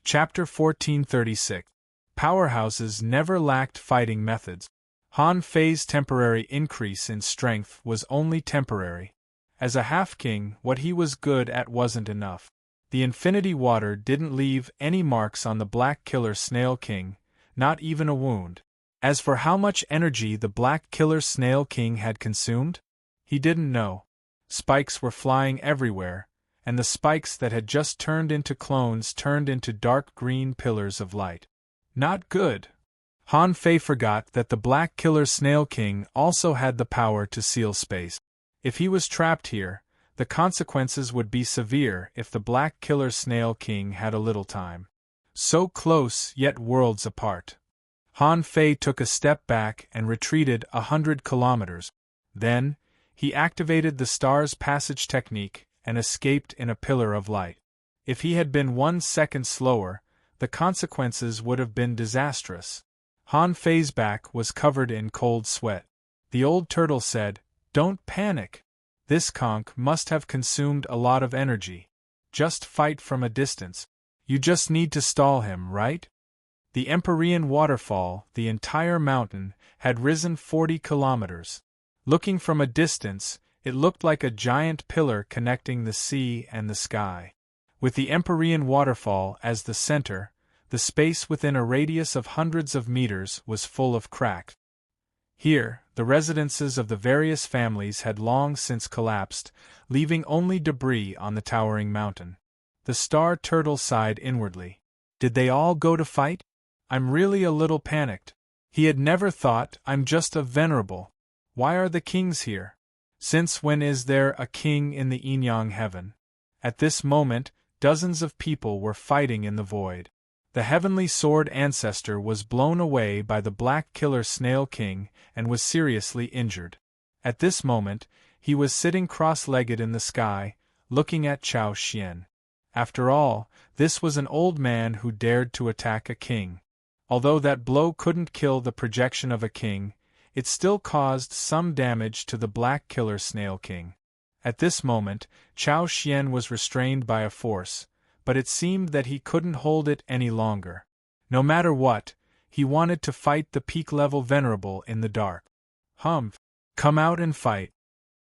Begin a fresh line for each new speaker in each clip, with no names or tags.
Chapter 1436. Powerhouses never lacked fighting methods. Han Fei's temporary increase in strength was only temporary. As a half-king, what he was good at wasn't enough. The infinity water didn't leave any marks on the Black Killer Snail King, not even a wound. As for how much energy the Black Killer Snail King had consumed, he didn't know. Spikes were flying everywhere, and the spikes that had just turned into clones turned into dark green pillars of light. Not good. Han Fei forgot that the Black Killer Snail King also had the power to seal space. If he was trapped here, the consequences would be severe if the Black Killer Snail King had a little time. So close, yet worlds apart. Han Fei took a step back and retreated 100 kilometers. Then, he activated the Star's Passage technique and escaped in a pillar of light. If he had been 1 second slower, the consequences would have been disastrous. Han Fei's back was covered in cold sweat. The old turtle said, "Don't panic. This conch must have consumed a lot of energy. Just fight from a distance. You just need to stall him, right?" The Empyrean waterfall, the entire mountain, had risen 40 kilometers. Looking from a distance, it looked like a giant pillar connecting the sea and the sky. With the Empyrean waterfall as the center, the space within a radius of hundreds of meters was full of cracks. Here, the residences of the various families had long since collapsed, leaving only debris on the towering mountain. The star turtle sighed inwardly. Did they all go to fight? I'm really a little panicked. He had never thought, I'm just a venerable. Why are the kings here? Since when is there a king in the Inyang heaven? At this moment, dozens of people were fighting in the void. The heavenly sword ancestor was blown away by the Black Killer Snail King and was seriously injured. At this moment, he was sitting cross-legged in the sky, looking at Chao Xian. After all, this was an old man who dared to attack a king. Although that blow couldn't kill the projection of a king, it still caused some damage to the Black Killer Snail King. At this moment, Chao Xian was restrained by a force, but it seemed that he couldn't hold it any longer. No matter what, he wanted to fight the peak-level venerable in the dark. Come out and fight.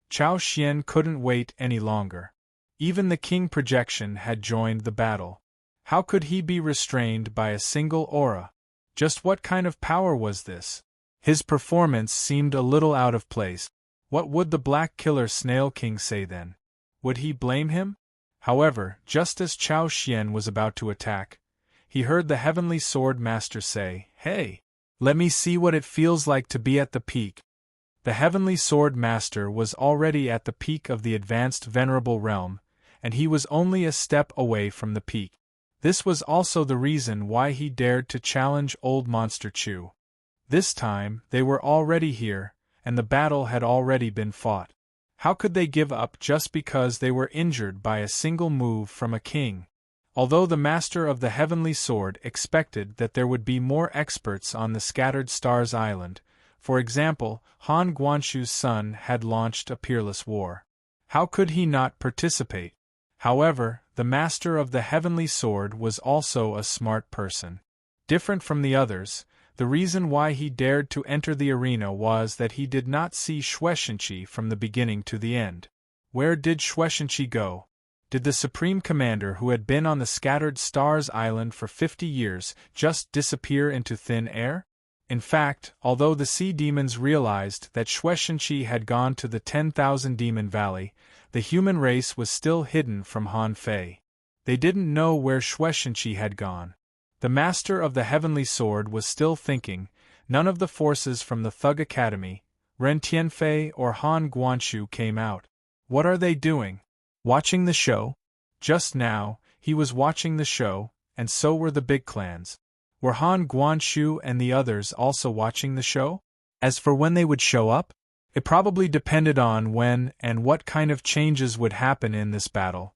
Chao Xian couldn't wait any longer. Even the king projection had joined the battle. How could he be restrained by a single aura? Just what kind of power was this? His performance seemed a little out of place. What would the Black Killer Snail King say then? Would he blame him? However, just as Chao Xian was about to attack, he heard the Heavenly Sword Master say, "Hey! Let me see what it feels like to be at the peak." The Heavenly Sword Master was already at the peak of the advanced Venerable Realm, and he was only a step away from the peak. This was also the reason why he dared to challenge Old Monster Chu. This time, they were already here, and the battle had already been fought. How could they give up just because they were injured by a single move from a king? Although the Master of the Heavenly Sword expected that there would be more experts on the Scattered Stars Island, for example, Han Guanshu's son had launched a peerless war. How could he not participate? However, the Master of the Heavenly Sword was also a smart person. Different from the others, the reason why he dared to enter the arena was that he did not see Xueshenqi from the beginning to the end. Where did Xueshenqi go? Did the Supreme Commander who had been on the Scattered Stars Island for 50 years just disappear into thin air? In fact, although the sea demons realized that Xueshenqi had gone to the 10,000 Demon Valley, the human race was still hidden from Han Fei. They didn't know where Xueshenqi had gone. The Master of the Heavenly Sword was still thinking. None of the forces from the Thug Academy, Ren Tianfei or Han Guanshu came out. What are they doing? Watching the show? Just now, he was watching the show, and so were the big clans. Were Han Guanshu and the others also watching the show? As for when they would show up, it probably depended on when and what kind of changes would happen in this battle.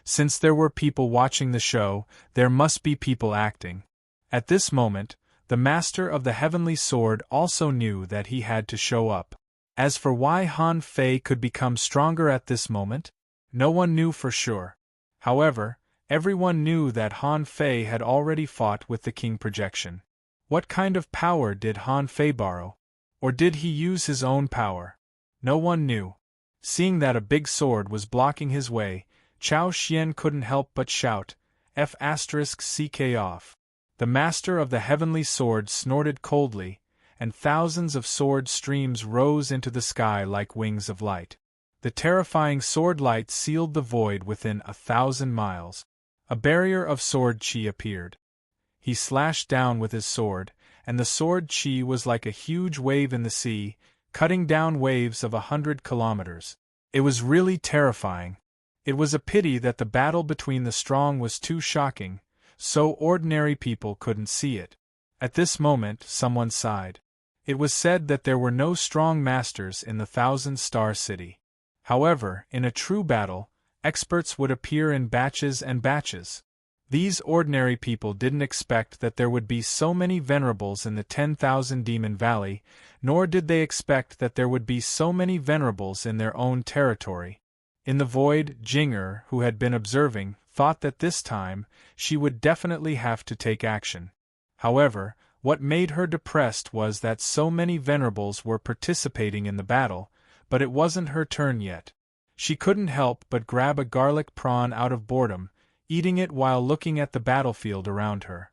Since there were people watching the show, there must be people acting. At this moment, the Master of the Heavenly Sword also knew that he had to show up. As for why Han Fei could become stronger at this moment, no one knew for sure. However, Everyone knew that Han Fei had already fought with the king projection. What kind of power did Han Fei borrow? Or did he use his own power? No one knew. Seeing that a big sword was blocking his way, Chao Xian couldn't help but shout, F***ck off. The master of the heavenly sword snorted coldly, and thousands of sword streams rose into the sky like wings of light. The terrifying sword light sealed the void within 1,000 miles. A barrier of sword chi appeared. He slashed down with his sword, and the sword chi was like a huge wave in the sea, cutting down waves of 100 kilometers. It was really terrifying. It was a pity that the battle between the strong was too shocking, so ordinary people couldn't see it. At this moment, someone sighed. It was said that there were no strong masters in the 1,000-star city. However, in a true battle, experts would appear in batches and batches. These ordinary people didn't expect that there would be so many venerables in the 10,000 Demon Valley, nor did they expect that there would be so many venerables in their own territory. In the void, Jinger, who had been observing, thought that this time, she would definitely have to take action. However, what made her depressed was that so many venerables were participating in the battle, but it wasn't her turn yet. She couldn't help but grab a garlic prawn out of boredom, eating it while looking at the battlefield around her.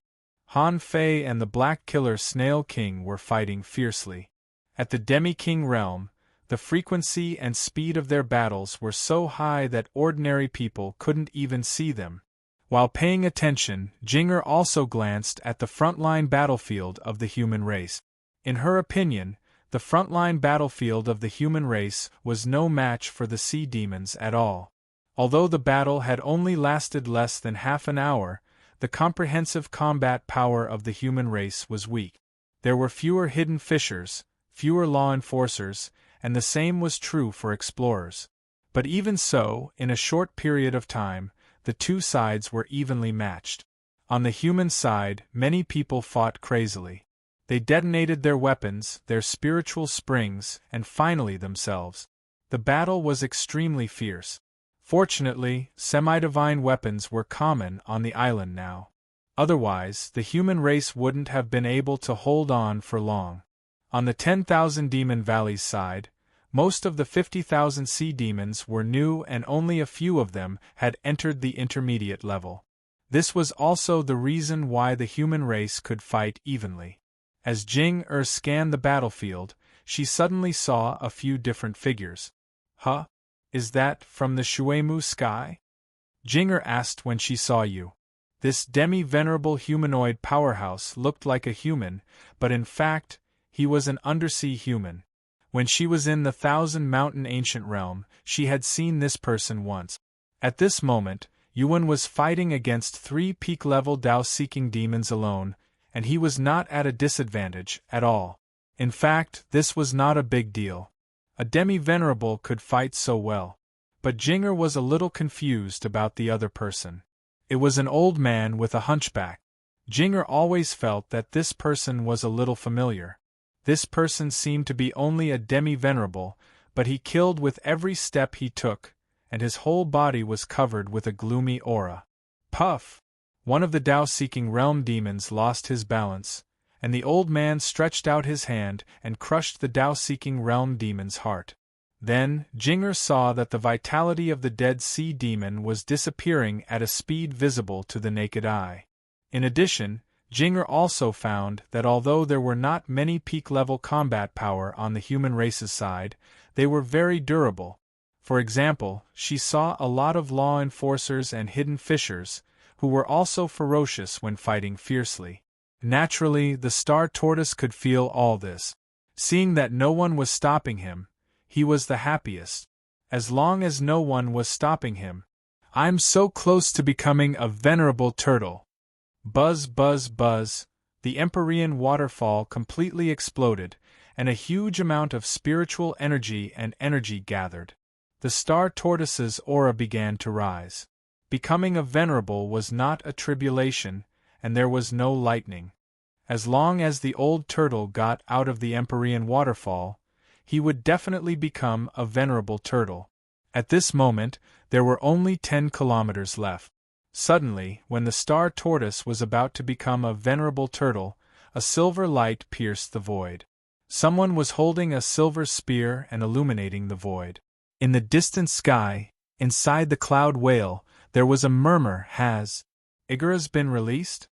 Han Fei and the Black Killer Snail King were fighting fiercely. At the Demi-King realm, the frequency and speed of their battles were so high that ordinary people couldn't even see them. While paying attention, Jinger also glanced at the frontline battlefield of the human race. In her opinion, the frontline battlefield of the human race was no match for the sea demons at all. Although the battle had only lasted less than half an hour, the comprehensive combat power of the human race was weak. There were fewer hidden fishers, fewer law enforcers, and the same was true for explorers. But even so, in a short period of time, the two sides were evenly matched. On the human side, many people fought crazily. They detonated their weapons, their spiritual springs, and finally themselves. The battle was extremely fierce. Fortunately, semi-divine weapons were common on the island now. Otherwise, the human race wouldn't have been able to hold on for long. On the 10,000 Demon Valley's side, most of the 50,000 sea demons were new and only a few of them had entered the intermediate level. This was also the reason why the human race could fight evenly. As Jing-Er scanned the battlefield, she suddenly saw a few different figures. Huh? Is that from the Shuemu sky? Jinger asked when she saw you. This demi-venerable humanoid powerhouse looked like a human, but in fact, he was an undersea human. When she was in the 1,000-mountain ancient realm, she had seen this person once. At this moment, Yuan was fighting against 3 peak-level Dao-seeking demons alone, and he was not at a disadvantage at all. In fact, this was not a big deal. A demi-venerable could fight so well. But Jinger was a little confused about the other person. It was an old man with a hunchback. Jinger always felt that this person was a little familiar. This person seemed to be only a demi-venerable, but he killed with every step he took, and his whole body was covered with a gloomy aura. Puff! One of the Dao-seeking realm demons lost his balance, and the old man stretched out his hand and crushed the Dao-seeking realm demon's heart. Then, Jinger saw that the vitality of the dead sea demon was disappearing at a speed visible to the naked eye. In addition, Jinger also found that although there were not many peak-level combat power on the human race's side, they were very durable. For example, she saw a lot of law enforcers and hidden fishers, who were also ferocious when fighting fiercely. Naturally, the Star Tortoise could feel all this. Seeing that no one was stopping him, he was the happiest. As long as no one was stopping him. I'm so close to becoming a venerable turtle. Buzz, buzz, buzz. The Empyrean waterfall completely exploded, and a huge amount of spiritual energy and energy gathered. The Star Tortoise's aura began to rise. Becoming a venerable was not a tribulation, and there was no lightning. As long as the old turtle got out of the Empyrean waterfall, he would definitely become a venerable turtle. At this moment, there were only 10 kilometers left. Suddenly, when the star tortoise was about to become a venerable turtle, a silver light pierced the void. Someone was holding a silver spear and illuminating the void. In the distant sky, inside the cloud whale, there was a murmur. Has Icarus been released?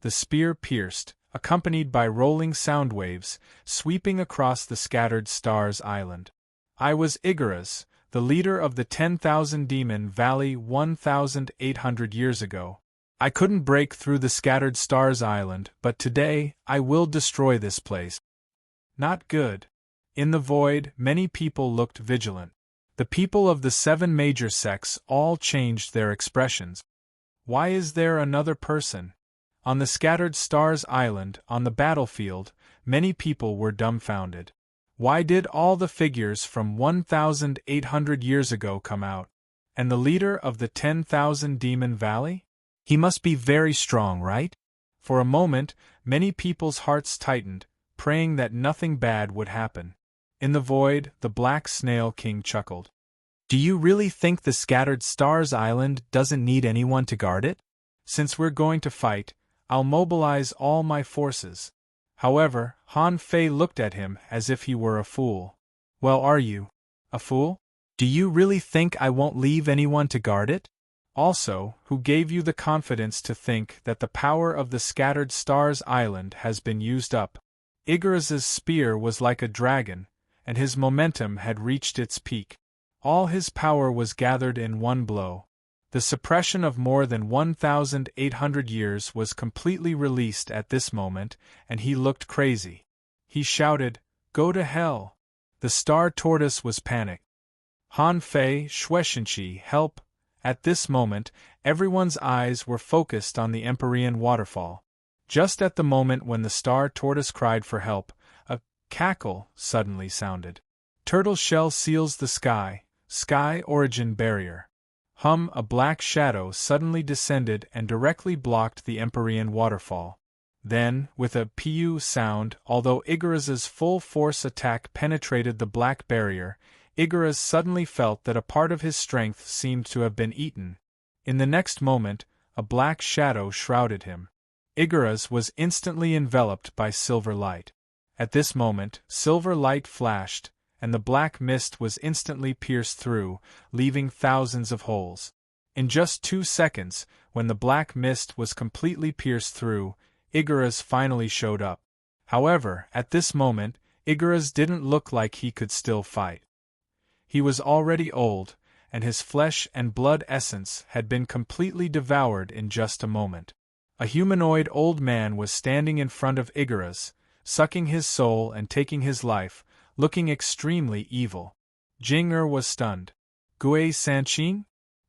The spear pierced, accompanied by rolling sound waves, sweeping across the scattered stars island. I was Icarus, the leader of the 10,000 Demon Valley 1,800 years ago. I couldn't break through the scattered stars island, but today, I will destroy this place. Not good. In the void, many people looked vigilant. The people of the 7 major sects all changed their expressions. Why is there another person? On the scattered stars island, on the battlefield, many people were dumbfounded. Why did all the figures from 1,800 years ago come out? And the leader of the 10,000 Demon Valley? He must be very strong, right? For a moment, many people's hearts tightened, praying that nothing bad would happen. In the void, the Black Snail King chuckled. Do you really think the scattered stars island doesn't need anyone to guard it? Since we're going to fight, I'll mobilize all my forces. However, Han Fei looked at him as if he were a fool. Well, are you a fool? Do you really think I won't leave anyone to guard it? Also, who gave you the confidence to think that the power of the scattered stars island has been used up? Icarus's spear was like a dragon, and his momentum had reached its peak. All his power was gathered in one blow. The suppression of more than 1,800 years was completely released at this moment, and he looked crazy. He shouted, "Go to hell!" The star tortoise was panicked. Han Fei, Shueishenqi, help! At this moment, everyone's eyes were focused on the Empyrean waterfall. Just at the moment when the star tortoise cried for help, a cackle suddenly sounded. Turtle shell seals the sky, sky origin barrier. A black shadow suddenly descended and directly blocked the Empyrean waterfall. Then, with a pu sound, although Icarus's full force attack penetrated the black barrier, Icarus suddenly felt that a part of his strength seemed to have been eaten. In the next moment, a black shadow shrouded him. Icarus was instantly enveloped by silver light. At this moment, silver light flashed, and the black mist was instantly pierced through, leaving thousands of holes. In just 2 seconds, when the black mist was completely pierced through, Icarus finally showed up. However, at this moment, Icarus didn't look like he could still fight. He was already old, and his flesh and blood essence had been completely devoured in just a moment. A humanoid old man was standing in front of Icarus, sucking his soul and taking his life, looking extremely evil. Jing-Er was stunned. Gui Sanqing?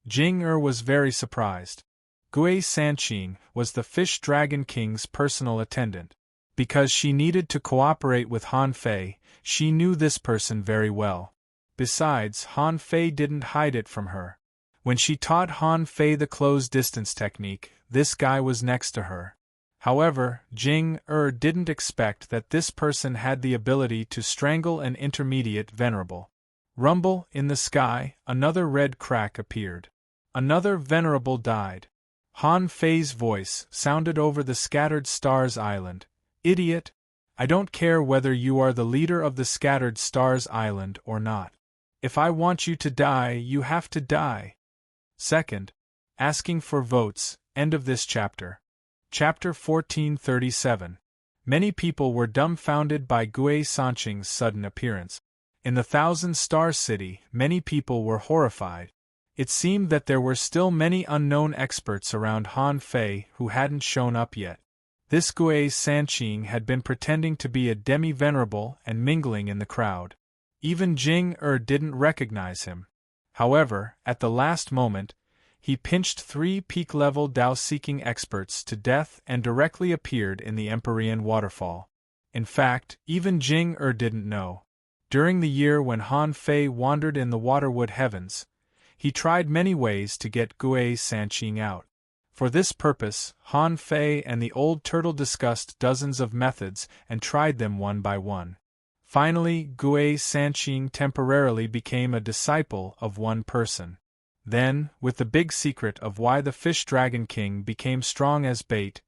Jing-Er was very surprised. Gui Sanqing was the Fish Dragon King's personal attendant. Because she needed to cooperate with Han Fei, she knew this person very well. Besides, Han Fei didn't hide it from her. When she taught Han Fei the close distance technique, this guy was next to her. However, Jing-Er didn't expect that this person had the ability to strangle an intermediate venerable. Rumble in the sky, another red crack appeared. Another venerable died. Han Fei's voice sounded over the scattered stars island. Idiot! I don't care whether you are the leader of the scattered stars island or not. If I want you to die, you have to die. Second, asking for votes, end of this chapter. Chapter 1437. Many people were dumbfounded by Gui Sanqing's sudden appearance. In the Thousand-Star City, many people were horrified. It seemed that there were still many unknown experts around Han Fei who hadn't shown up yet. This Gui Sanqing had been pretending to be a demi-venerable and mingling in the crowd. Even Jing-Er didn't recognize him. However, at the last moment, he pinched 3 peak-level Dao-seeking experts to death and directly appeared in the Empyrean waterfall. In fact, even Jing-Er didn't know. During the year when Han Fei wandered in the Waterwood Heavens, he tried many ways to get Gui Sanqing out. For this purpose, Han Fei and the old turtle discussed dozens of methods and tried them one by one. Finally, Gui Sanqing temporarily became a disciple of one person. Then, with the big secret of why the Fish Dragon King became strong as bait,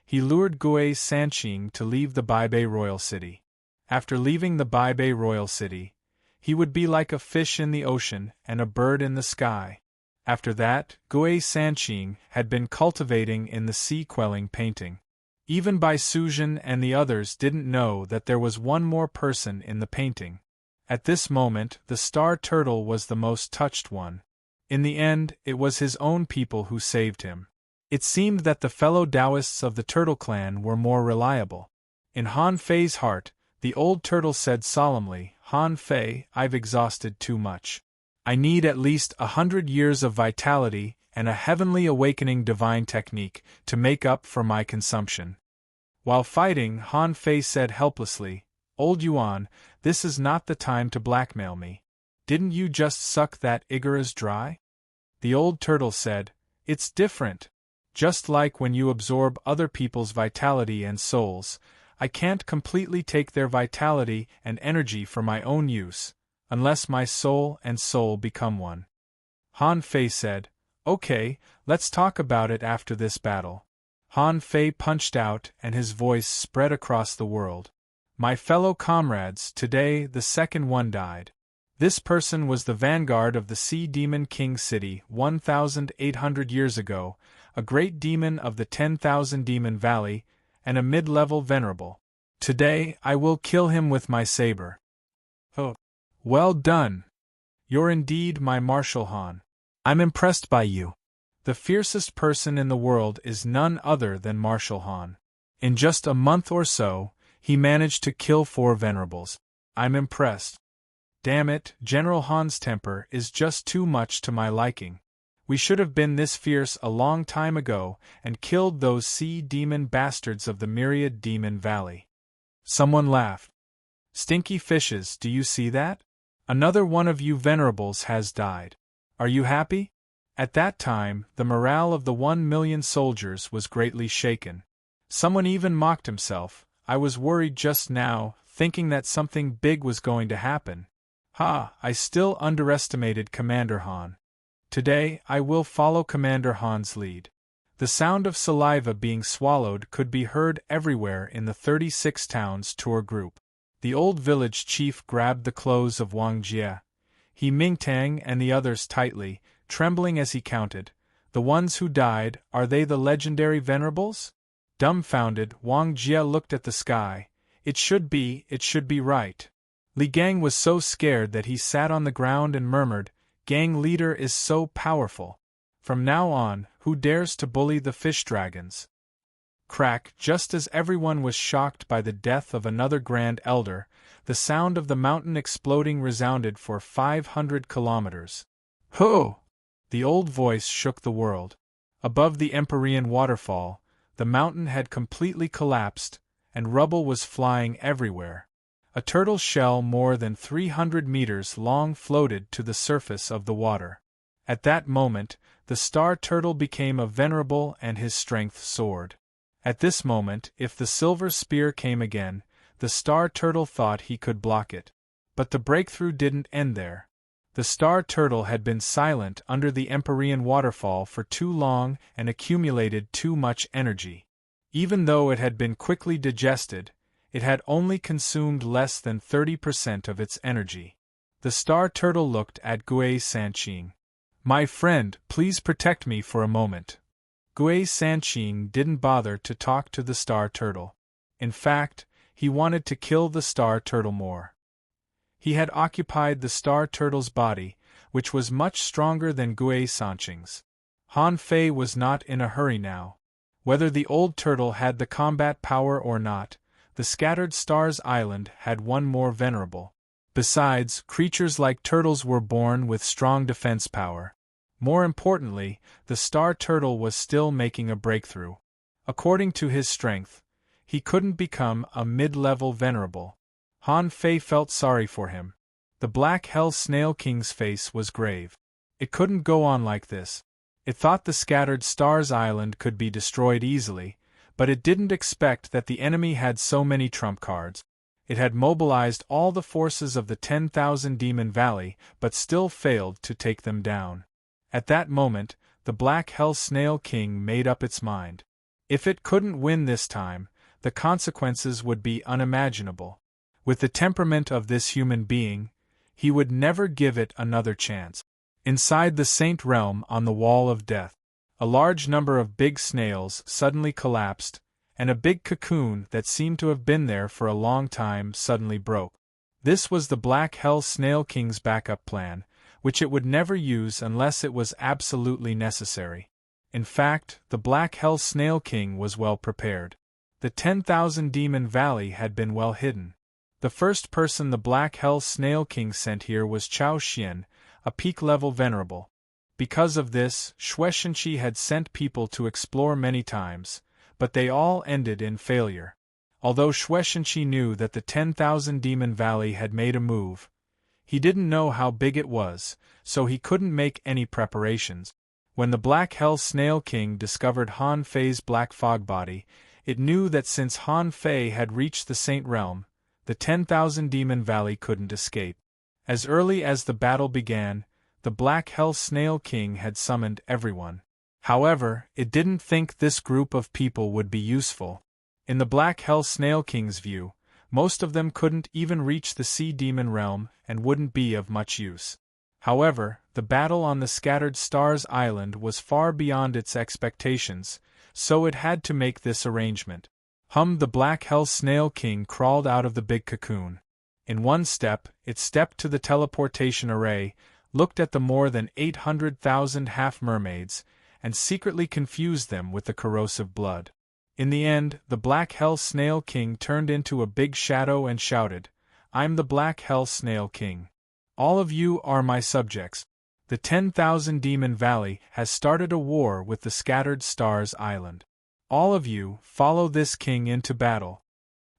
he lured Gui Sanqing to leave the Baibei Royal City. After leaving the Baibei Royal City, he would be like a fish in the ocean and a bird in the sky. After that, Gui Sanqing had been cultivating in the sea-quelling painting. Even Bai Suzhen and the others didn't know that there was one more person in the painting. At this moment, the Star Turtle was the most touched one. In the end, it was his own people who saved him. It seemed that the fellow Taoists of the Turtle Clan were more reliable. In Han Fei's heart, the old turtle said solemnly, "Han Fei, I've exhausted too much. I need at least 100 years of vitality and a heavenly awakening divine technique to make up for my consumption." While fighting, Han Fei said helplessly, "Old Yuan, this is not the time to blackmail me. Didn't you just suck that Igara's dry?" The old turtle said, "It's different. Just like when you absorb other people's vitality and souls, I can't completely take their vitality and energy for my own use, unless my soul and soul become one." Han Fei said, "Okay, let's talk about it after this battle." Han Fei punched out and his voice spread across the world. "My fellow comrades, today the second one died. This person was the vanguard of the Sea Demon King City 1,800 years ago, a great demon of the 10,000 Demon Valley, and a mid-level venerable. Today I will kill him with my saber." "Oh, well done. You're indeed my martial Han. I'm impressed by you. The fiercest person in the world is none other than Martial Han. In just a month or so, he managed to kill 4 venerables. I'm impressed. Damn it, General Han's temper is just too much to my liking. We should have been this fierce a long time ago and killed those sea demon bastards of the Myriad Demon Valley." Someone laughed. "Stinky fishes, do you see that? Another one of you venerables has died. Are you happy?" At that time, the morale of the 1,000,000 soldiers was greatly shaken. Someone even mocked himself. "I was worried just now, thinking that something big was going to happen. Ha, I still underestimated Commander Han. Today, I will follow Commander Han's lead." The sound of saliva being swallowed could be heard everywhere in the 36 towns tour group. The old village chief grabbed the clothes of Wang Jie. He Mingtang and the others tightly, trembling as he counted. "The ones who died, are they the legendary venerables?" Dumbfounded, Wang Jie looked at the sky. It should be right." Li Gang was so scared that he sat on the ground and murmured, "Gang leader is so powerful. From now on, who dares to bully the fish dragons?" Crack, just as everyone was shocked by the death of another Grand Elder, the sound of the mountain exploding resounded for 500 kilometers. "Ho!" The old voice shook the world. Above the Empyrean waterfall, the mountain had completely collapsed, and rubble was flying everywhere. A turtle shell more than 300 meters long floated to the surface of the water. At that moment, the Star Turtle became a venerable and his strength soared. At this moment, if the silver spear came again, the Star Turtle thought he could block it. But the breakthrough didn't end there. The Star Turtle had been silent under the Empyrean waterfall for too long and accumulated too much energy. Even though it had been quickly digested, it had only consumed less than 30% of its energy. The Star Turtle looked at Gui Sanqing. "My friend, please protect me for a moment." Gui Sanqing didn't bother to talk to the Star Turtle. In fact, he wanted to kill the Star Turtle more. He had occupied the Star Turtle's body, which was much stronger than Gui Sanqing's. Han Fei was not in a hurry now. Whether the old turtle had the combat power or not, the Scattered Stars Island had one more venerable. Besides, creatures like turtles were born with strong defense power. More importantly, the Star Turtle was still making a breakthrough. According to his strength, he couldn't become a mid-level venerable. Han Fei felt sorry for him. The Black Hell Snail King's face was grave. It couldn't go on like this. It thought the Scattered Stars Island could be destroyed easily, but it didn't expect that the enemy had so many trump cards. It had mobilized all the forces of the 10,000 Demon Valley, but still failed to take them down. At that moment, the Black Hell Snail King made up its mind. If it couldn't win this time, the consequences would be unimaginable. With the temperament of this human being, he would never give it another chance. Inside the Saint Realm on the Wall of Death, a large number of big snails suddenly collapsed, and a big cocoon that seemed to have been there for a long time suddenly broke. This was the Black Hell Snail King's backup plan, which it would never use unless it was absolutely necessary. In fact, the Black Hell Snail King was well prepared. The 10,000 Demon Valley had been well hidden. The first person the Black Hell Snail King sent here was Chao Xian, a peak-level venerable. Because of this, Xuexinqi had sent people to explore many times, but they all ended in failure. Although Xuexinqi knew that the 10,000 Demon Valley had made a move, he didn't know how big it was, so he couldn't make any preparations. When the Black Hell Snail King discovered Han Fei's black fog body, it knew that since Han Fei had reached the Saint Realm, the 10,000 Demon Valley couldn't escape. As early as the battle began, the Black Hell Snail King had summoned everyone. However, it didn't think this group of people would be useful. In the Black Hell Snail King's view, most of them couldn't even reach the Sea Demon Realm and wouldn't be of much use. However, the battle on the Scattered Stars Island was far beyond its expectations, so it had to make this arrangement. The Black Hell Snail King crawled out of the big cocoon. In one step, it stepped to the teleportation array, looked at the more than 800,000 half-mermaids, and secretly confused them with the corrosive blood. In the end, the Black Hell Snail King turned into a big shadow and shouted, "I'm the Black Hell Snail King. All of you are my subjects. The 10,000 Demon Valley has started a war with the Scattered Stars Island. All of you, follow this king into battle."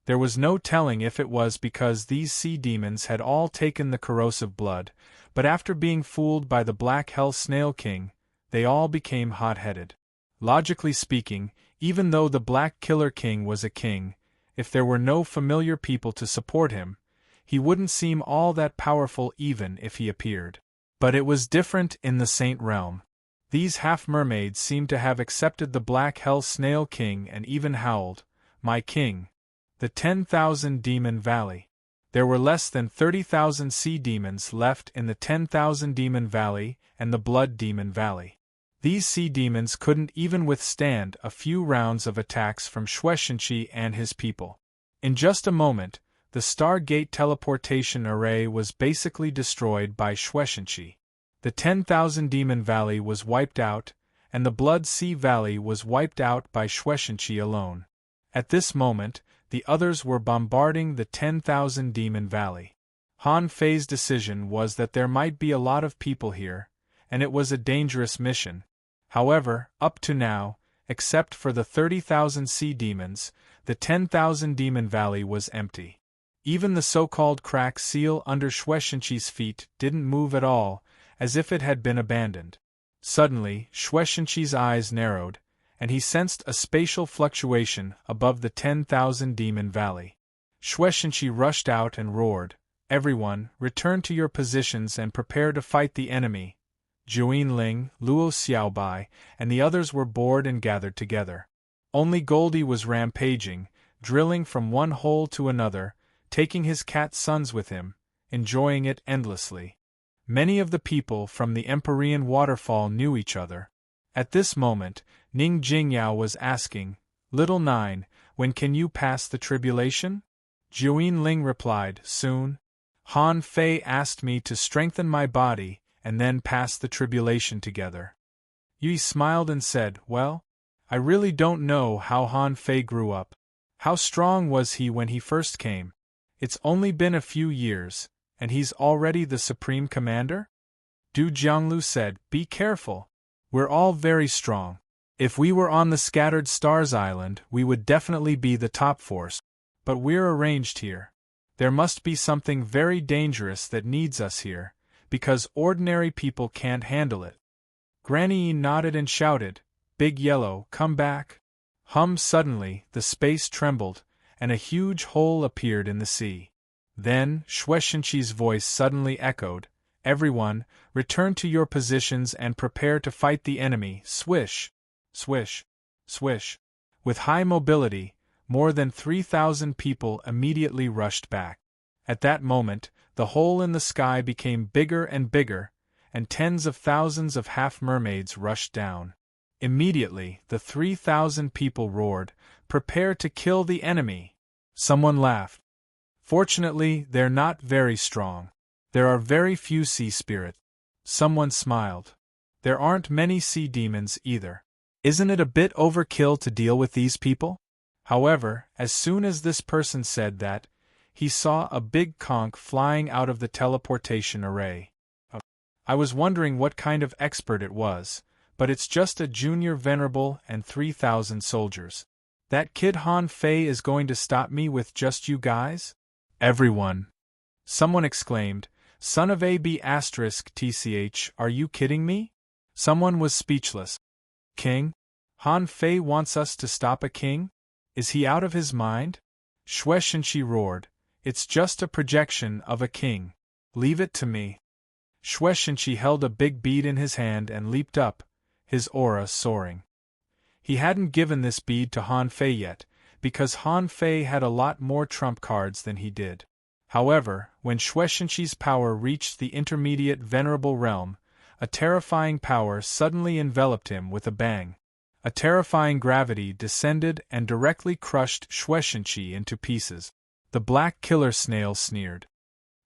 There was no telling if it was because these sea demons had all taken the corrosive blood, but after being fooled by the Black Hell Snail King, they all became hot-headed. Logically speaking, even though the Black Killer King was a king, if there were no familiar people to support him, he wouldn't seem all that powerful even if he appeared. But it was different in the Saint Realm. These half-mermaids seemed to have accepted the Black Hell Snail King and even howled, "My king!" The 10,000 Demon Valley. There were less than 30,000 sea demons left in the 10,000 Demon Valley and the Blood Demon Valley. These sea demons couldn't even withstand a few rounds of attacks from Xuexinqi and his people. In just a moment, the Stargate teleportation array was basically destroyed by Xuexinqi. The 10,000 Demon Valley was wiped out, and the Blood Sea Valley was wiped out by Xuexinqi alone. At this moment, the others were bombarding the 10,000 Demon Valley. Han Fei's decision was that there might be a lot of people here, and it was a dangerous mission. However, up to now, except for the 30,000 sea demons, the 10,000 Demon Valley was empty. Even the so-called crack seal under Xuexinqi's feet didn't move at all, as if it had been abandoned. Suddenly, Xuexinqi's eyes narrowed, and he sensed a spatial fluctuation above the 10,000 Demon Valley. Xuexinqi rushed out and roared, "Everyone, return to your positions and prepare to fight the enemy." Juyin Ling, Luo Xiaobai, and the others were bored and gathered together. Only Goldie was rampaging, drilling from one hole to another, taking his cat sons with him, enjoying it endlessly. Many of the people from the Empyrean waterfall knew each other. At this moment, Ning Jingyao was asking, "Little Nine, when can you pass the tribulation?" Juyin Ling replied, "Soon. Han Fei asked me to strengthen my body and then pass the tribulation together." Yi smiled and said, "Well, I really don't know how Han Fei grew up. How strong was he when he first came? It's only been a few years, and he's already the Supreme Commander?" Du Jianglu said, "Be careful. We're all very strong. If we were on the Scattered Stars Island, we would definitely be the top force. But we're arranged here. There must be something very dangerous that needs us here, because ordinary people can't handle it." Granny nodded and shouted, "Big Yellow, come back." Suddenly, the space trembled, and a huge hole appeared in the sea. Then, Xuexinqi's voice suddenly echoed, Everyone, return to your positions and prepare to fight the enemy. Swish, swish, swish. With high mobility, more than 3,000 people immediately rushed back. At that moment, the hole in the sky became bigger and bigger, and tens of thousands of half-mermaids rushed down. Immediately, the 3,000 people roared, "Prepare to kill the enemy!" Someone laughed. "Fortunately, they're not very strong. There are very few sea spirits." Someone smiled. "There aren't many sea demons either. Isn't it a bit overkill to deal with these people?" However, as soon as this person said that, he saw a big conch flying out of the teleportation array. I was wondering what kind of expert it was, but it's just a junior venerable and 3,000 soldiers. That kid Han Fei is going to stop me with just you guys? Everyone. Someone exclaimed, "Son of AB*TCH, are you kidding me?" Someone was speechless. King? Han Fei wants us to stop a king? Is he out of his mind? Shueishenqi roared, "It's just a projection of a king. Leave it to me." Shueishenqi held a big bead in his hand and leaped up, his aura soaring. He hadn't given this bead to Han Fei yet, because Han Fei had a lot more trump cards than he did. However, when Shueishenqi's power reached the intermediate venerable realm, a terrifying power suddenly enveloped him with a bang. A terrifying gravity descended and directly crushed Shueishenqi into pieces. The black killer snail sneered.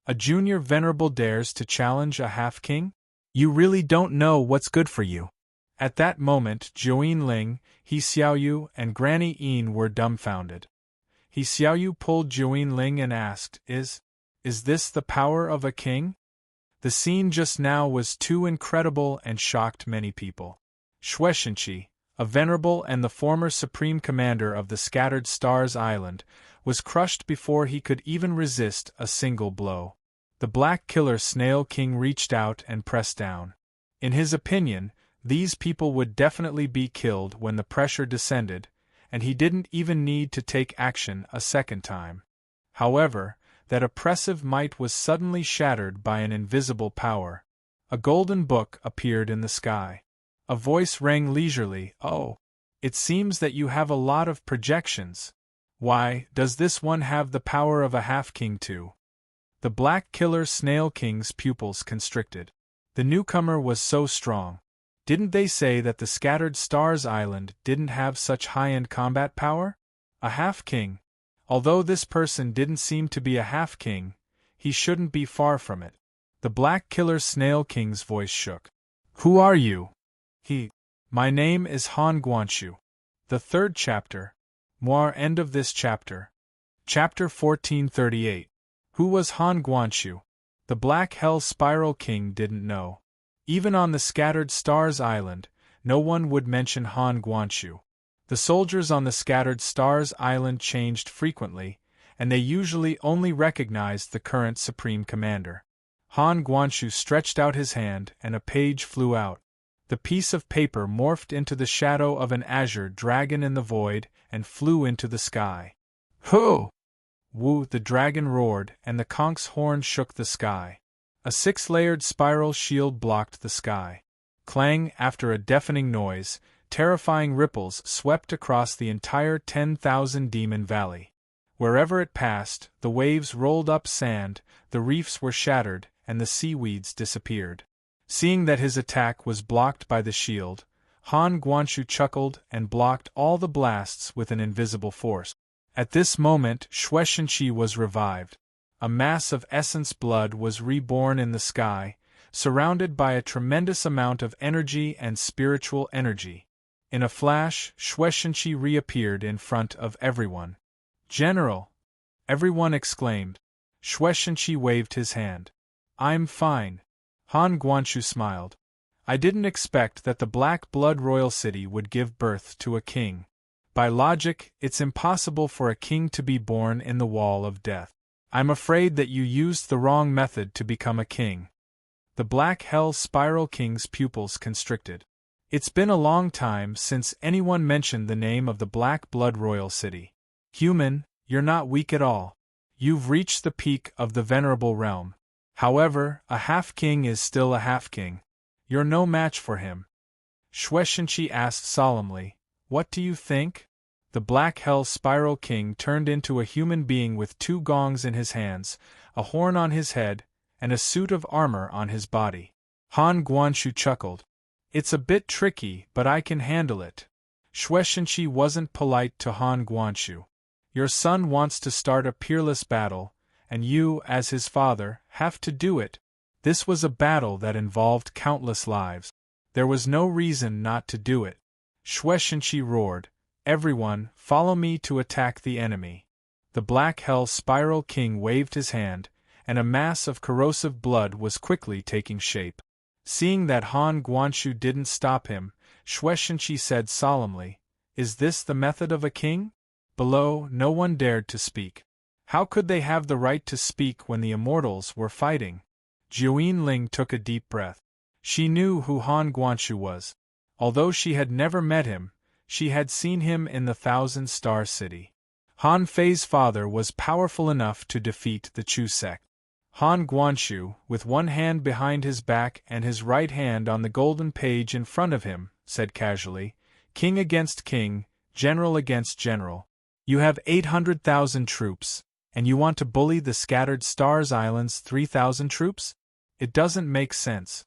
"A junior venerable dares to challenge a half-king? You really don't know what's good for you." At that moment Joan Ling, He Xiaoyu, and Granny Yin were dumbfounded. He Xiaoyu pulled Joan Ling and asked, Is this the power of a king? The scene just now was too incredible and shocked many people. Shueishenqi, a venerable and the former supreme commander of the Scattered Stars Island, was crushed before he could even resist a single blow. The Black Killer Snail King reached out and pressed down. In his opinion, these people would definitely be killed when the pressure descended, and he didn't even need to take action a second time. However, that oppressive might was suddenly shattered by an invisible power. A golden book appeared in the sky. A voice rang leisurely, "Oh, it seems that you have a lot of projections. Why, does this one have the power of a half-king too?" The Black Killer Snail King's pupils constricted. The newcomer was so strong. Didn't they say that the Scattered Stars Island didn't have such high-end combat power? A half-king. Although this person didn't seem to be a half-king, he shouldn't be far from it. The Black Killer Snail King's voice shook. "Who are you?" My name is Han Guanshu. The third chapter. More end of this chapter. Chapter 1438. Who was Han Guanshu? The Black Hell Spiral King didn't know. Even on the Scattered Stars Island, no one would mention Han Guanshu. The soldiers on the Scattered Stars Island changed frequently, and they usually only recognized the current supreme commander. Han Guanshu stretched out his hand and a page flew out. The piece of paper morphed into the shadow of an azure dragon in the void and flew into the sky. "Ho!" Wu the dragon roared, and the conch's horn shook the sky. A 6-layered spiral shield blocked the sky. Clang, after a deafening noise, terrifying ripples swept across the entire 10,000 Demon Valley. Wherever it passed, the waves rolled up sand, the reefs were shattered, and the seaweeds disappeared. Seeing that his attack was blocked by the shield, Han Guanshu chuckled and blocked all the blasts with an invisible force. At this moment, Shueishenqi was revived. A mass of essence blood was reborn in the sky, surrounded by a tremendous amount of energy and spiritual energy. In a flash, Shueishenqi reappeared in front of everyone. "General!" everyone exclaimed. Shueishenqi waved his hand. "I'm fine." Han Guanshu smiled. "I didn't expect that the Black Blood Royal City would give birth to a king. By logic, it's impossible for a king to be born in the Wall of Death. I'm afraid that you used the wrong method to become a king." The Black Hell Spiral King's pupils constricted. It's been a long time since anyone mentioned the name of the Black Blood Royal City. "Human, you're not weak at all. You've reached the peak of the Venerable Realm. However, a half-king is still a half-king. You're no match for him. Shueishenqi asked solemnly, "What do you think?" The Black Hell Spiral King turned into a human being with 2 gongs in his hands, a horn on his head, and a suit of armor on his body. Han Guanshu chuckled. "It's a bit tricky, but I can handle it." Shueishenqi wasn't polite to Han Guanshu. "Your son wants to start a peerless battle, and you, as his father, have to do it." This was a battle that involved countless lives. There was no reason not to do it. Shueishenqi roared, "Everyone, follow me to attack the enemy." The Black Hell Spiral King waved his hand, and a mass of corrosive blood was quickly taking shape. Seeing that Han Guanshu didn't stop him, Shueishenqi said solemnly, "Is this the method of a king?" Below, no one dared to speak. How could they have the right to speak when the immortals were fighting? Jiuyin Ling took a deep breath. She knew who Han Guanshu was. Although she had never met him, she had seen him in the Thousand-Star City. Han Fei's father was powerful enough to defeat the Chu sect. Han Guanshu, with one hand behind his back and his right hand on the golden page in front of him, said casually, "King against king, general against general. You have 800,000 troops, and you want to bully the Scattered Stars Island's 3,000 troops? It doesn't make sense."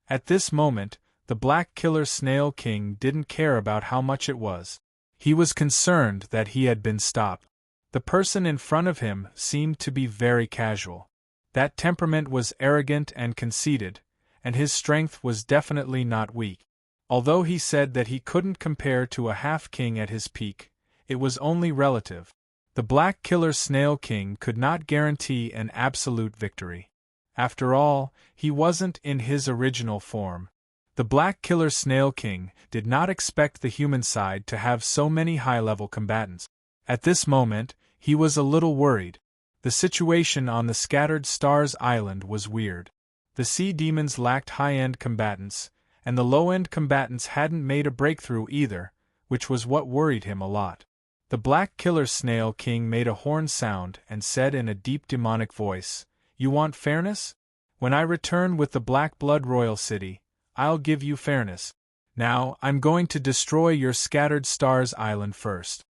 At this moment, the Black Killer Snail King didn't care about how much it was. He was concerned that he had been stopped. The person in front of him seemed to be very casual. That temperament was arrogant and conceited, and his strength was definitely not weak. Although he said that he couldn't compare to a half-king at his peak, it was only relative. The Black Killer Snail King could not guarantee an absolute victory. After all, he wasn't in his original form. The Black Killer Snail King did not expect the human side to have so many high-level combatants. At this moment, he was a little worried. The situation on the Scattered Stars Island was weird. The sea demons lacked high-end combatants, and the low-end combatants hadn't made a breakthrough either, which was what worried him a lot. The Black Killer Snail King made a horn sound and said in a deep demonic voice, "You want fairness? When I return with the Black Blood Royal City, I'll give you fairness. Now, I'm going to destroy your Scattered Stars Island first."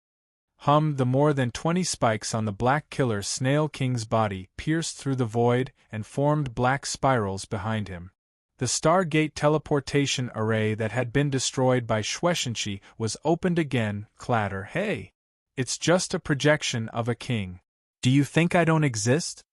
The more than 20 spikes on the Black Killer Snail King's body pierced through the void and formed black spirals behind him. The Stargate teleportation array that had been destroyed by Shueishenqi was opened again, clatter. "Hey! It's just a projection of a king. Do you think I don't exist?"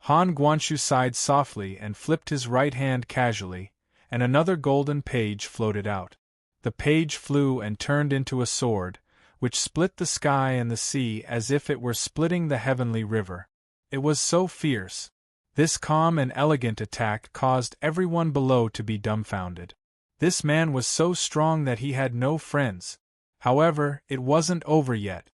Han Guanshu sighed softly and flipped his right hand casually, and another golden page floated out. The page flew and turned into a sword, which split the sky and the sea as if it were splitting the heavenly river. It was so fierce. This calm and elegant attack caused everyone below to be dumbfounded. This man was so strong that he had no friends. However, it wasn't over yet.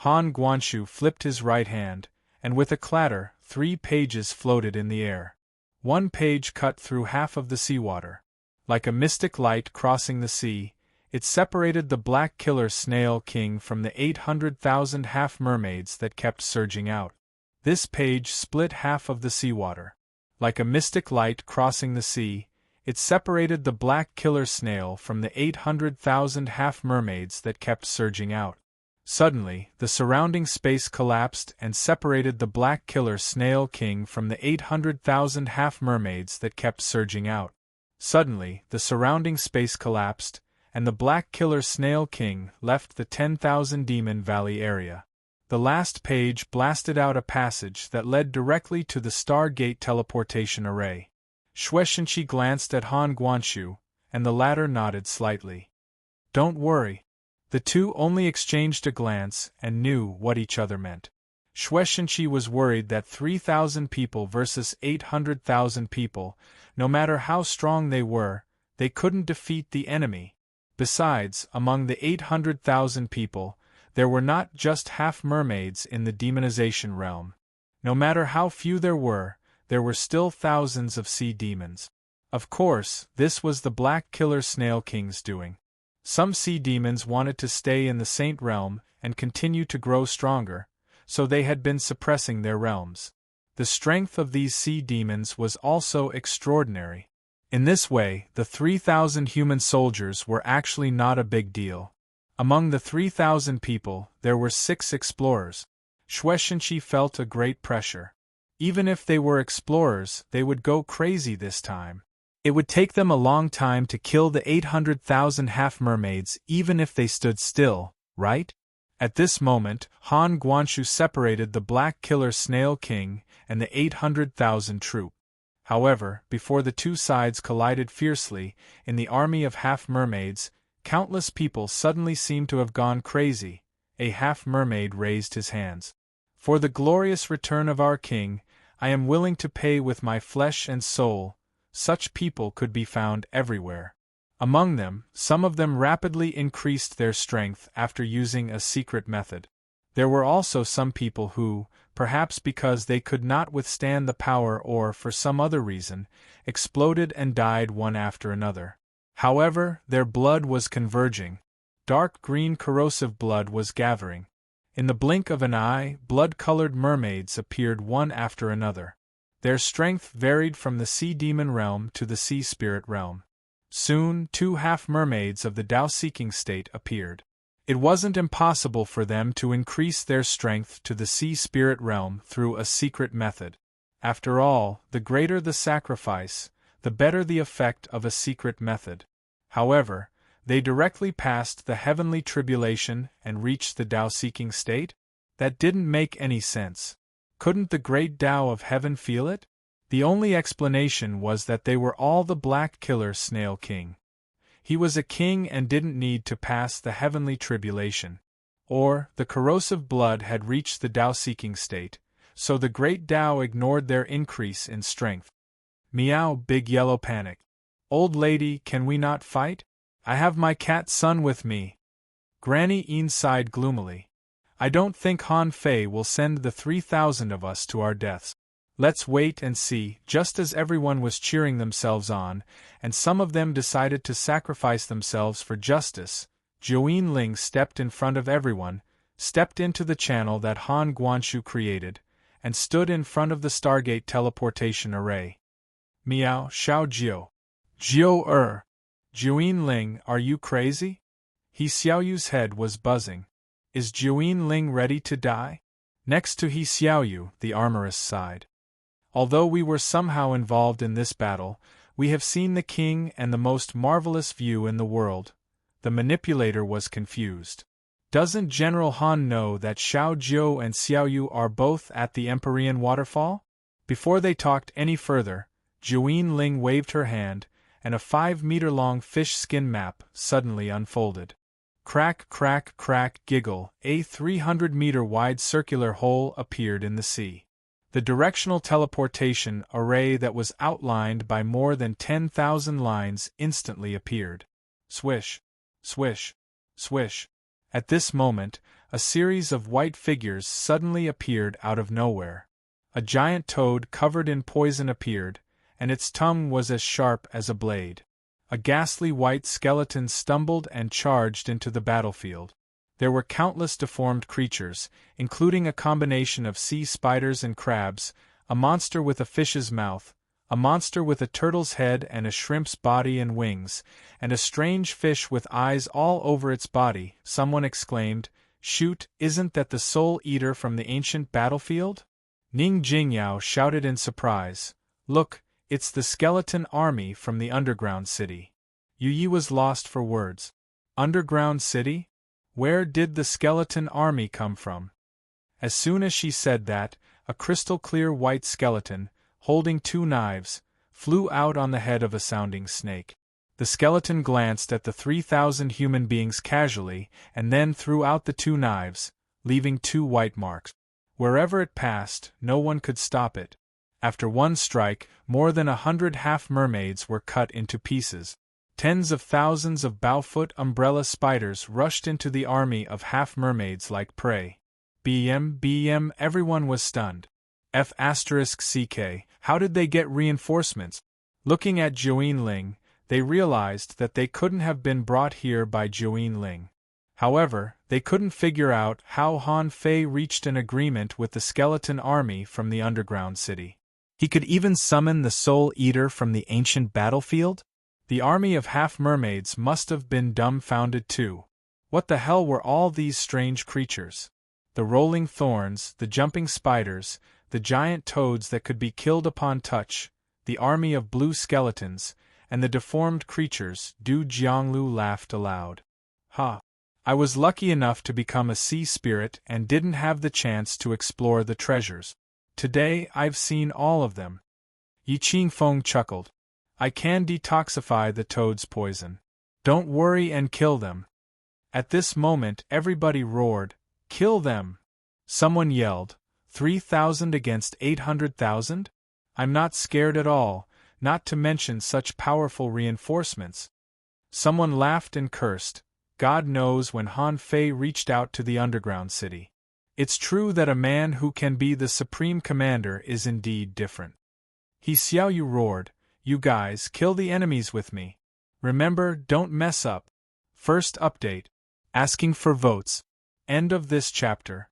Han Guanshu flipped his right hand, and with a clatter, 3 pages floated in the air. One page cut through half of the seawater. Like a mystic light crossing the sea, it separated the Black Killer Snail King from the 800,000 half-mermaids that kept surging out. This page split half of the seawater. Like a mystic light crossing the sea, it separated the Black Killer Snail from the 800,000 half-mermaids that kept surging out. Suddenly, the surrounding space collapsed and separated the Black Killer Snail King from the 800,000 half-mermaids that kept surging out. Suddenly, the surrounding space collapsed, and the Black Killer Snail King left the 10,000 Demon Valley area. The last page blasted out a passage that led directly to the Stargate teleportation array. Shueishenqi glanced at Han Guanshu, and the latter nodded slightly. "Don't worry." The two only exchanged a glance and knew what each other meant. Shueishenqi was worried that 3,000 people versus 800,000 people, no matter how strong they were, they couldn't defeat the enemy. Besides, among the 800,000 people, there were not just half-mermaids in the demonization realm. No matter how few there were still thousands of sea demons. Of course, this was the Black Killer Snail King's doing. Some sea demons wanted to stay in the Saint Realm and continue to grow stronger, so they had been suppressing their realms. The strength of these sea demons was also extraordinary. In this way, the 3,000 human soldiers were actually not a big deal. Among the 3,000 people, there were 6 explorers. Shueishenqi felt a great pressure. Even if they were explorers, they would go crazy this time. It would take them a long time to kill the 800,000 half-mermaids even if they stood still, right? At this moment, Han Guanshu separated the Black Killer Snail King and the 800,000 troop. However, before the two sides collided fiercely, in the army of half-mermaids, countless people suddenly seemed to have gone crazy. A half-mermaid raised his hands. For the glorious return of our king, I am willing to pay with my flesh and soul. Such people could be found everywhere. Among them, some of them rapidly increased their strength after using a secret method. There were also some people who, perhaps because they could not withstand the power or for some other reason, exploded and died one after another. However, their blood was converging. Dark green corrosive blood was gathering. In the blink of an eye, blood-colored mermaids appeared one after another. Their strength varied from the sea demon realm to the sea spirit realm. Soon, 2 half-mermaids of the Tao-seeking state appeared. It wasn't impossible for them to increase their strength to the sea spirit realm through a secret method. After all, the greater the sacrifice, the better the effect of a secret method. However, they directly passed the heavenly tribulation and reached the Tao-seeking state? That didn't make any sense. Couldn't the great Tao of heaven feel it? The only explanation was that they were all the Black Killer Snail King. He was a king and didn't need to pass the heavenly tribulation. Or, the corrosive blood had reached the Tao-seeking state, so the great Tao ignored their increase in strength. Meow, Big Yellow panicked. Old lady, can we not fight? I have my cat son with me. Granny Een sighed gloomily. I don't think Han Fei will send the 3,000 of us to our deaths. Let's wait and see. Just as everyone was cheering themselves on, and some of them decided to sacrifice themselves for justice, Joeen Ling stepped in front of everyone, stepped into the channel that Han Guanshu created, and stood in front of the Stargate teleportation array. Meow, Xiao Jiu. Jiu Joeen Ling, are you crazy? He Xiaoyu's head was buzzing. Is Joeen Ling ready to die? Next to He Xiaoyu, the armorist sighed. Although we were somehow involved in this battle, we have seen the king and the most marvelous view in the world. The manipulator was confused. Doesn't General Han know that Xiao Jiu and Xiaoyu are both at the Empyrean waterfall? Before they talked any further, Joeen Ling waved her hand, and a 5-meter-long fish skin map suddenly unfolded. Crack, crack, crack, giggle, a 300-meter-wide circular hole appeared in the sea. The directional teleportation array that was outlined by more than 10,000 lines instantly appeared. Swish, swish, swish. At this moment, a series of white figures suddenly appeared out of nowhere. A giant toad covered in poison appeared, and its tongue was as sharp as a blade. A ghastly white skeleton stumbled and charged into the battlefield. There were countless deformed creatures, including a combination of sea spiders and crabs, a monster with a fish's mouth, a monster with a turtle's head and a shrimp's body and wings, and a strange fish with eyes all over its body. Someone exclaimed, "Shoot, isn't that the Soul Eater from the ancient battlefield?" Ning Jingyao shouted in surprise, "Look, it's the skeleton army from the underground city." Yu Yi was lost for words. Underground city? Where did the skeleton army come from? As soon as she said that, a crystal-clear white skeleton, holding 2 knives, flew out on the head of a sounding snake. The skeleton glanced at the 3,000 human beings casually and then threw out the 2 knives, leaving 2 white marks. Wherever it passed, no one could stop it. After one strike, more than 100 half-mermaids were cut into pieces. Tens of thousands of bow-foot umbrella spiders rushed into the army of half-mermaids like prey. BM, everyone was stunned. F***CK, how did they get reinforcements? Looking at Joeen Ling, they realized that they couldn't have been brought here by Joeen Ling. However, they couldn't figure out how Han Fei reached an agreement with the skeleton army from the underground city. He could even summon the Soul Eater from the ancient battlefield? The army of half-mermaids must have been dumbfounded too. What the hell were all these strange creatures? The rolling thorns, the jumping spiders, the giant toads that could be killed upon touch, the army of blue skeletons, and the deformed creatures. Du Jianglu laughed aloud. Ha! I was lucky enough to become a sea spirit and didn't have the chance to explore the treasures. Today I've seen all of them. Yi Qingfeng chuckled. I can detoxify the toad's poison. Don't worry and kill them. At this moment everybody roared, kill them! Someone yelled, 3,000 against 800,000? I'm not scared at all, not to mention such powerful reinforcements. Someone laughed and cursed. God knows when Han Fei reached out to the underground city. It's true that a man who can be the supreme commander is indeed different. He Xiaoyu roared, you guys kill the enemies with me. Remember, don't mess up. First update. Asking for votes. End of this chapter.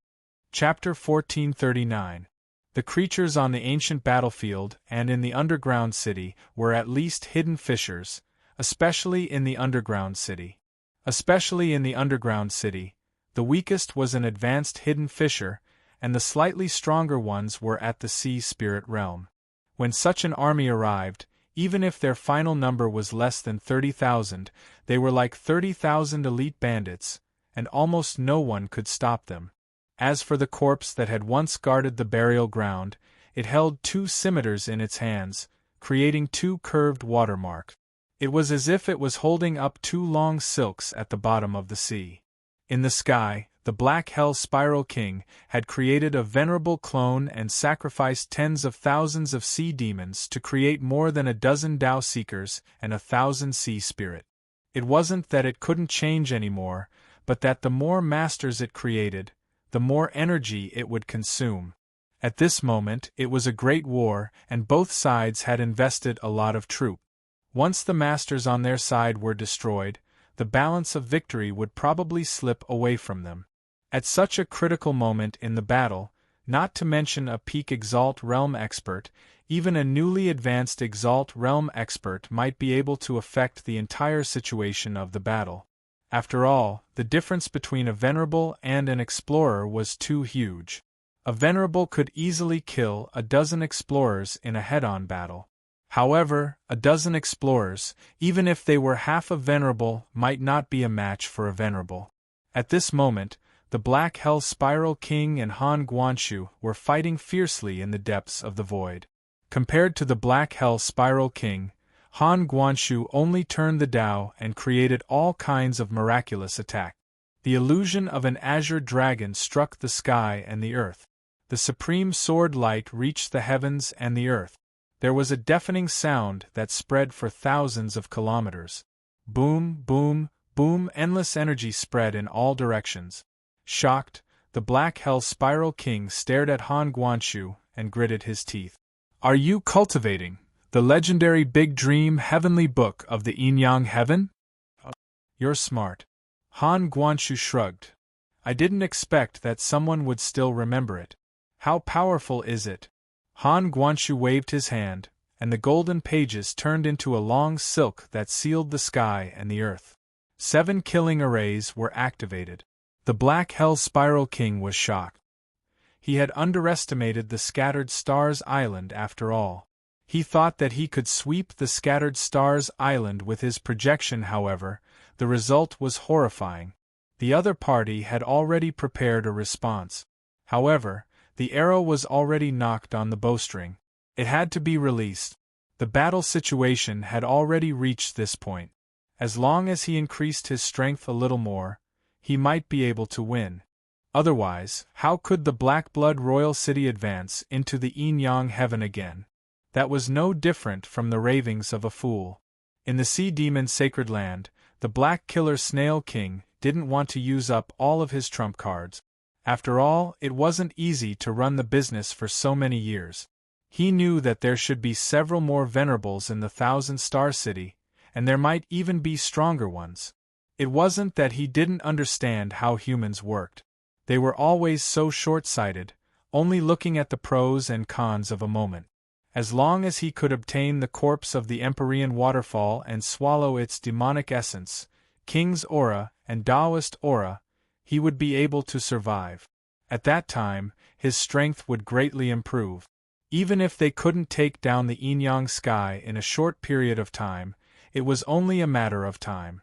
Chapter 1439. The creatures on the ancient battlefield and in the underground city were at least hidden fissures, especially in the underground city. Especially in the underground city, the weakest was an advanced hidden fissure, and the slightly stronger ones were at the sea spirit realm. When such an army arrived, even if their final number was less than 30,000, they were like 30,000 elite bandits, and almost no one could stop them. As for the corpse that had once guarded the burial ground, it held 2 scimitars in its hands, creating 2 curved watermarks. It was as if it was holding up 2 long silks at the bottom of the sea. In the sky, the Black Hell Spiral King had created a venerable clone and sacrificed tens of thousands of sea demons to create more than a dozen Tao Seekers and 1,000 sea spirit. It wasn't that it couldn't change anymore, but that the more masters it created, the more energy it would consume. At this moment, it was a great war, and both sides had invested a lot of troop. Once the masters on their side were destroyed, the balance of victory would probably slip away from them. At such a critical moment in the battle, not to mention a peak Exalt Realm expert, even a newly advanced Exalt Realm expert might be able to affect the entire situation of the battle. After all, the difference between a venerable and an explorer was too huge. A venerable could easily kill a dozen explorers in a head-on battle. However, a dozen explorers, even if they were half a venerable, might not be a match for a venerable. At this moment, the Black Hell Spiral King and Han Guanshu were fighting fiercely in the depths of the void. Compared to the Black Hell Spiral King, Han Guanshu only turned the Tao and created all kinds of miraculous attack. The illusion of an azure dragon struck the sky and the earth. The supreme sword light reached the heavens and the earth. There was a deafening sound that spread for thousands of kilometers. Boom, boom, boom, endless energy spread in all directions. Shocked, the Black Hell Spiral King stared at Han Guanshu and gritted his teeth. Are you cultivating the legendary Big Dream Heavenly Book of the Yin-Yang Heaven? You're smart. Han Guanshu shrugged. I didn't expect that someone would still remember it. How powerful is it? Han Guanshu waved his hand, and the golden pages turned into a long silk that sealed the sky and the earth. 7 killing arrays were activated. The Black Hell Spiral King was shocked. He had underestimated the Scattered Stars Island after all. He thought that he could sweep the Scattered Stars Island with his projection. However, the result was horrifying. The other party had already prepared a response. However, the arrow was already knocked on the bowstring. It had to be released. The battle situation had already reached this point. As long as he increased his strength a little more, he might be able to win. Otherwise, how could the Black Blood Royal City advance into the Yin-Yang Heaven again? That was no different from the ravings of a fool. In the Sea Demon Sacred Land, the Black Killer Snail King didn't want to use up all of his trump cards. After all, it wasn't easy to run the business for so many years. He knew that there should be several more venerables in the 1,000-star city, and there might even be stronger ones. It wasn't that he didn't understand how humans worked. They were always so short-sighted, only looking at the pros and cons of a moment. As long as he could obtain the corpse of the Empyrean waterfall and swallow its demonic essence, King's aura and Taoist aura, he would be able to survive. At that time, his strength would greatly improve. Even if they couldn't take down the yin-yang sky in a short period of time, it was only a matter of time.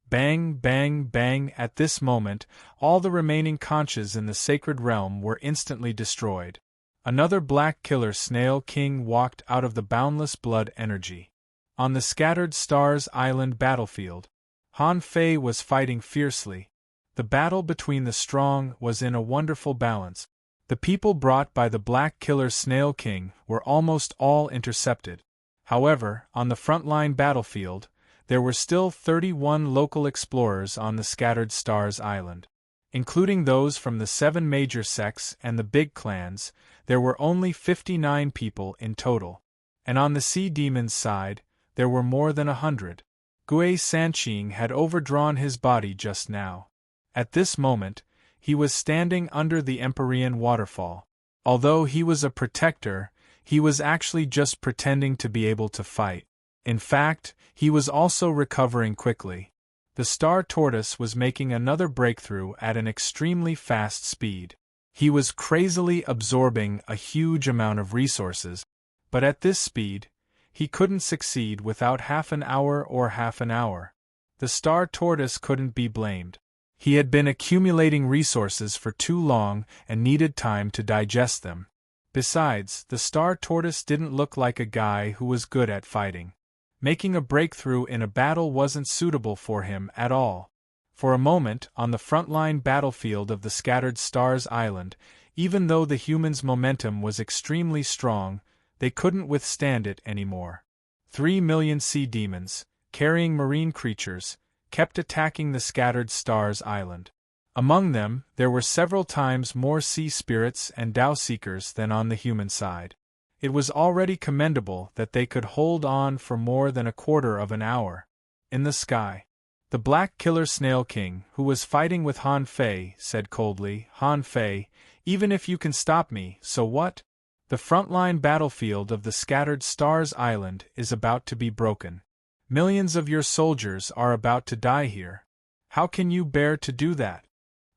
Bang, bang, bang. At this moment, all the remaining conchas in the sacred realm were instantly destroyed. Another black killer snail king walked out of the boundless blood energy. On the Scattered Stars Island battlefield, Han Fei was fighting fiercely. The battle between the strong was in a wonderful balance. The people brought by the Black Killer Snail King were almost all intercepted. However, on the frontline battlefield, there were still 31 local explorers on the Scattered Stars Island. Including those from the 7 major sects and the big clans, there were only 59 people in total. And on the Sea Demon's side, there were more than 100. Gui Sanqing had overdrawn his body just now. At this moment, he was standing under the Empyrean waterfall. Although he was a protector, he was actually just pretending to be able to fight. In fact, he was also recovering quickly. The Star Tortoise was making another breakthrough at an extremely fast speed. He was crazily absorbing a huge amount of resources, but at this speed, he couldn't succeed without half an hour. The Star Tortoise couldn't be blamed. He had been accumulating resources for too long and needed time to digest them. Besides, the Star Tortoise didn't look like a guy who was good at fighting. Making a breakthrough in a battle wasn't suitable for him at all. For a moment, on the frontline battlefield of the Scattered Stars Island, even though the humans' momentum was extremely strong, they couldn't withstand it anymore. 3 million sea demons, carrying marine creatures, kept attacking the Scattered Stars Island. Among them, there were several times more sea spirits and Tao Seekers than on the human side. It was already commendable that they could hold on for more than a quarter of an hour. In the sky, the Black Killer Snail King, who was fighting with Han Fei, said coldly, "Han Fei, even if you can stop me, so what? The frontline battlefield of the Scattered Stars Island is about to be broken. Millions of your soldiers are about to die here. How can you bear to do that?"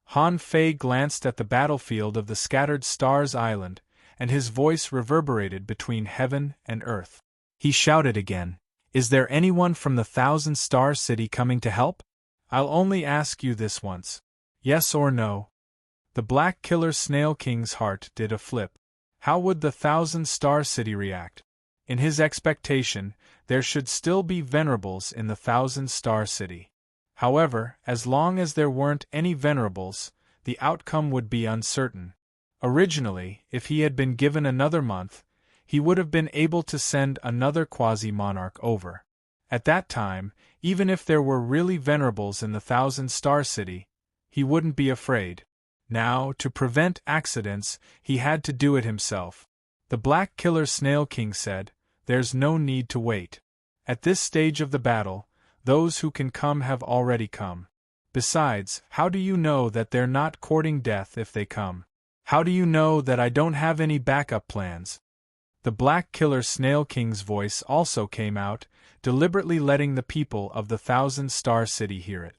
Han Fei glanced at the battlefield of the Scattered Stars Island, and his voice reverberated between heaven and earth. He shouted again, "Is there anyone from the Thousand Star City coming to help? I'll only ask you this once. Yes or no?" The Black Killer Snail King's heart did a flip. How would the Thousand Star City react? In his expectation, there should still be venerables in the Thousand Star City. However, as long as there weren't any venerables, the outcome would be uncertain. Originally, if he had been given another month, he would have been able to send another quasi-monarch over. At that time, even if there were really venerables in the Thousand Star City, he wouldn't be afraid. Now, to prevent accidents, he had to do it himself. The Black Killer Snail King said, "There's no need to wait. At this stage of the battle, those who can come have already come. Besides, how do you know that they're not courting death if they come? How do you know that I don't have any backup plans?" The Black Killer Snail King's voice also came out, deliberately letting the people of the Thousand Star City hear it.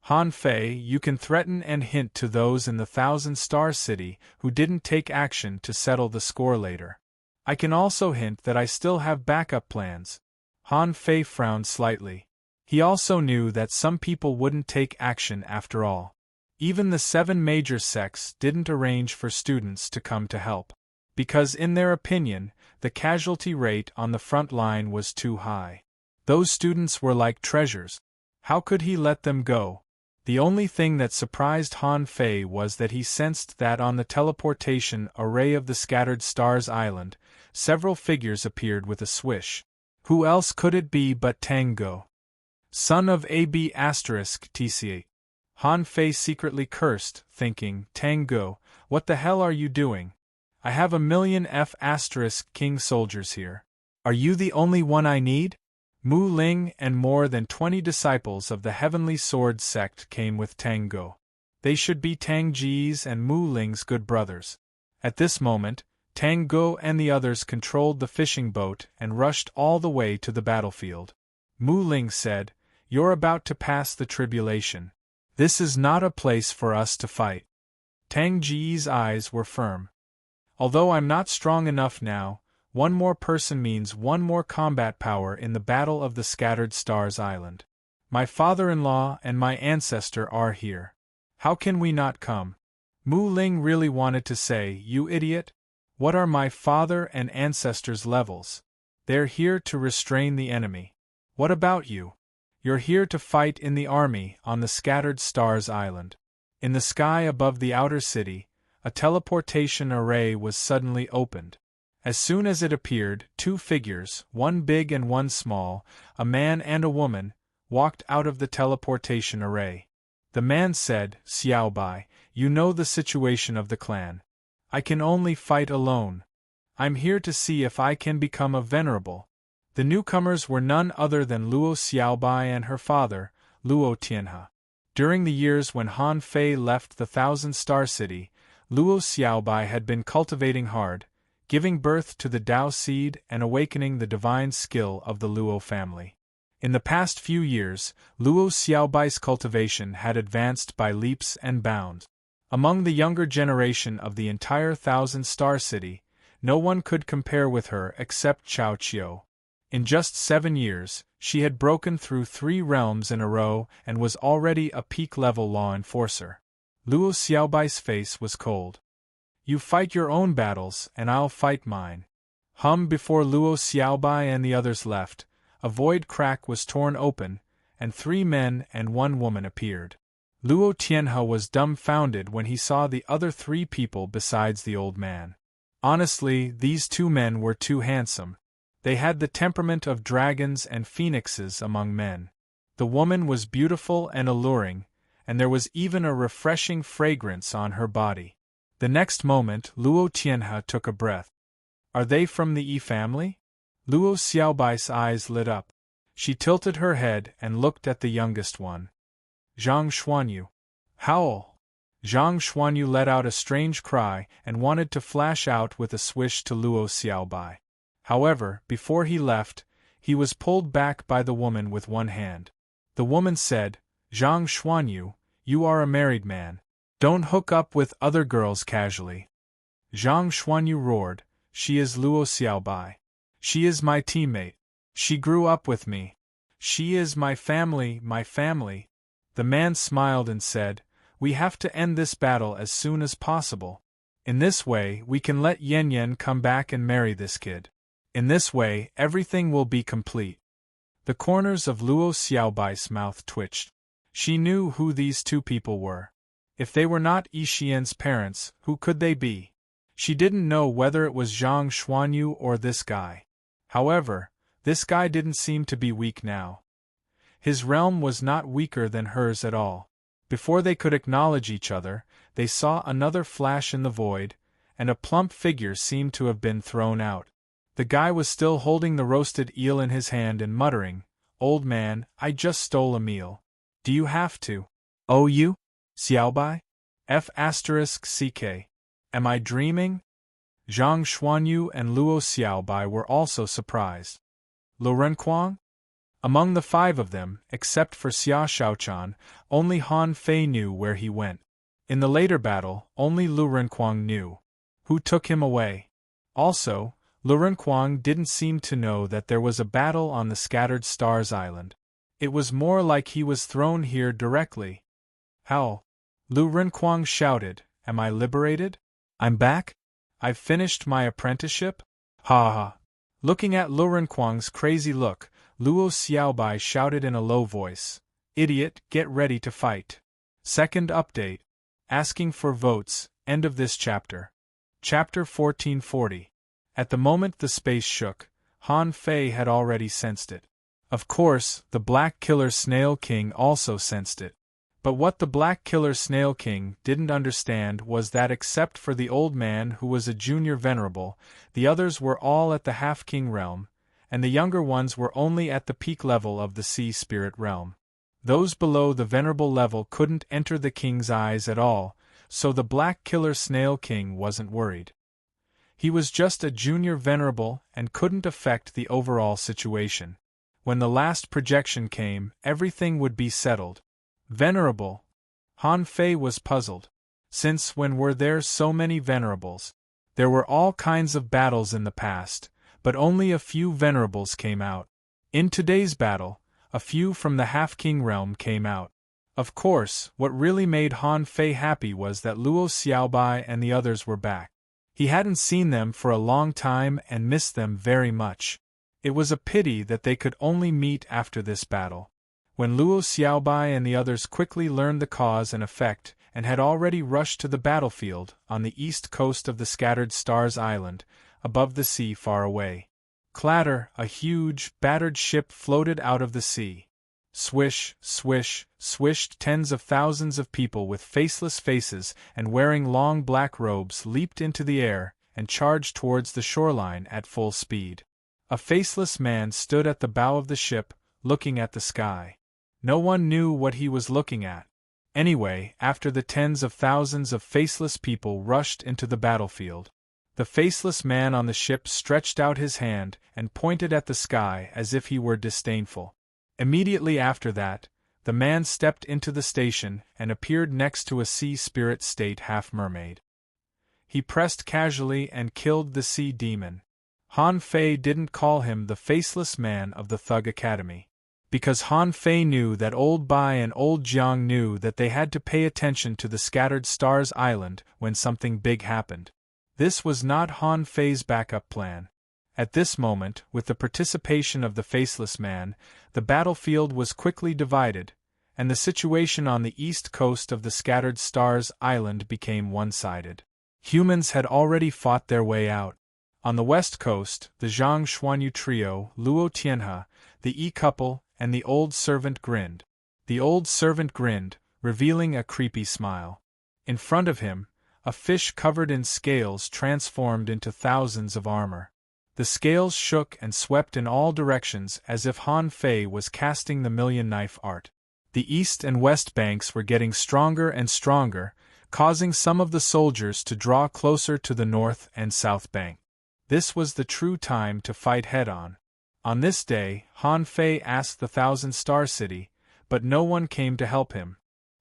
"Han Fei, you can threaten and hint to those in the Thousand Star City who didn't take action to settle the score later. I can also hint that I still have backup plans." Han Fei frowned slightly. He also knew that some people wouldn't take action after all. Even the 7 major sects didn't arrange for students to come to help. Because in their opinion, the casualty rate on the front line was too high. Those students were like treasures. How could he let them go? The only thing that surprised Han Fei was that he sensed that on the teleportation array of the Scattered Stars Island, several figures appeared with a swish. Who else could it be but Tango, son of AB*TCA? Han Fei secretly cursed, thinking, "Tango, what the hell are you doing? I have 1,000,000 F** king soldiers here. Are you the only one I need?" Mu Ling and more than 20 disciples of the Heavenly Sword sect came with Tang Go. They should be Tang Ji's and Mu Ling's good brothers. At this moment, Tang Go and the others controlled the fishing boat and rushed all the way to the battlefield. Mu Ling said, "You're about to pass the tribulation. This is not a place for us to fight." Tang Ji's eyes were firm. "Although I'm not strong enough now, one more person means one more combat power in the Battle of the Scattered Stars Island. My father-in-law and my ancestor are here. How can we not come?" Mu Ling really wanted to say, "You idiot! What are my father and ancestors' levels? They're here to restrain the enemy. What about you? You're here to fight in the army on the Scattered Stars Island." In the sky above the outer city, a teleportation array was suddenly opened. As soon as it appeared, two figures, one big and one small, a man and a woman, walked out of the teleportation array. The man said, "Xiao Bai, you know the situation of the clan. I can only fight alone. I'm here to see if I can become a venerable." The newcomers were none other than Luo Xiaobai and her father, Luo Tianhe. During the years when Han Fei left the Thousand Star City, Luo Xiaobai had been cultivating hard, giving birth to the Tao seed and awakening the divine skill of the Luo family. In the past few years, Luo Xiaobai's cultivation had advanced by leaps and bounds. Among the younger generation of the entire Thousand Star City, no one could compare with her except Chao Qiu. In just 7 years, she had broken through 3 realms in a row and was already a peak-level law enforcer. Luo Xiaobai's face was cold. "You fight your own battles, and I'll fight mine." Before Luo Xiaobai and the others left, a void crack was torn open, and 3 men and 1 woman appeared. Luo Tianhe was dumbfounded when he saw the other 3 people besides the old man. Honestly, these 2 men were too handsome. They had the temperament of dragons and phoenixes among men. The woman was beautiful and alluring, and there was even a refreshing fragrance on her body. The next moment, Luo Tianhe took a breath. "Are they from the Yi family?" Luo Xiaobai's eyes lit up. She tilted her head and looked at the youngest one. "Zhang Xuanyu." "Howl!" Zhang Xuanyu let out a strange cry and wanted to flash out with a swish to Luo Xiaobai. However, before he left, he was pulled back by the woman with one hand. The woman said, "Zhang Xuanyu, you are a married man. Don't hook up with other girls casually." Zhang Xuanyu roared, "She is Luo Xiaobai. She is my teammate. She grew up with me. She is my family, my family." The man smiled and said, "We have to end this battle as soon as possible. In this way, we can let Yen Yen come back and marry this kid. In this way, everything will be complete." The corners of Luo Xiaobai's mouth twitched. She knew who these 2 people were. If they were not Yi Xian's parents, who could they be? She didn't know whether it was Zhang Xuanyu or this guy. However, this guy didn't seem to be weak now. His realm was not weaker than hers at all. Before they could acknowledge each other, they saw another flash in the void, and a plump figure seemed to have been thrown out. The guy was still holding the roasted eel in his hand and muttering, "Old man, I just stole a meal. Do you have to? Oh you? Xiaobai? F***ck. Am I dreaming?" Zhang Xuanyu and Luo Xiaobai were also surprised. Lu Renquang? Among the 5 of them, except for Xia Shaochan, only Han Fei knew where he went. In the later battle, only Lu Renquang knew. Who took him away? Also, Lu Renquang didn't seem to know that there was a battle on the Scattered Stars Island. It was more like he was thrown here directly. "How?" Lu Renquang shouted, "Am I liberated? I'm back? I've finished my apprenticeship? Ha ha!" Looking at Lu Renquang's crazy look, Luo Xiaobai shouted in a low voice, "Idiot, get ready to fight." Second update. Asking for votes, end of this chapter. Chapter 1440. At the moment the space shook, Han Fei had already sensed it. Of course, the Black Killer Snail King also sensed it. But what the Black Killer Snail King didn't understand was that except for the old man who was a junior venerable, the others were all at the Half-King realm, and the younger ones were only at the peak level of the sea spirit realm. Those below the venerable level couldn't enter the king's eyes at all, so the Black Killer Snail King wasn't worried. He was just a junior venerable and couldn't affect the overall situation. When the last projection came, everything would be settled. Venerable? Han Fei was puzzled. Since when were there so many venerables? There were all kinds of battles in the past, but only a few venerables came out. In today's battle, a few from the Half-King realm came out. Of course, what really made Han Fei happy was that Luo Xiaobai and the others were back. He hadn't seen them for a long time and missed them very much. It was a pity that they could only meet after this battle. When Luo Xiaobai and the others quickly learned the cause and effect, and had already rushed to the battlefield on the east coast of the Scattered Stars Island, above the sea far away. Clatter, a huge, battered ship floated out of the sea. Swish, swish, swished tens of thousands of people with faceless faces and wearing long black robes leaped into the air and charged towards the shoreline at full speed. A faceless man stood at the bow of the ship, looking at the sky. No one knew what he was looking at. Anyway, after the tens of thousands of faceless people rushed into the battlefield, the faceless man on the ship stretched out his hand and pointed at the sky as if he were disdainful. Immediately after that, the man stepped into the station and appeared next to a sea spirit state half-mermaid. He pressed casually and killed the sea demon. Han Fei didn't call him the faceless man of the Thug Academy, because Han Fei knew that Old Bai and Old Jiang knew that they had to pay attention to the Scattered Stars Island when something big happened. This was not Han Fei's backup plan. At this moment, with the participation of the faceless man, the battlefield was quickly divided, and the situation on the east coast of the Scattered Stars Island became one-sided. Humans had already fought their way out. On the west coast, the Zhang Xuanyu trio, Luo Tianhe, the E-couple, and the old servant grinned. The old servant grinned, revealing a creepy smile. In front of him, a fish covered in scales transformed into thousands of armor. The scales shook and swept in all directions as if Han Fei was casting the million-knife art. The east and west banks were getting stronger and stronger, causing some of the soldiers to draw closer to the north and south bank. This was the true time to fight head-on. On this day, Han Fei asked the Thousand Star City, but no one came to help him.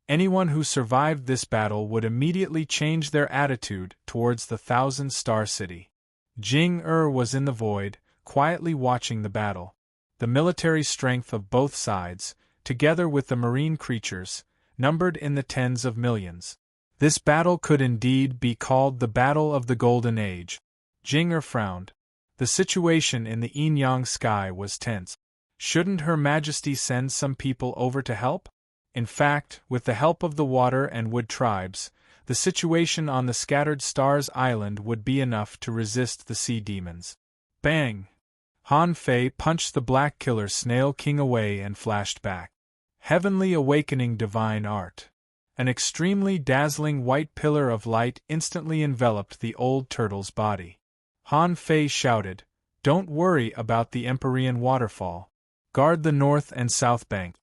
Anyone who survived this battle would immediately change their attitude towards the Thousand Star City. Jing was in the void, quietly watching the battle. The military strength of both sides, together with the marine creatures, numbered in the tens of millions. This battle could indeed be called the Battle of the Golden Age. Jing frowned. The situation in the Yin-Yang sky was tense. Shouldn't Her Majesty send some people over to help? In fact, with the help of the water and wood tribes, the situation on the Scattered Stars Island would be enough to resist the sea demons. Bang! Han Fei punched the Black Killer Snail King away and flashed back. Heavenly Awakening Divine Art. An extremely dazzling white pillar of light instantly enveloped the old turtle's body. Han Fei shouted, "Don't worry about the Empyrean waterfall. Guard the north and south bank."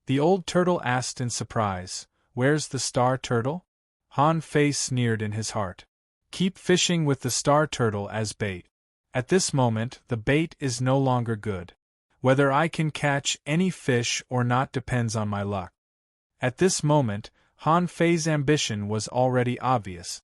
The old turtle asked in surprise, "Where's the star turtle?" Han Fei sneered in his heart. "Keep fishing with the star turtle as bait. At this moment, the bait is no longer good. Whether I can catch any fish or not depends on my luck." At this moment, Han Fei's ambition was already obvious.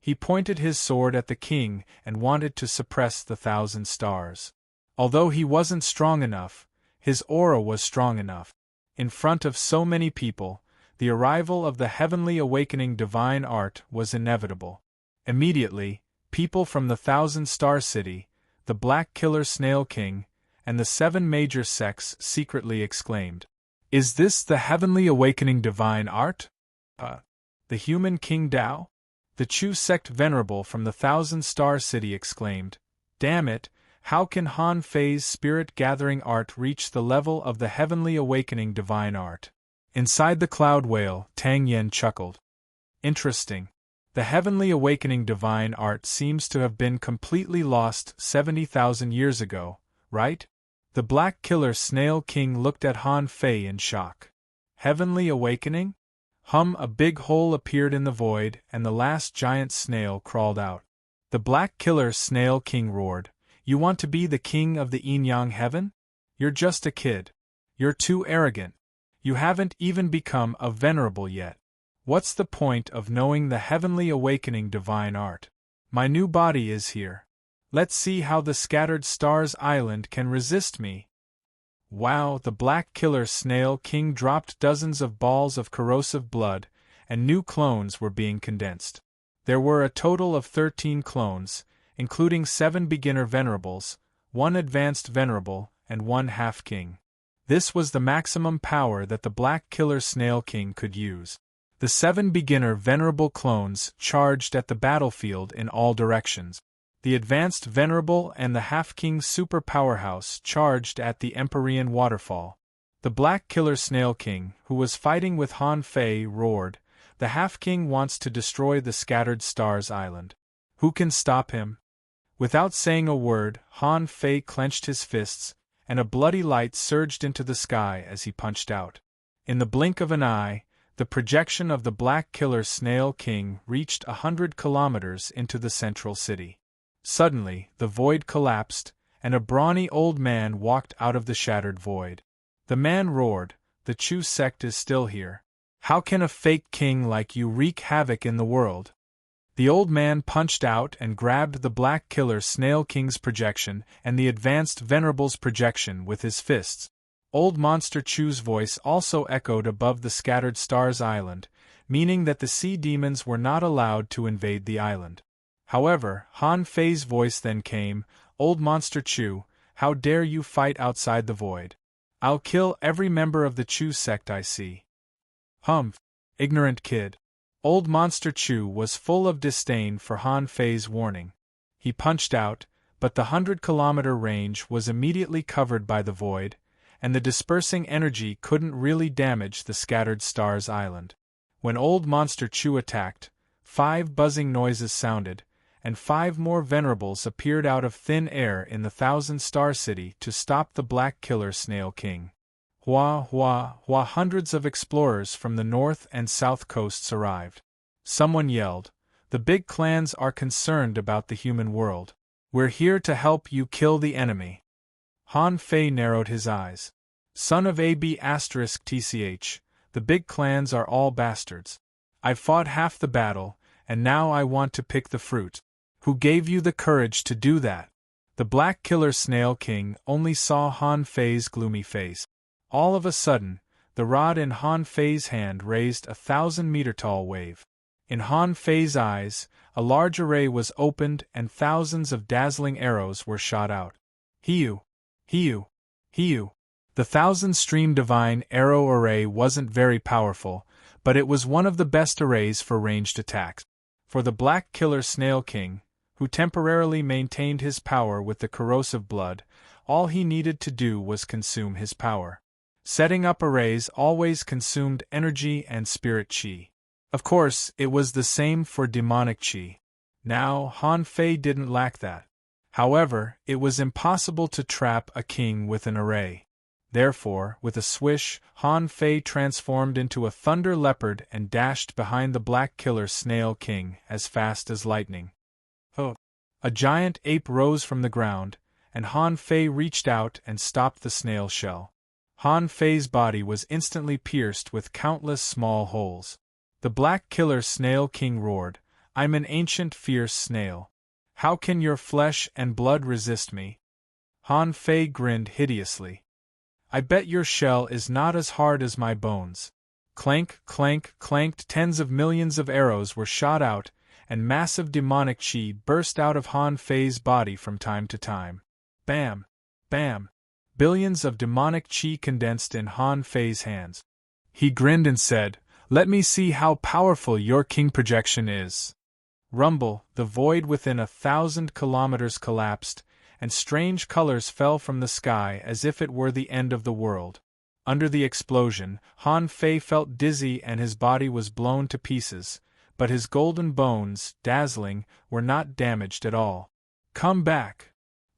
He pointed his sword at the king and wanted to suppress the Thousand Stars. Although he wasn't strong enough, his aura was strong enough. In front of so many people, the arrival of the Heavenly Awakening Divine Art was inevitable. Immediately, people from the Thousand Star City, the Black Killer Snail King, and the 7 major sects secretly exclaimed, "Is this the Heavenly Awakening Divine Art? The Human King Tao?" The Chu sect venerable from the Thousand Star City exclaimed, "Damn it, how can Han Fei's spirit-gathering art reach the level of the Heavenly Awakening Divine Art?" Inside the Cloud Whale, Tang Yen chuckled. "Interesting. The Heavenly Awakening Divine Art seems to have been completely lost 70,000 years ago, right?" The Black Killer Snail King looked at Han Fei in shock. Heavenly awakening? A big hole appeared in the void, and the last giant snail crawled out. The Black Killer Snail King roared, "You want to be the king of the yin-yang heaven? You're just a kid. You're too arrogant. You haven't even become a venerable yet. What's the point of knowing the heavenly awakening divine art? My new body is here. Let's see how the scattered stars island can resist me." Wow! The Black Killer Snail King dropped dozens of balls of corrosive blood, and new clones were being condensed. There were a total of 13 clones, including 7 beginner venerables, 1 advanced venerable, and 1 half-king. This was the maximum power that the Black Killer Snail King could use. The 7 beginner venerable clones charged at the battlefield in all directions. The advanced venerable and the half-king super powerhouse charged at the Empyrean waterfall. The Black Killer Snail King, who was fighting with Han Fei, roared, "The half-king wants to destroy the scattered stars island. Who can stop him?" Without saying a word, Han Fei clenched his fists, and a bloody light surged into the sky as he punched out. In the blink of an eye, the projection of the Black Killer Snail King reached 100 kilometers into the central city. Suddenly, the void collapsed, and a brawny old man walked out of the shattered void. The man roared, "The Chu sect is still here. How can a fake king like you wreak havoc in the world?" The old man punched out and grabbed the Black Killer Snail King's projection and the advanced venerable's projection with his fists. Old Monster Chu's voice also echoed above the scattered stars island, meaning that the sea demons were not allowed to invade the island. However, Han Fei's voice then came, "Old Monster Chu, how dare you fight outside the void? I'll kill every member of the Chu sect I see." "Humph, ignorant kid." Old Monster Chu was full of disdain for Han Fei's warning. He punched out, but the 100-kilometer range was immediately covered by the void, and the dispersing energy couldn't really damage the scattered stars island. When Old Monster Chu attacked, 5 buzzing noises sounded, and 5 more venerables appeared out of thin air in the Thousand-Star City to stop the Black Killer Snail King. Hua, hua, hua! Hundreds of explorers from the north and south coasts arrived. Someone yelled, "The big clans are concerned about the human world. We're here to help you kill the enemy." Han Fei narrowed his eyes. "Son of AB*TCH, the big clans are all bastards. I've fought half the battle, and now I want to pick the fruit. Who gave you the courage to do that?" The Black Killer Snail King only saw Han Fei's gloomy face. All of a sudden, the rod in Han Fei's hand raised a 1,000-meter-tall wave. In Han Fei's eyes, a large array was opened and thousands of dazzling arrows were shot out. Hiu! Hiu! Hiu! The 1,000-stream divine arrow array wasn't very powerful, but it was one of the best arrays for ranged attacks. For the Black Killer Snail King, who temporarily maintained his power with the corrosive blood, all he needed to do was consume his power. Setting up arrays always consumed energy and spirit chi. Of course, it was the same for demonic chi. Now, Han Fei didn't lack that. However, it was impossible to trap a king with an array. Therefore, with a swish, Han Fei transformed into a thunder leopard and dashed behind the Black Killer Snail King as fast as lightning. Oh! A giant ape rose from the ground, and Han Fei reached out and stopped the snail shell. Han Fei's body was instantly pierced with countless small holes. The Black Killer Snail King roared, "I'm an ancient fierce snail. How can your flesh and blood resist me?" Han Fei grinned hideously. "I bet your shell is not as hard as my bones." Clank, clank, clanked. Tens of millions of arrows were shot out, and massive demonic chi burst out of Han Fei's body from time to time. Bam! Bam! Billions of demonic chi condensed in Han Fei's hands. He grinned and said, "Let me see how powerful your king projection is." Rumble, the void within 1,000 kilometers collapsed, and strange colors fell from the sky as if it were the end of the world. Under the explosion, Han Fei felt dizzy and his body was blown to pieces, but his golden bones, dazzling, were not damaged at all. "Come back!"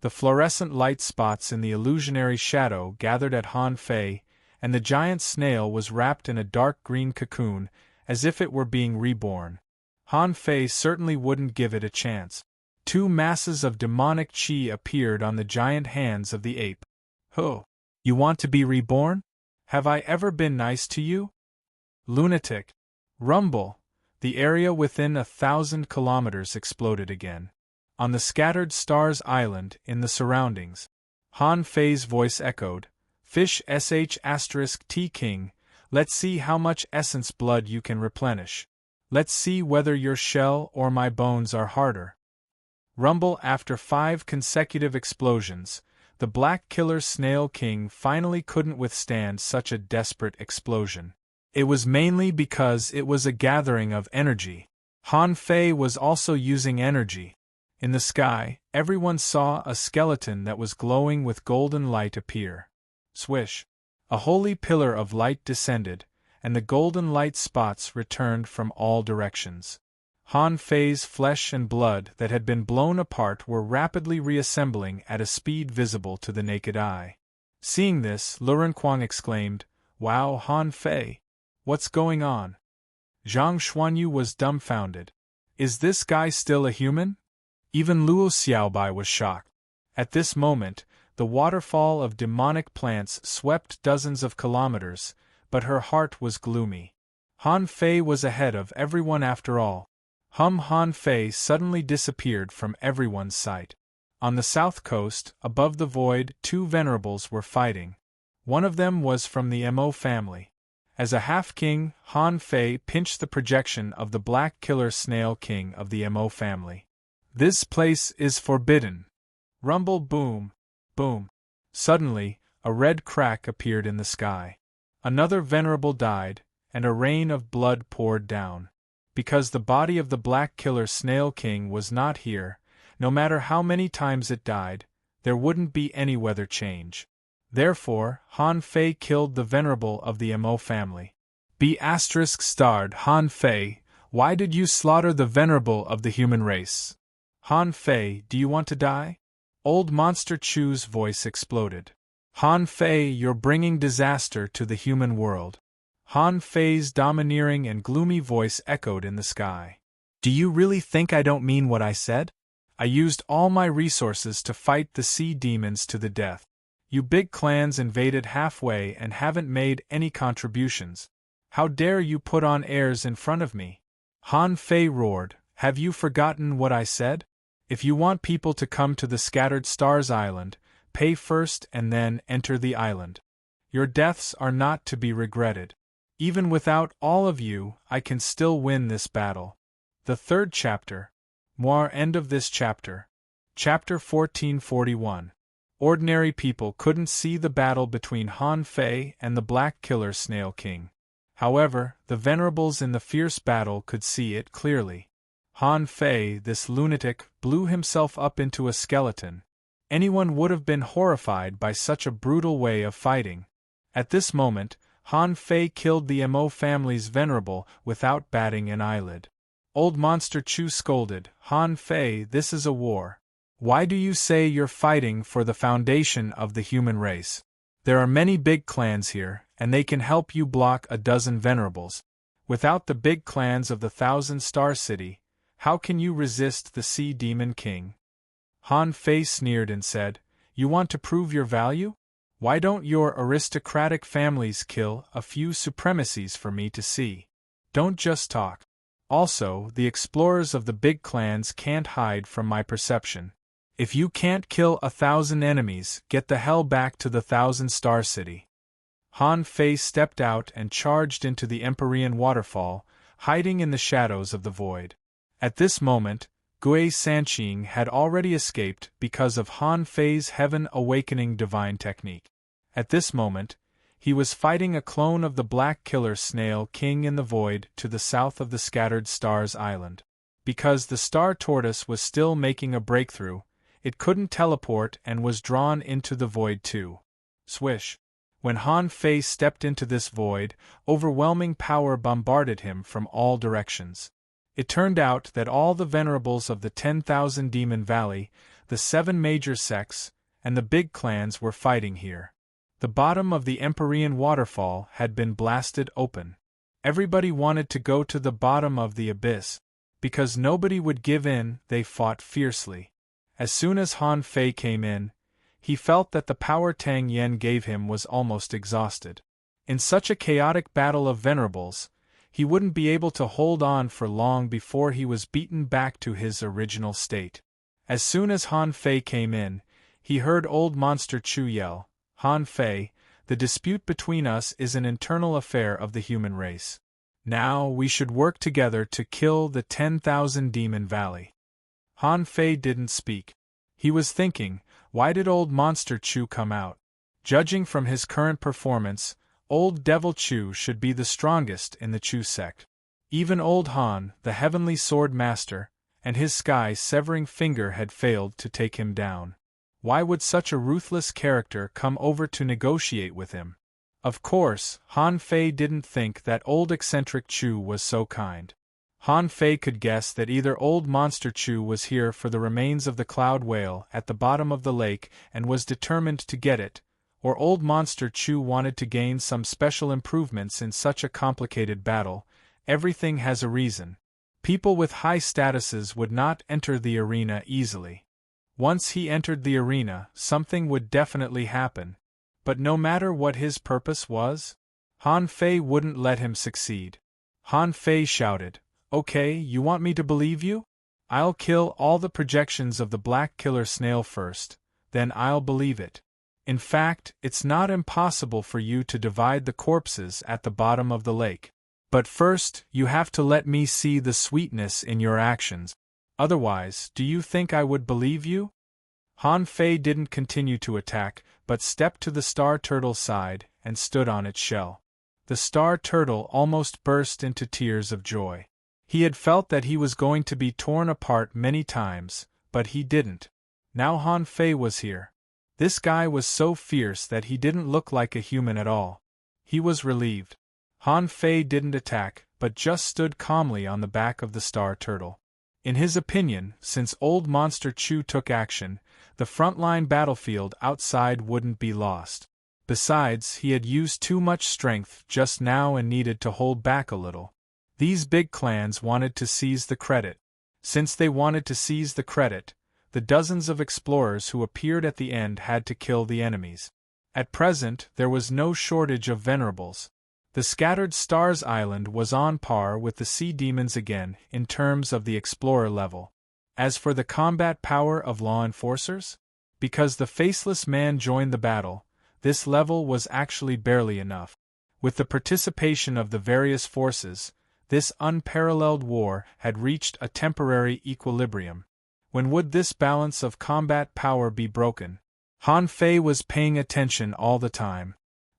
The fluorescent light spots in the illusionary shadow gathered at Han Fei, and the giant snail was wrapped in a dark green cocoon, as if it were being reborn. Han Fei certainly wouldn't give it a chance. Two masses of demonic chi appeared on the giant hands of the ape. "Ho! You want to be reborn? Have I ever been nice to you? Lunatic!" Rumble! The area within 1,000 kilometers exploded again. On the scattered stars island, in the surroundings, Han Fei's voice echoed, "Fish *T King, let's see how much essence blood you can replenish. Let's see whether your shell or my bones are harder." Rumble! After 5 consecutive explosions, the Black Killer Snail King finally couldn't withstand such a desperate explosion. It was mainly because it was a gathering of energy. Han Fei was also using energy. In the sky, everyone saw a skeleton that was glowing with golden light appear. Swish! A holy pillar of light descended, and the golden light spots returned from all directions. Han Fei's flesh and blood that had been blown apart were rapidly reassembling at a speed visible to the naked eye. Seeing this, Lurenquang exclaimed, "Wow, Han Fei! What's going on?" Zhang Xuanyu was dumbfounded. "Is this guy still a human?" Even Luo Xiaobai was shocked. At this moment, the waterfall of demonic plants swept dozens of kilometers, but her heart was gloomy. Han Fei was ahead of everyone after all. Han Fei suddenly disappeared from everyone's sight. On the south coast, above the void, 2 venerables were fighting. One of them was from the Mo family. As a half-king, Han Fei pinched the projection of the Black Killer Snail King of the Mo family. "This place is forbidden." Rumble! Boom! Boom! Suddenly, a red crack appeared in the sky. Another venerable died, and a rain of blood poured down. Because the body of the Black Killer Snail King was not here, no matter how many times it died, there wouldn't be any weather change. Therefore, Han Fei killed the venerable of the Mo family. ***************** Han Fei, why did you slaughter the venerable of the human race? Han Fei, do you want to die? Old Monster Chu's voice exploded. Han Fei, you're bringing disaster to the human world. Han Fei's domineering and gloomy voice echoed in the sky. Do you really think I don't mean what I said? I used all my resources to fight the sea demons to the death. You big clans invaded halfway and haven't made any contributions. How dare you put on airs in front of me? Han Fei roared, have you forgotten what I said? If you want people to come to the Scattered Stars Island, pay first and then enter the island. Your deaths are not to be regretted. Even without all of you, I can still win this battle. The 3rd chapter. End of this chapter. Chapter 1441. Ordinary people couldn't see the battle between Han Fei and the Black Killer Snail King. However, the venerables in the fierce battle could see it clearly. Han Fei, this lunatic, blew himself up into a skeleton. Anyone would have been horrified by such a brutal way of fighting. At this moment, Han Fei killed the Mo family's venerable without batting an eyelid. Old Monster Chu scolded, Han Fei, this is a war. Why do you say you're fighting for the foundation of the human race? There are many big clans here, and they can help you block a dozen venerables. Without the big clans of the 1,000-star city, how can you resist the Sea Demon King? Han Fei sneered and said, you want to prove your value? Why don't your aristocratic families kill a few supremacies for me to see? Don't just talk. Also, the explorers of the big clans can't hide from my perception. If you can't kill 1,000 enemies, get the hell back to the 1,000-star city. Han Fei stepped out and charged into the Empyrean waterfall, hiding in the shadows of the void. At this moment, Gui Sanqing had already escaped because of Han Fei's Heaven Awakening divine technique. At this moment, he was fighting a clone of the Black Killer Snail King in the void to the south of the Scattered Stars Island. Because the Star Tortoise was still making a breakthrough, it couldn't teleport and was drawn into the void too. Swish! When Han Fei stepped into this void, overwhelming power bombarded him from all directions. It turned out that all the venerables of the 10,000 Demon Valley, the 7 major sects, and the big clans were fighting here. The bottom of the Empyrean waterfall had been blasted open. Everybody wanted to go to the bottom of the abyss. Because nobody would give in, they fought fiercely. As soon as Han Fei came in, he felt that the power Tang Yen gave him was almost exhausted. In such a chaotic battle of venerables, he wouldn't be able to hold on for long before he was beaten back to his original state. As soon as Han Fei came in, he heard old Monster Chu yell, "Han Fei, the dispute between us is an internal affair of the human race. Now we should work together to kill the 10,000 Demon Valley." Han Fei didn't speak. He was thinking, why did old Monster Chu come out? Judging from his current performance, old Devil Chu should be the strongest in the Chu sect. Even old Han, the heavenly sword master, and his sky-severing finger had failed to take him down. Why would such a ruthless character come over to negotiate with him? Of course, Han Fei didn't think that old eccentric Chu was so kind. Han Fei could guess that either old Monster Chu was here for the remains of the Cloud Whale at the bottom of the lake and was determined to get it, or old Monster Chu wanted to gain some special improvements in such a complicated battle. Everything has a reason. People with high statuses would not enter the arena easily. Once he entered the arena, something would definitely happen. But no matter what his purpose was, Han Fei wouldn't let him succeed. Han Fei shouted, "Okay, you want me to believe you? I'll kill all the projections of the Black Killer Snail first, then I'll believe it. In fact, it's not impossible for you to divide the corpses at the bottom of the lake. But first, you have to let me see the sweetness in your actions. Otherwise, do you think I would believe you?" Han Fei didn't continue to attack, but stepped to the star turtle's side and stood on its shell. The star turtle almost burst into tears of joy. He had felt that he was going to be torn apart many times, but he didn't. Now Han Fei was here. This guy was so fierce that he didn't look like a human at all. He was relieved. Han Fei didn't attack, but just stood calmly on the back of the star turtle. In his opinion, since old Monster Chu took action, the frontline battlefield outside wouldn't be lost. Besides, he had used too much strength just now and needed to hold back a little. These big clans wanted to seize the credit. Since they wanted to seize the credit, the dozens of explorers who appeared at the end had to kill the enemies. At present, there was no shortage of venerables. The Scattered Stars Island was on par with the Sea Demons again in terms of the explorer level. As for the combat power of law enforcers, because the Faceless Man joined the battle, this level was actually barely enough. With the participation of the various forces, this unparalleled war had reached a temporary equilibrium. When would this balance of combat power be broken? Han Fei was paying attention all the time.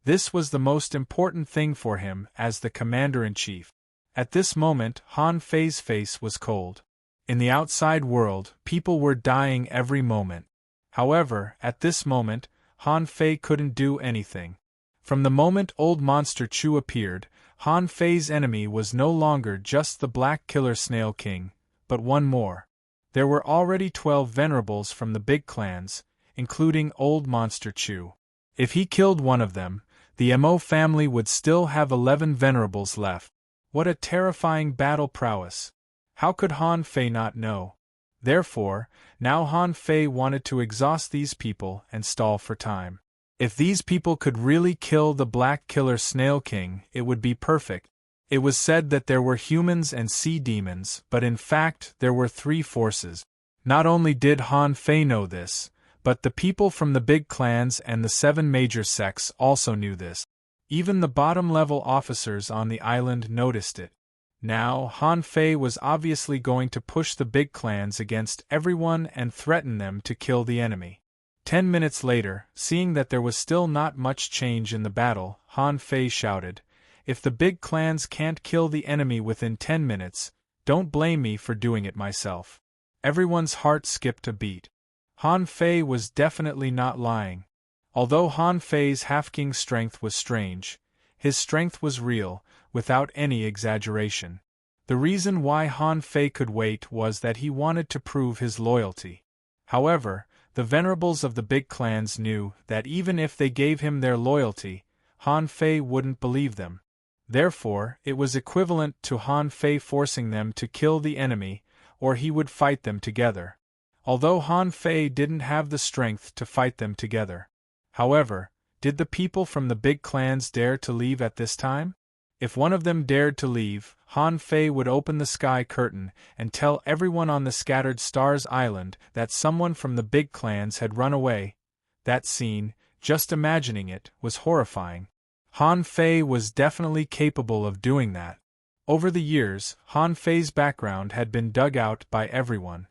This was the most important thing for him as the commander-in-chief. At this moment, Han Fei's face was cold. In the outside world, people were dying every moment. However, at this moment, Han Fei couldn't do anything. From the moment old Monster Chu appeared, Han Fei's enemy was no longer just the Black Killer Snail King, but one more. There were already 12 venerables from the big clans, including old Monster Chu. If he killed one of them, the Mo family would still have 11 venerables left. What a terrifying battle prowess! How could Han Fei not know? Therefore, now Han Fei wanted to exhaust these people and stall for time. If these people could really kill the Black Killer Snail King, it would be perfect. It was said that there were humans and sea demons, but in fact there were 3 forces. Not only did Han Fei know this, but the people from the big clans and the 7 major sects also knew this. Even the bottom-level officers on the island noticed it. Now, Han Fei was obviously going to push the big clans against everyone and threaten them to kill the enemy. 10 minutes later, seeing that there was still not much change in the battle, Han Fei shouted, "If the big clans can't kill the enemy within 10 minutes, don't blame me for doing it myself." Everyone's heart skipped a beat. Han Fei was definitely not lying. Although Han Fei's half-king strength was strange, his strength was real, without any exaggeration. The reason why Han Fei could wait was that he wanted to prove his loyalty. However, the venerables of the big clans knew that even if they gave him their loyalty, Han Fei wouldn't believe them. Therefore, it was equivalent to Han Fei forcing them to kill the enemy, or he would fight them together. Although Han Fei didn't have the strength to fight them together. However, did the people from the big clans dare to leave at this time? If one of them dared to leave, Han Fei would open the sky curtain and tell everyone on the Scattered Stars Island that someone from the big clans had run away. That scene, just imagining it, was horrifying. Han Fei was definitely capable of doing that. Over the years, Han Fei's background had been dug out by everyone.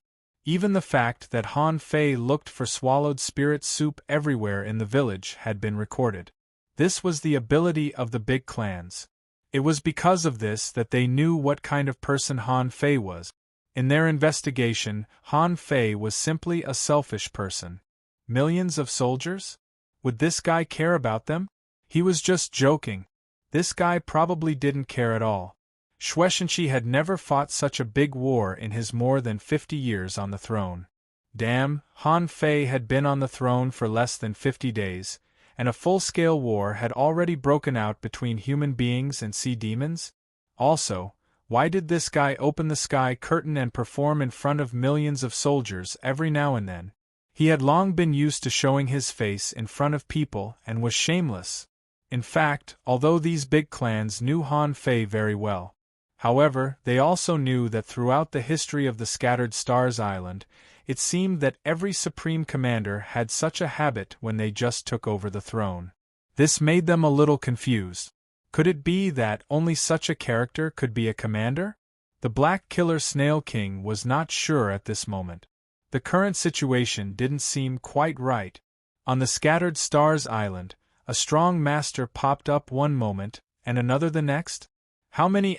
Even the fact that Han Fei looked for swallowed spirit soup everywhere in the village had been recorded. This was the ability of the big clans. It was because of this that they knew what kind of person Han Fei was. In their investigation, Han Fei was simply a selfish person. Millions of soldiers? Would this guy care about them? He was just joking. This guy probably didn't care at all. Shueishenqi had never fought such a big war in his more than 50 years on the throne. Damn, Han Fei had been on the throne for less than 50 days, and a full-scale war had already broken out between human beings and sea demons? Also, why did this guy open the sky curtain and perform in front of millions of soldiers every now and then? He had long been used to showing his face in front of people and was shameless. In fact, although these big clans knew Han Fei very well, however, they also knew that throughout the history of the Scattered Stars Island, it seemed that every supreme commander had such a habit when they just took over the throne. This made them a little confused. Could it be that only such a character could be a commander? The Black Killer Snail King was not sure at this moment. The current situation didn't seem quite right. On the Scattered Stars Island, a strong master popped up one moment, and another the next? How many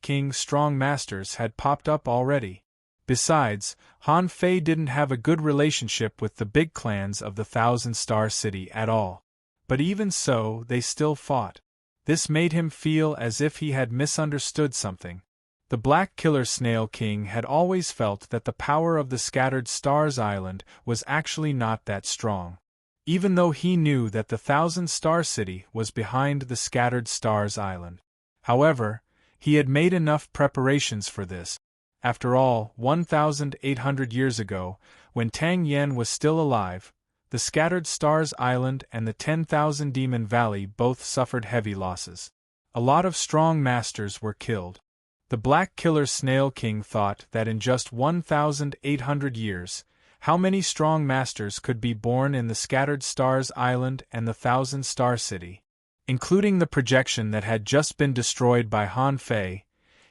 King strong masters had popped up already? Besides, Han Fei didn't have a good relationship with the big clans of the Thousand Star City at all. But even so, they still fought. This made him feel as if he had misunderstood something. The Black Killer Snail King had always felt that the power of the Scattered Stars Island was actually not that strong. Even though he knew that the Thousand Star City was behind the Scattered Stars Island. However, he had made enough preparations for this. After all, 1,800 years ago, when Tang Yen was still alive, the Scattered Stars Island and the 10,000 Demon Valley both suffered heavy losses. A lot of strong masters were killed. The Black Killer Snail King thought that in just 1,800 years, how many strong masters could be born in the Scattered Stars Island and the Thousand Star City? Including the projection that had just been destroyed by Han Fei,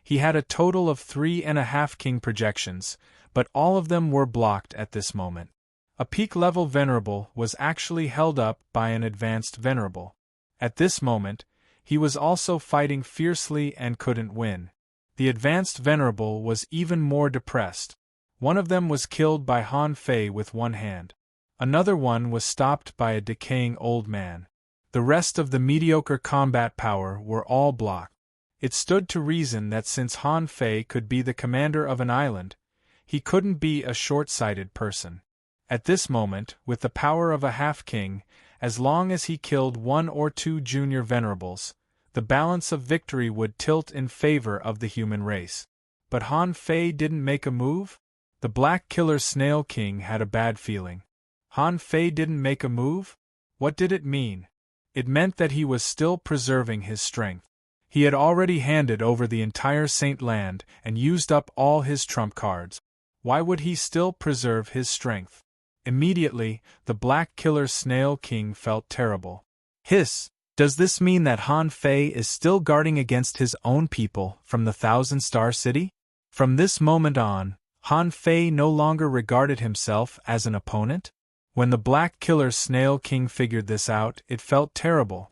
he had a total of 3.5 king projections, but all of them were blocked at this moment. A peak-level venerable was actually held up by an advanced venerable. At this moment, he was also fighting fiercely and couldn't win. The advanced venerable was even more depressed. One of them was killed by Han Fei with one hand. Another one was stopped by a decaying old man. The rest of the mediocre combat power were all blocked. It stood to reason that since Han Fei could be the commander of an island, he couldn't be a short-sighted person. At this moment, with the power of a half-king, as long as he killed 1 or 2 junior venerables, the balance of victory would tilt in favor of the human race. But Han Fei didn't make a move? The Black Killer Snail King had a bad feeling. Han Fei didn't make a move? What did it mean? It meant that he was still preserving his strength. He had already handed over the entire Saint Land and used up all his trump cards. Why would he still preserve his strength? Immediately, the Black Killer Snail King felt terrible. Hiss! Does this mean that Han Fei is still guarding against his own people from the Thousand Star City? From this moment on, Han Fei no longer regarded himself as an opponent? When the Black Killer Snail King figured this out, it felt terrible.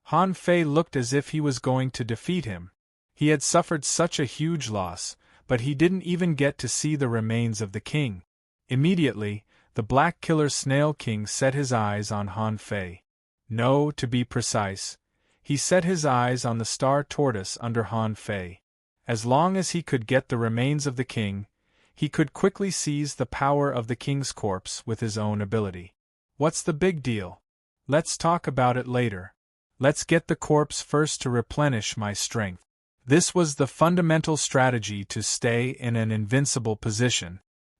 Han Fei looked as if he was going to defeat him. He had suffered such a huge loss, but he didn't even get to see the remains of the king. Immediately, the Black Killer Snail King set his eyes on Han Fei. No, to be precise, he set his eyes on the star tortoise under Han Fei. As long as he could get the remains of the king, he could quickly seize the power of the king's corpse with his own ability. What's the big deal? Let's talk about it later. Let's get the corpse first to replenish my strength. This was the fundamental strategy to stay in an invincible position.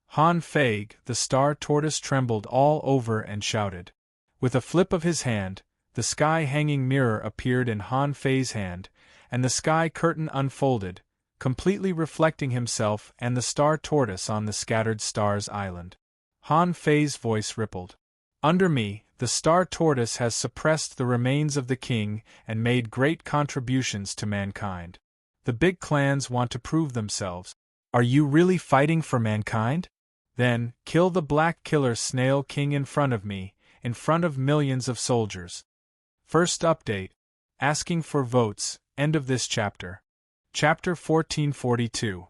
Han Fei, the star tortoise, trembled all over and shouted. With a flip of his hand, the sky-hanging mirror appeared in Han Fei's hand, and the sky curtain unfolded, completely reflecting himself and the star tortoise on the scattered stars island. Han Fei's voice rippled. Under me, the star tortoise has suppressed the remains of the king and made great contributions to mankind. The big clans want to prove themselves. Are you really fighting for mankind? Then, kill the black killer snail king in front of me, in front of millions of soldiers. First update. Asking for votes, end of this chapter. Chapter 1442.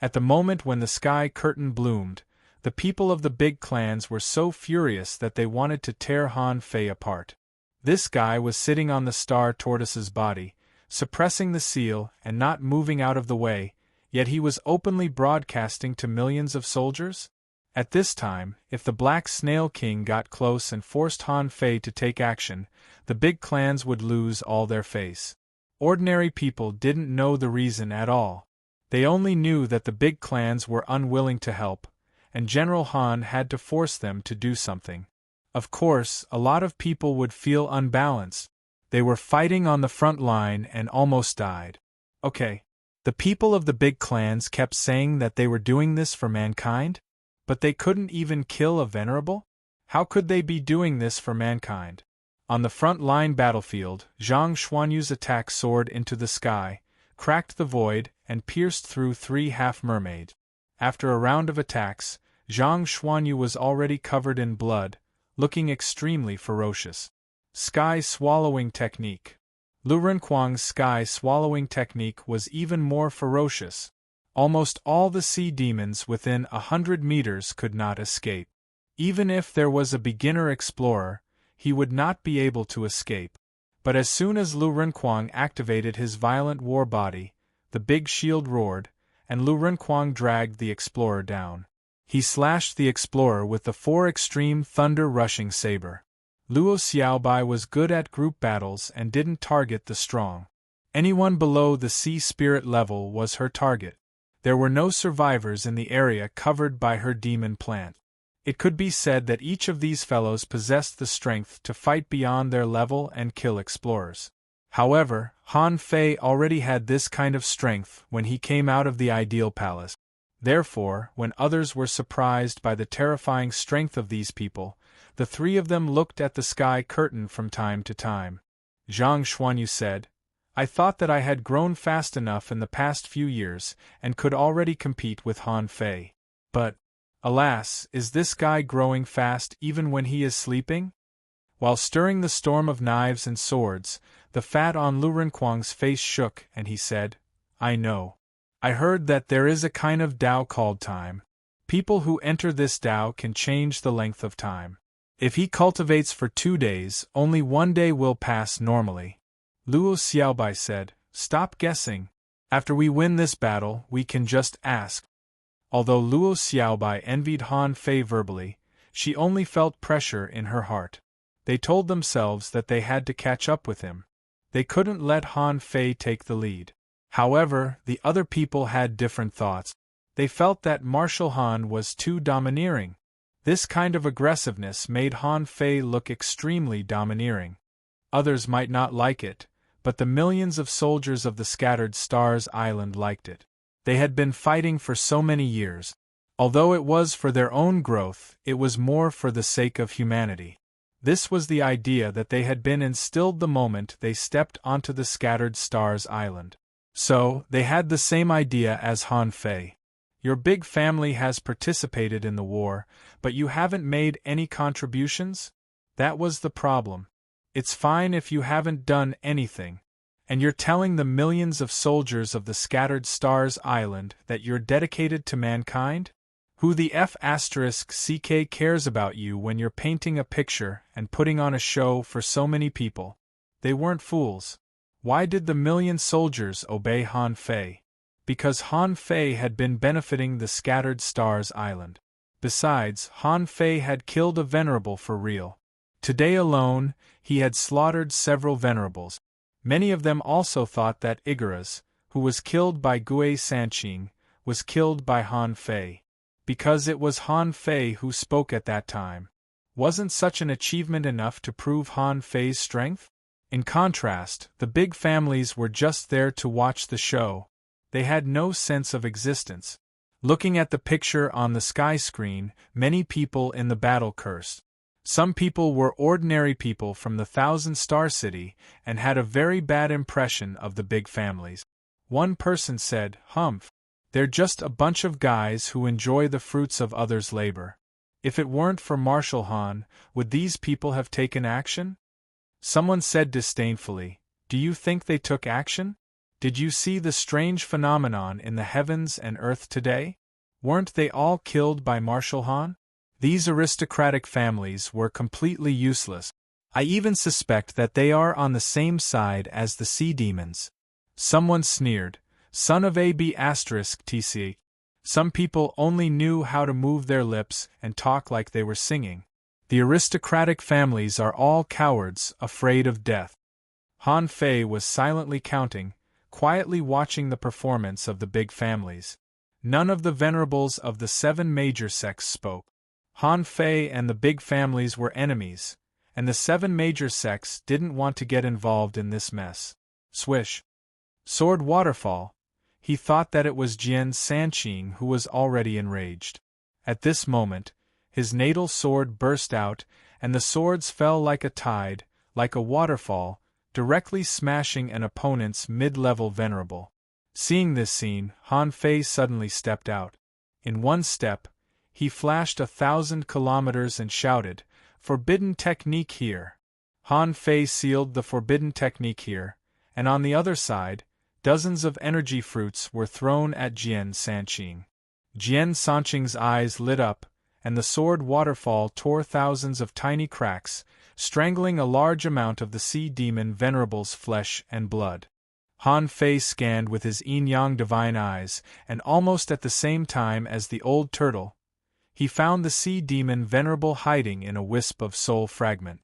At the moment when the sky curtain bloomed, the people of the big clans were so furious that they wanted to tear Han Fei apart. This guy was sitting on the star tortoise's body, suppressing the seal and not moving out of the way, yet he was openly broadcasting to millions of soldiers? At this time, if the Black Snail King got close and forced Han Fei to take action, the big clans would lose all their face. Ordinary people didn't know the reason at all. They only knew that the big clans were unwilling to help, and General Han had to force them to do something. Of course, a lot of people would feel unbalanced. They were fighting on the front line and almost died. Okay. The people of the big clans kept saying that they were doing this for mankind? But they couldn't even kill a venerable? How could they be doing this for mankind? On the front line battlefield, Zhang Xuanyu's attack soared into the sky, cracked the void, and pierced through 3 half-mermaids. After a round of attacks, Zhang Xuanyu was already covered in blood, looking extremely ferocious. Sky-swallowing technique. Lu Renkuang's sky-swallowing technique was even more ferocious. Almost all the sea demons within 100 meters could not escape. Even if there was a beginner explorer, he would not be able to escape. But as soon as Lu Renkuang activated his violent war body, the big shield roared, and Lu Renkuang dragged the explorer down. He slashed the explorer with the 4 extreme thunder-rushing saber. Luo Xiaobai was good at group battles and didn't target the strong. Anyone below the sea spirit level was her target. There were no survivors in the area covered by her demon plant. It could be said that each of these fellows possessed the strength to fight beyond their level and kill explorers. However, Han Fei already had this kind of strength when he came out of the ideal palace. Therefore, when others were surprised by the terrifying strength of these people, the 3 of them looked at the sky curtain from time to time. Zhang Xuanyu said, I thought that I had grown fast enough in the past few years and could already compete with Han Fei. But, alas, is this guy growing fast even when he is sleeping? While stirring the storm of knives and swords, the fat on Lu Renkuang's face shook and he said, I know. I heard that there is a kind of Tao called time. People who enter this Tao can change the length of time. If he cultivates for 2 days, only 1 day will pass normally. Luo Xiaobai said, Stop guessing. After we win this battle, we can just ask. Although Luo Xiaobai envied Han Fei verbally, she only felt pressure in her heart. They told themselves that they had to catch up with him. They couldn't let Han Fei take the lead. However, the other people had different thoughts. They felt that Marshal Han was too domineering. This kind of aggressiveness made Han Fei look extremely domineering. Others might not like it, but the millions of soldiers of the scattered stars island liked it. They had been fighting for so many years. Although it was for their own growth, it was more for the sake of humanity. This was the idea that they had been instilled the moment they stepped onto the scattered stars island. So, they had the same idea as Han Fei. Your big family has participated in the war, but you haven't made any contributions? That was the problem. It's fine if you haven't done anything. And you're telling the millions of soldiers of the scattered stars island that you're dedicated to mankind? Who the F***ck cares about you when you're painting a picture and putting on a show for so many people? They weren't fools. Why did the million soldiers obey Han Fei? because Han Fei had been benefiting the Scattered Stars Island. Besides, Han Fei had killed a venerable for real. Today alone, he had slaughtered several venerables. Many of them also thought that Igaras, who was killed by Gui Sanqing, was killed by Han Fei. Because it was Han Fei who spoke at that time. Wasn't such an achievement enough to prove Han Fei's strength? In contrast, the big families were just there to watch the show. They had no sense of existence. Looking at the picture on the sky screen, many people in the battle cursed. Some people were ordinary people from the Thousand-Star City and had a very bad impression of the big families. One person said, "Humph, they're just a bunch of guys who enjoy the fruits of others' labor. If it weren't for Marshal Han, would these people have taken action?" Someone said disdainfully, "Do you think they took action? Did you see the strange phenomenon in the heavens and earth today? Weren't they all killed by Marshal Han?" These aristocratic families were completely useless. I even suspect that they are on the same side as the sea demons. Someone sneered, "Son of AB*TC. Some people only knew how to move their lips and talk like they were singing. The aristocratic families are all cowards, afraid of death." Han Fei was silently counting, quietly watching the performance of the big families. None of the venerables of the 7 major sects spoke. Han Fei and the big families were enemies, and the 7 major sects didn't want to get involved in this mess. Swish! Sword waterfall! He thought that it was Jian Sanqing who was already enraged. At this moment, his natal sword burst out, and the swords fell like a tide, like a waterfall, directly smashing an opponent's mid-level venerable. Seeing this scene, Han Fei suddenly stepped out. In one step, he flashed 1,000 kilometers and shouted, "Forbidden technique here!" Han Fei sealed the forbidden technique here, and on the other side, dozens of energy fruits were thrown at Jian Sanqing. Jian Sanqing's eyes lit up, and the sword waterfall tore thousands of tiny cracks, strangling a large amount of the sea demon venerable's flesh and blood. Han Fei scanned with his yin-yang divine eyes, and almost at the same time as the old turtle, he found the sea demon venerable hiding in a wisp of soul fragment.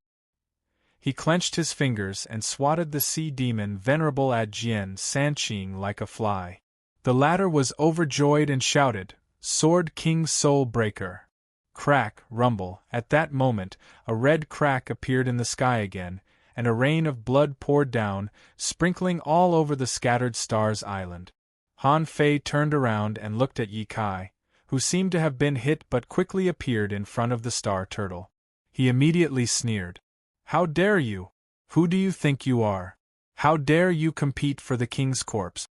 He clenched his fingers and swatted the sea demon venerable at Jian Sanqing like a fly. The latter was overjoyed and shouted, "Sword King Soul Breaker!" Crack, rumble, at that moment, a red crack appeared in the sky again, and a rain of blood poured down, sprinkling all over the Scattered Stars Island. Han Fei turned around and looked at Ye Kai, who seemed to have been hit but quickly appeared in front of the star turtle. He immediately sneered. "How dare you? Who do you think you are? How dare you compete for the king's corpse?"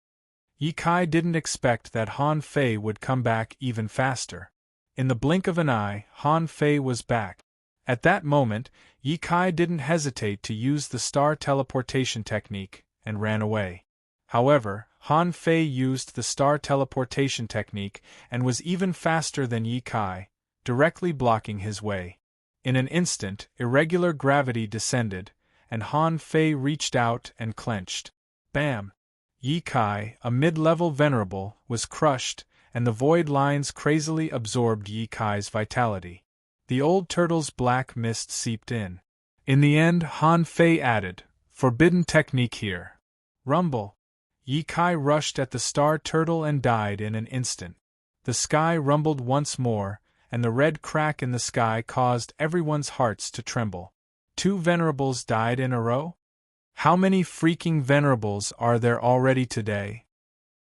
Ye Kai didn't expect that Han Fei would come back even faster. In the blink of an eye, Han Fei was back. At that moment, Ye Kai didn't hesitate to use the star teleportation technique, and ran away. However, Han Fei used the star teleportation technique and was even faster than Ye Kai, directly blocking his way. In an instant, irregular gravity descended, and Han Fei reached out and clenched. Bam! Ye Kai, a mid-level venerable, was crushed, and the void lines crazily absorbed Ye Kai's vitality. The old turtle's black mist seeped in. In the end, Han Fei added, "Forbidden technique here." Rumble! Ye Kai rushed at the star turtle and died in an instant. The sky rumbled once more, and the red crack in the sky caused everyone's hearts to tremble. 2 venerables died in a row? How many freaking venerables are there already today?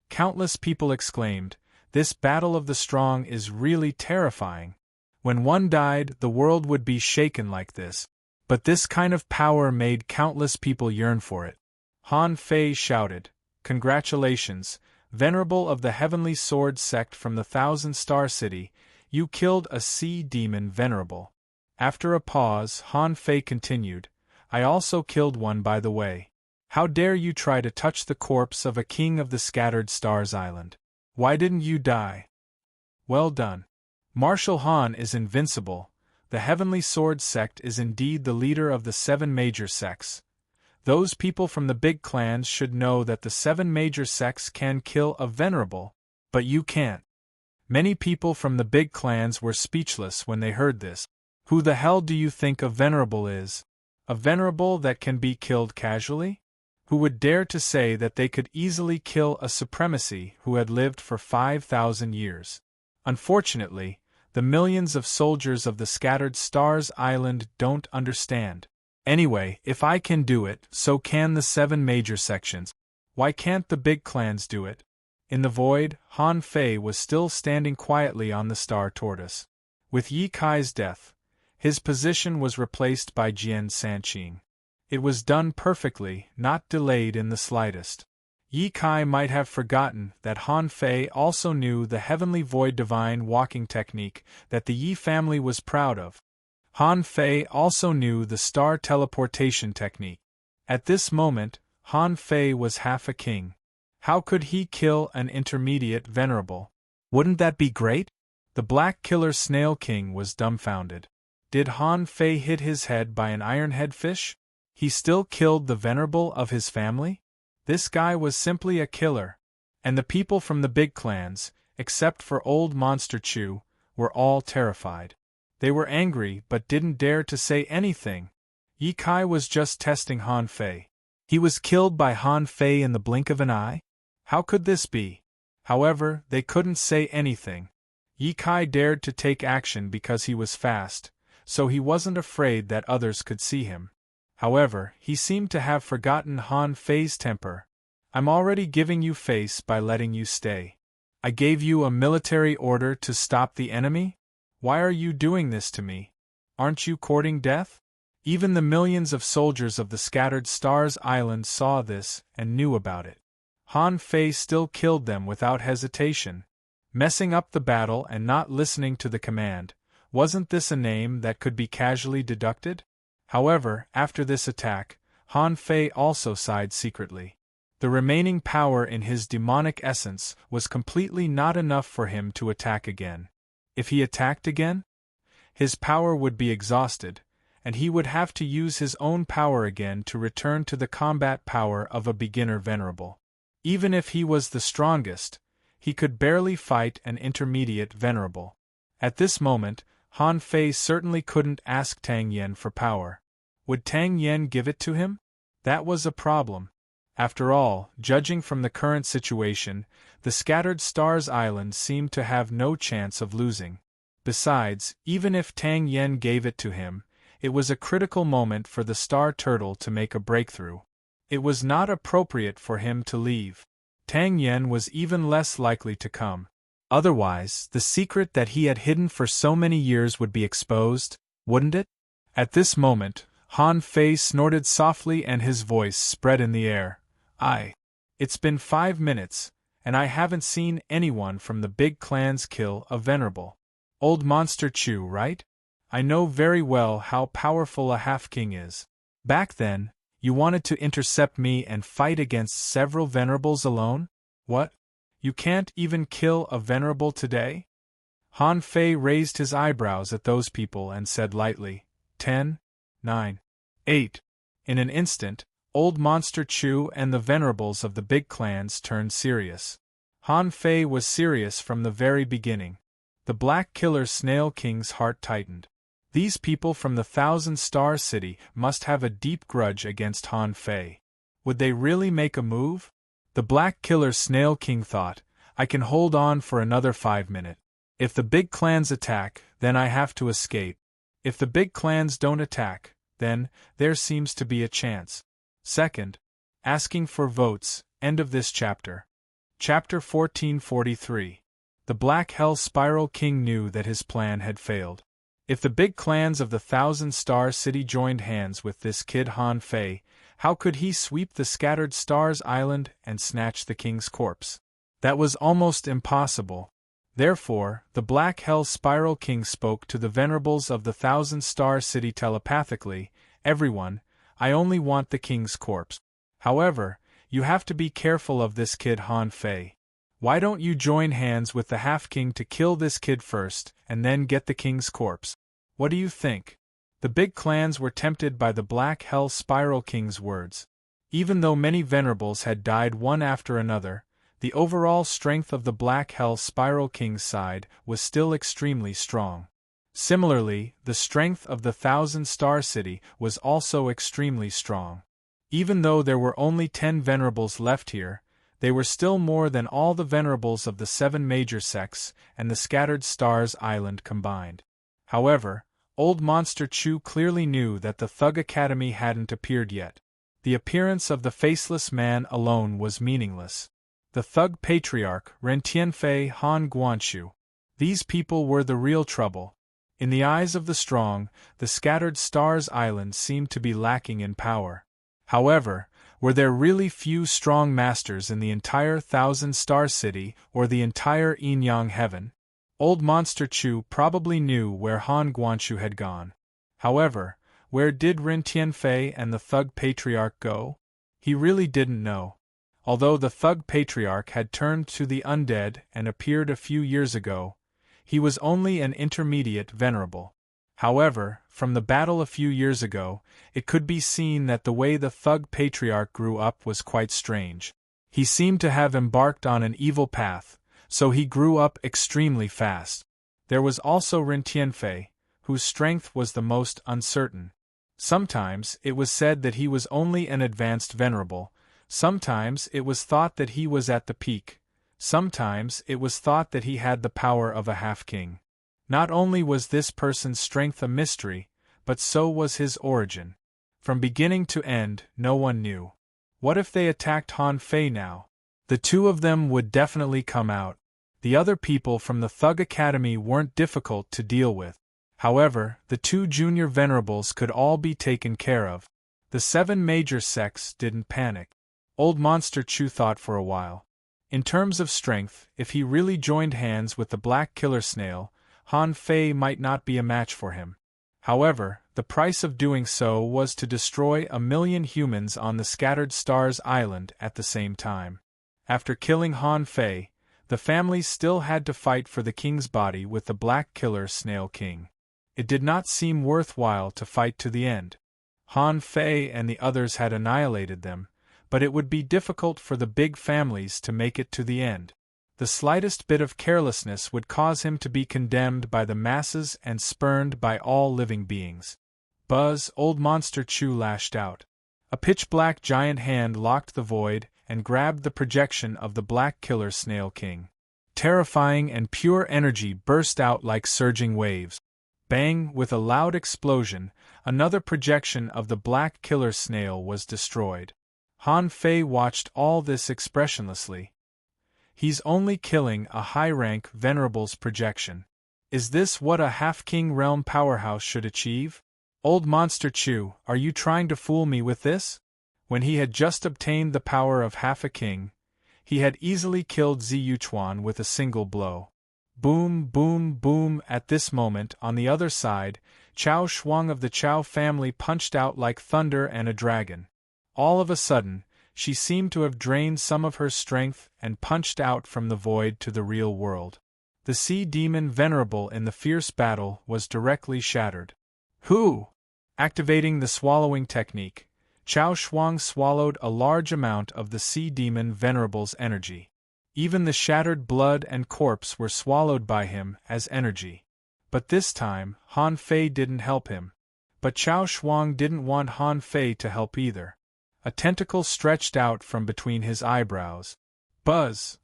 Countless people exclaimed, "This battle of the strong is really terrifying. When one died, the world would be shaken like this." But this kind of power made countless people yearn for it. Han Fei shouted, "Congratulations, venerable of the Heavenly Sword sect from the Thousand-Star City, you killed a sea demon venerable." After a pause, Han Fei continued, "I also killed one by the way. How dare you try to touch the corpse of a king of the Scattered Stars Island? Why didn't you die? Well done. Marshal Han is invincible. The Heavenly Sword sect is indeed the leader of the 7 major sects. Those people from the big clans should know that the 7 major sects can kill a venerable, but you can't. Many people from the big clans were speechless when they heard this. Who the hell do you think a venerable is? A venerable that can be killed casually? Who would dare to say that they could easily kill a supremacy who had lived for 5,000 years? Unfortunately, the millions of soldiers of the scattered stars island don't understand. Anyway, if I can do it, so can the 7 major sections. Why can't the big clans do it? In the void, Han Fei was still standing quietly on the star tortoise. With Ye Kai's death, his position was replaced by Jian Sanqing. It was done perfectly, not delayed in the slightest. Ye Kai might have forgotten that Han Fei also knew the heavenly void divine walking technique that the Yi family was proud of. Han Fei also knew the star teleportation technique. At this moment, Han Fei was half a king. How could he kill an intermediate venerable? Wouldn't that be great? The Black Killer Snail King was dumbfounded. Did Han Fei hit his head by an ironhead fish? He still killed the venerable of his family? This guy was simply a killer. And the people from the big clans, except for old Monster Chew, were all terrified. They were angry but didn't dare to say anything. Ye Kai was just testing Han Fei. He was killed by Han Fei in the blink of an eye? How could this be? However, they couldn't say anything. Ye Kai dared to take action because he was fast, so he wasn't afraid that others could see him. However, he seemed to have forgotten Han Fei's temper. I'm already giving you face by letting you stay. I gave you a military order to stop the enemy? Why are you doing this to me? Aren't you courting death? Even the millions of soldiers of the scattered stars island saw this and knew about it. Han Fei still killed them without hesitation. Messing up the battle and not listening to the command, wasn't this a name that could be casually deducted? However, after this attack, Han Fei also sighed secretly. The remaining power in his demonic essence was completely not enough for him to attack again. If he attacked again, his power would be exhausted, and he would have to use his own power again to return to the combat power of a beginner venerable. Even if he was the strongest, he could barely fight an intermediate venerable. At this moment, Han Fei certainly couldn't ask Tang Yen for power. Would Tang Yen give it to him? That was a problem. After all, judging from the current situation, the scattered stars island seemed to have no chance of losing. Besides, even if Tang Yen gave it to him, it was a critical moment for the Star Turtle to make a breakthrough. It was not appropriate for him to leave. Tang Yen was even less likely to come. Otherwise, the secret that he had hidden for so many years would be exposed, wouldn't it? At this moment, Han Fei snorted softly and his voice spread in the air. It's been 5 minutes, and I haven't seen anyone from the big clans kill a venerable. Old Monster Chew, right? I know very well how powerful a half-king is. Back then, you wanted to intercept me and fight against several venerables alone? What? You can't even kill a venerable today? Han Fei raised his eyebrows at those people and said lightly, 10, 9, 8. In an instant, old Monster Chew and the venerables of the big clans turned serious. Han Fei was serious from the very beginning. The Black Killer Snail King's heart tightened. These people from the Thousand-Star City must have a deep grudge against Han Fei. Would they really make a move? The Black Killer Snail King thought, I can hold on for another 5 minutes. If the big clans attack, then I have to escape. If the big clans don't attack, then there seems to be a chance. Second, asking for votes, end of this chapter. Chapter 1443. The Black Hell Spiral King knew that his plan had failed. If the big clans of the Thousand-Star City joined hands with this kid Han Fei, how could he sweep the scattered stars island and snatch the king's corpse? That was almost impossible. Therefore, the Black Hell Spiral King spoke to the venerables of the Thousand-Star City telepathically, everyone, I only want the king's corpse. However, you have to be careful of this kid Han Fei. Why don't you join hands with the half-king to kill this kid first, and then get the king's corpse? What do you think? The big clans were tempted by the Black Hell Spiral King's words. Even though many venerables had died one after another, the overall strength of the Black Hell Spiral King's side was still extremely strong. Similarly, the strength of the Thousand Star City was also extremely strong. Even though there were only 10 venerables left here, they were still more than all the venerables of the 7 major sects and the Scattered Stars Island combined. However, Old Monster Chu clearly knew that the Thug Academy hadn't appeared yet. The appearance of the Faceless Man alone was meaningless. The Thug Patriarch, Ren Tianfei Han Guanshu. These people were the real trouble. In the eyes of the strong, the Scattered Stars Island seemed to be lacking in power. However, were there really few strong masters in the entire Thousand Star City or the entire Yin-Yang Heaven? Old Monster Chu probably knew where Han Guanshu had gone. However, where did Ren Tianfei and the Thug Patriarch go? He really didn't know. Although the Thug Patriarch had turned to the undead and appeared a few years ago, he was only an intermediate venerable. However, from the battle a few years ago, it could be seen that the way the Thug Patriarch grew up was quite strange. He seemed to have embarked on an evil path, so he grew up extremely fast. There was also Ren Tianfei, whose strength was the most uncertain. Sometimes it was said that he was only an advanced venerable, sometimes it was thought that he was at the peak, sometimes it was thought that he had the power of a half-king. Not only was this person's strength a mystery, but so was his origin. From beginning to end, no one knew. What if they attacked Han Fei now? The two of them would definitely come out. The other people from the Thug Academy weren't difficult to deal with. However, the 2 junior venerables could all be taken care of. The 7 major sects didn't panic. Old Monster Chu thought for a while. In terms of strength, if he really joined hands with the Black Killer Snail, Han Fei might not be a match for him. However, the price of doing so was to destroy 1,000,000 humans on the Scattered Stars Island at the same time. After killing Han Fei, the families still had to fight for the king's body with the Black Killer Snail King. It did not seem worthwhile to fight to the end. Han Fei and the others had annihilated them, but it would be difficult for the big families to make it to the end. The slightest bit of carelessness would cause him to be condemned by the masses and spurned by all living beings. Buzz, Old Monster Chu lashed out. A pitch-black giant hand locked the void and grabbed the projection of the Black Killer Snail King. Terrifying and pure energy burst out like surging waves. Bang! With a loud explosion, another projection of the Black Killer Snail was destroyed. Han Fei watched all this expressionlessly. He's only killing a high-rank venerable's projection. Is this what a half-king realm powerhouse should achieve? Old Monster Chu, are you trying to fool me with this? When he had just obtained the power of half a king, he had easily killed Zi Yuchuan with a single blow. Boom, boom, boom. At this moment, on the other side, Chao Shuang of the Chao family punched out like thunder and a dragon. All of a sudden, she seemed to have drained some of her strength and punched out from the void to the real world. The sea demon venerable in the fierce battle was directly shattered. Who? Activating the swallowing technique, Chao Shuang swallowed a large amount of the sea demon venerable's energy. Even the shattered blood and corpse were swallowed by him as energy. But this time, Han Fei didn't help him. But Chao Shuang didn't want Han Fei to help either. A tentacle stretched out from between his eyebrows. Buzz!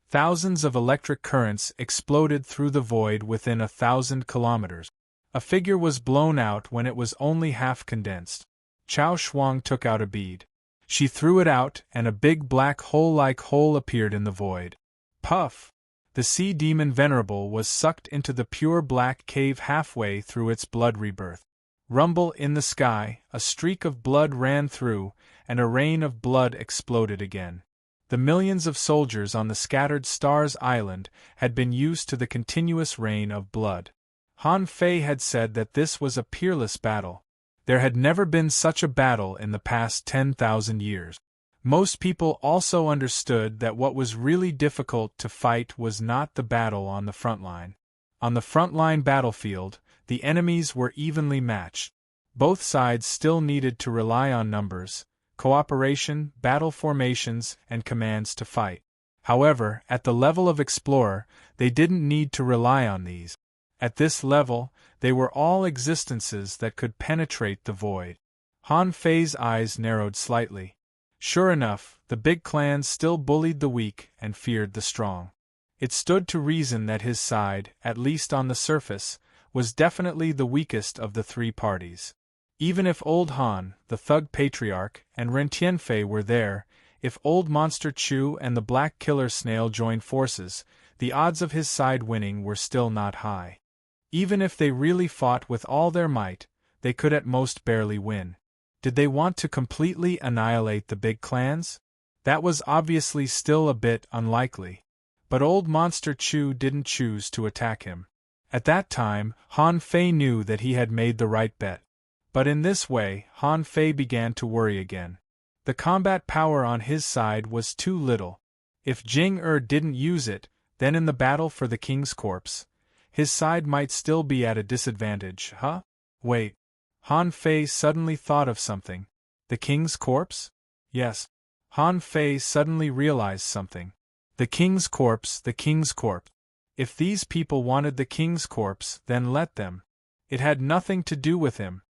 Thousands of electric currents exploded through the void within 1,000 kilometers. A figure was blown out when it was only half condensed. Chao Shuang took out a bead. She threw it out, and a big black hole-like hole appeared in the void. Puff! The sea demon venerable was sucked into the pure black cave halfway through its blood rebirth. Rumble in the sky, a streak of blood ran through, and a rain of blood exploded again. The millions of soldiers on the Scattered Stars Island had been used to the continuous rain of blood. Han Fei had said that this was a peerless battle. There had never been such a battle in the past 10,000 years. Most people also understood that what was really difficult to fight was not the battle on the front line. On the front-line battlefield, the enemies were evenly matched. Both sides still needed to rely on numbers, cooperation, battle formations, and commands to fight. However, at the level of explorer, they didn't need to rely on these. At this level, they were all existences that could penetrate the void. Han Fei's eyes narrowed slightly. Sure enough, the big clans still bullied the weak and feared the strong. It stood to reason that his side, at least on the surface, was definitely the weakest of the three parties. Even if old Han, the thug patriarch, and Ren Tianfei were there, if old Monster Chu and the Black Killer Snail joined forces, the odds of his side winning were still not high. Even if they really fought with all their might, they could at most barely win. Did they want to completely annihilate the big clans? That was obviously still a bit unlikely. But old Monster Chu didn't choose to attack him. At that time, Han Fei knew that he had made the right bet. But in this way, Han Fei began to worry again. The combat power on his side was too little. If Jing didn't use it, then in the battle for the king's corpse, his side might still be at a disadvantage, huh? Wait. Han Fei suddenly thought of something. The king's corpse? Yes. Han Fei suddenly realized something. The king's corpse, the king's corpse. If these people wanted the king's corpse, then let them. It had nothing to do with him.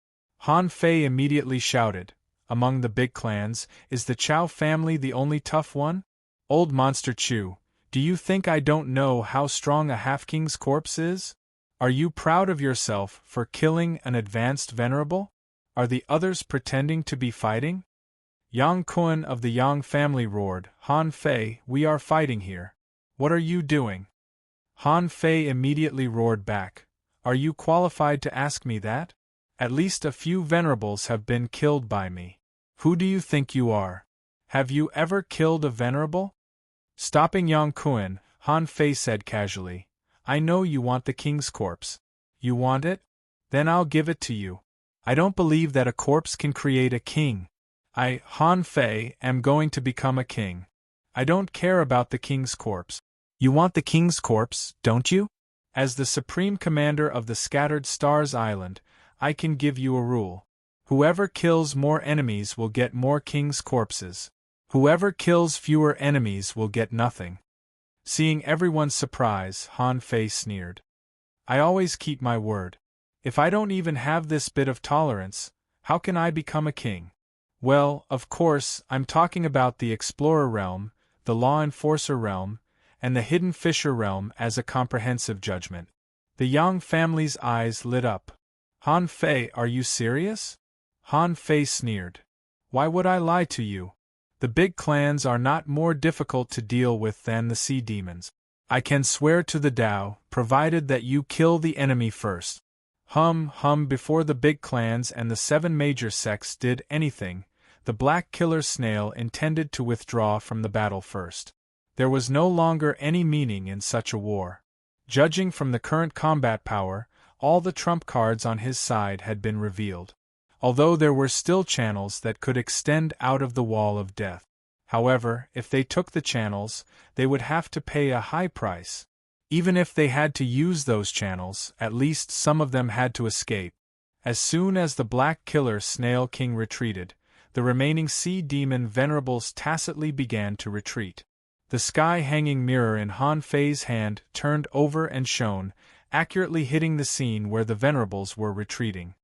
Han Fei immediately shouted, "Among the big clans, is the Chow family the only tough one? Old Monster Chu, do you think I don't know how strong a half-king's corpse is? Are you proud of yourself for killing an advanced venerable? Are the others pretending to be fighting?" Yang Kun of the Yang family roared, "Han Fei, we are fighting here. What are you doing?" Han Fei immediately roared back, "Are you qualified to ask me that? At least a few venerables have been killed by me. Who do you think you are? Have you ever killed a venerable?" Stopping Yang Kun, Han Fei said casually, "I know you want the king's corpse. You want it? Then I'll give it to you. I don't believe that a corpse can create a king. I, Han Fei, am going to become a king. I don't care about the king's corpse." "You want the king's corpse, don't you? As the supreme commander of the Scattered Stars Island, I can give you a rule. Whoever kills more enemies will get more king's corpses. Whoever kills fewer enemies will get nothing." Seeing everyone's surprise, Han Fei sneered. "I always keep my word. If I don't even have this bit of tolerance, how can I become a king? Well, of course, I'm talking about the Explorer realm, the Law Enforcer realm, and the Hidden Fisher realm as a comprehensive judgment." The Yang family's eyes lit up. "Han Fei, are you serious?" Han Fei sneered. "Why would I lie to you? The big clans are not more difficult to deal with than the sea demons. I can swear to the Tao, provided that you kill the enemy first." Before the big clans and the 7 major sects did anything, the Black Killer Snail intended to withdraw from the battle first. There was no longer any meaning in such a war. Judging from the current combat power, all the trump cards on his side had been revealed. Although there were still channels that could extend out of the wall of death. However, if they took the channels, they would have to pay a high price. Even if they had to use those channels, at least some of them had to escape. As soon as the Black Killer Snail King retreated, the remaining sea demon venerables tacitly began to retreat. The sky-hanging mirror in Han Fei's hand turned over and shone, accurately hitting the scene where the venerables were retreating.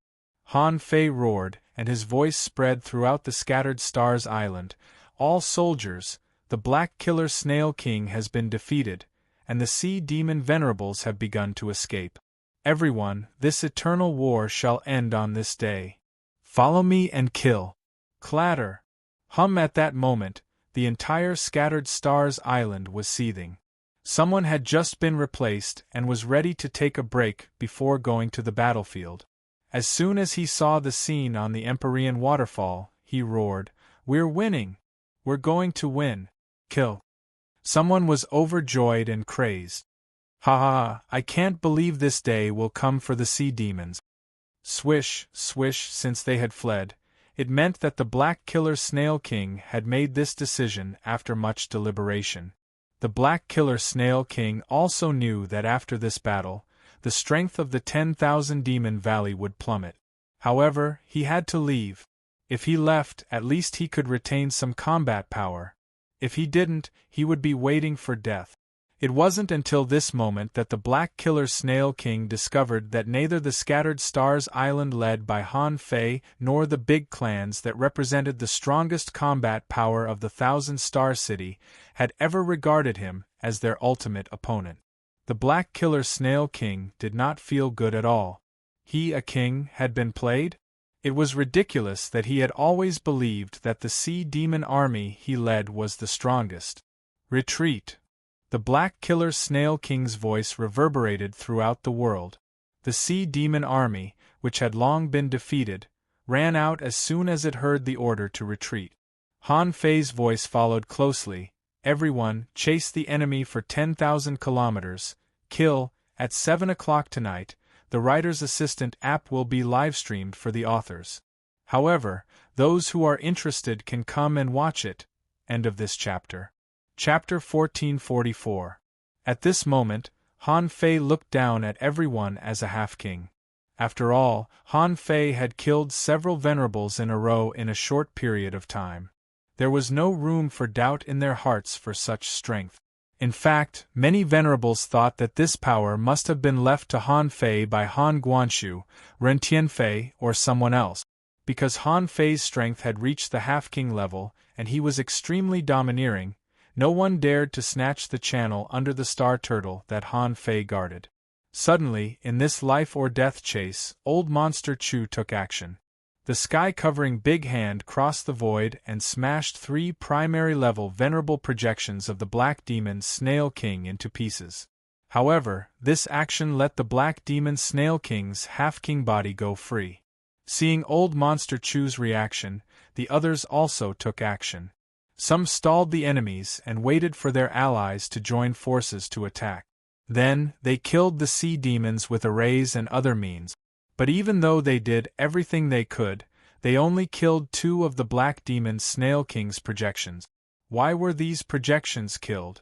Han Fei roared, and his voice spread throughout the Scattered Stars Island. "All soldiers, the Black Killer Snail King has been defeated, and the sea demon venerables have begun to escape. Everyone, this eternal war shall end on this day. Follow me and kill." Clatter! At that moment, the entire Scattered Stars Island was seething. Someone had just been replaced and was ready to take a break before going to the battlefield. As soon as he saw the scene on the Empyrean waterfall, he roared, "We're winning! We're going to win! Kill!" Someone was overjoyed and crazed. "Ha ha! I can't believe this day will come for the sea demons." Swish, swish, since they had fled. It meant that the Black Killer Snail King had made this decision after much deliberation. The Black Killer Snail King also knew that after this battle, the strength of the 10,000 Demon Valley would plummet. However, he had to leave. If he left, at least he could retain some combat power. If he didn't, he would be waiting for death. It wasn't until this moment that the Black Killer Snail King discovered that neither the Scattered Stars Island led by Han Fei nor the big clans that represented the strongest combat power of the Thousand Star City had ever regarded him as their ultimate opponent. The Black Killer Snail King did not feel good at all. He, a king, had been played? It was ridiculous that he had always believed that the Sea Demon army he led was the strongest. Retreat! The Black Killer Snail King's voice reverberated throughout the world. The Sea Demon army, which had long been defeated, ran out as soon as it heard the order to retreat. Han Fei's voice followed closely. Everyone, chase the enemy for 10,000 kilometers. Kill. At 7 o'clock tonight, the writer's assistant app will be live-streamed for the authors. However, those who are interested can come and watch it. End of this chapter. Chapter 1444. At this moment, Han Fei looked down at everyone as a half-king. After all, Han Fei had killed several venerables in a row in a short period of time. There was no room for doubt in their hearts for such strength. In fact, many venerables thought that this power must have been left to Han Fei by Han Guanshu, Ren Tianfei, or someone else, because Han Fei's strength had reached the half-king level, and he was extremely domineering. No one dared to snatch the channel under the star turtle that Han Fei guarded. Suddenly, in this life-or-death chase, Old Monster Chu took action. The sky-covering big hand crossed the void and smashed 3 primary-level venerable projections of the Black Demon Snail King into pieces. However, this action let the Black Demon Snail King's half-king body go free. Seeing Old Monster Chu's reaction, the others also took action. Some stalled the enemies and waited for their allies to join forces to attack. Then, they killed the sea demons with arrays and other means. But even though they did everything they could, they only killed 2 of the Black Demon Snail King's projections. Why were these projections killed?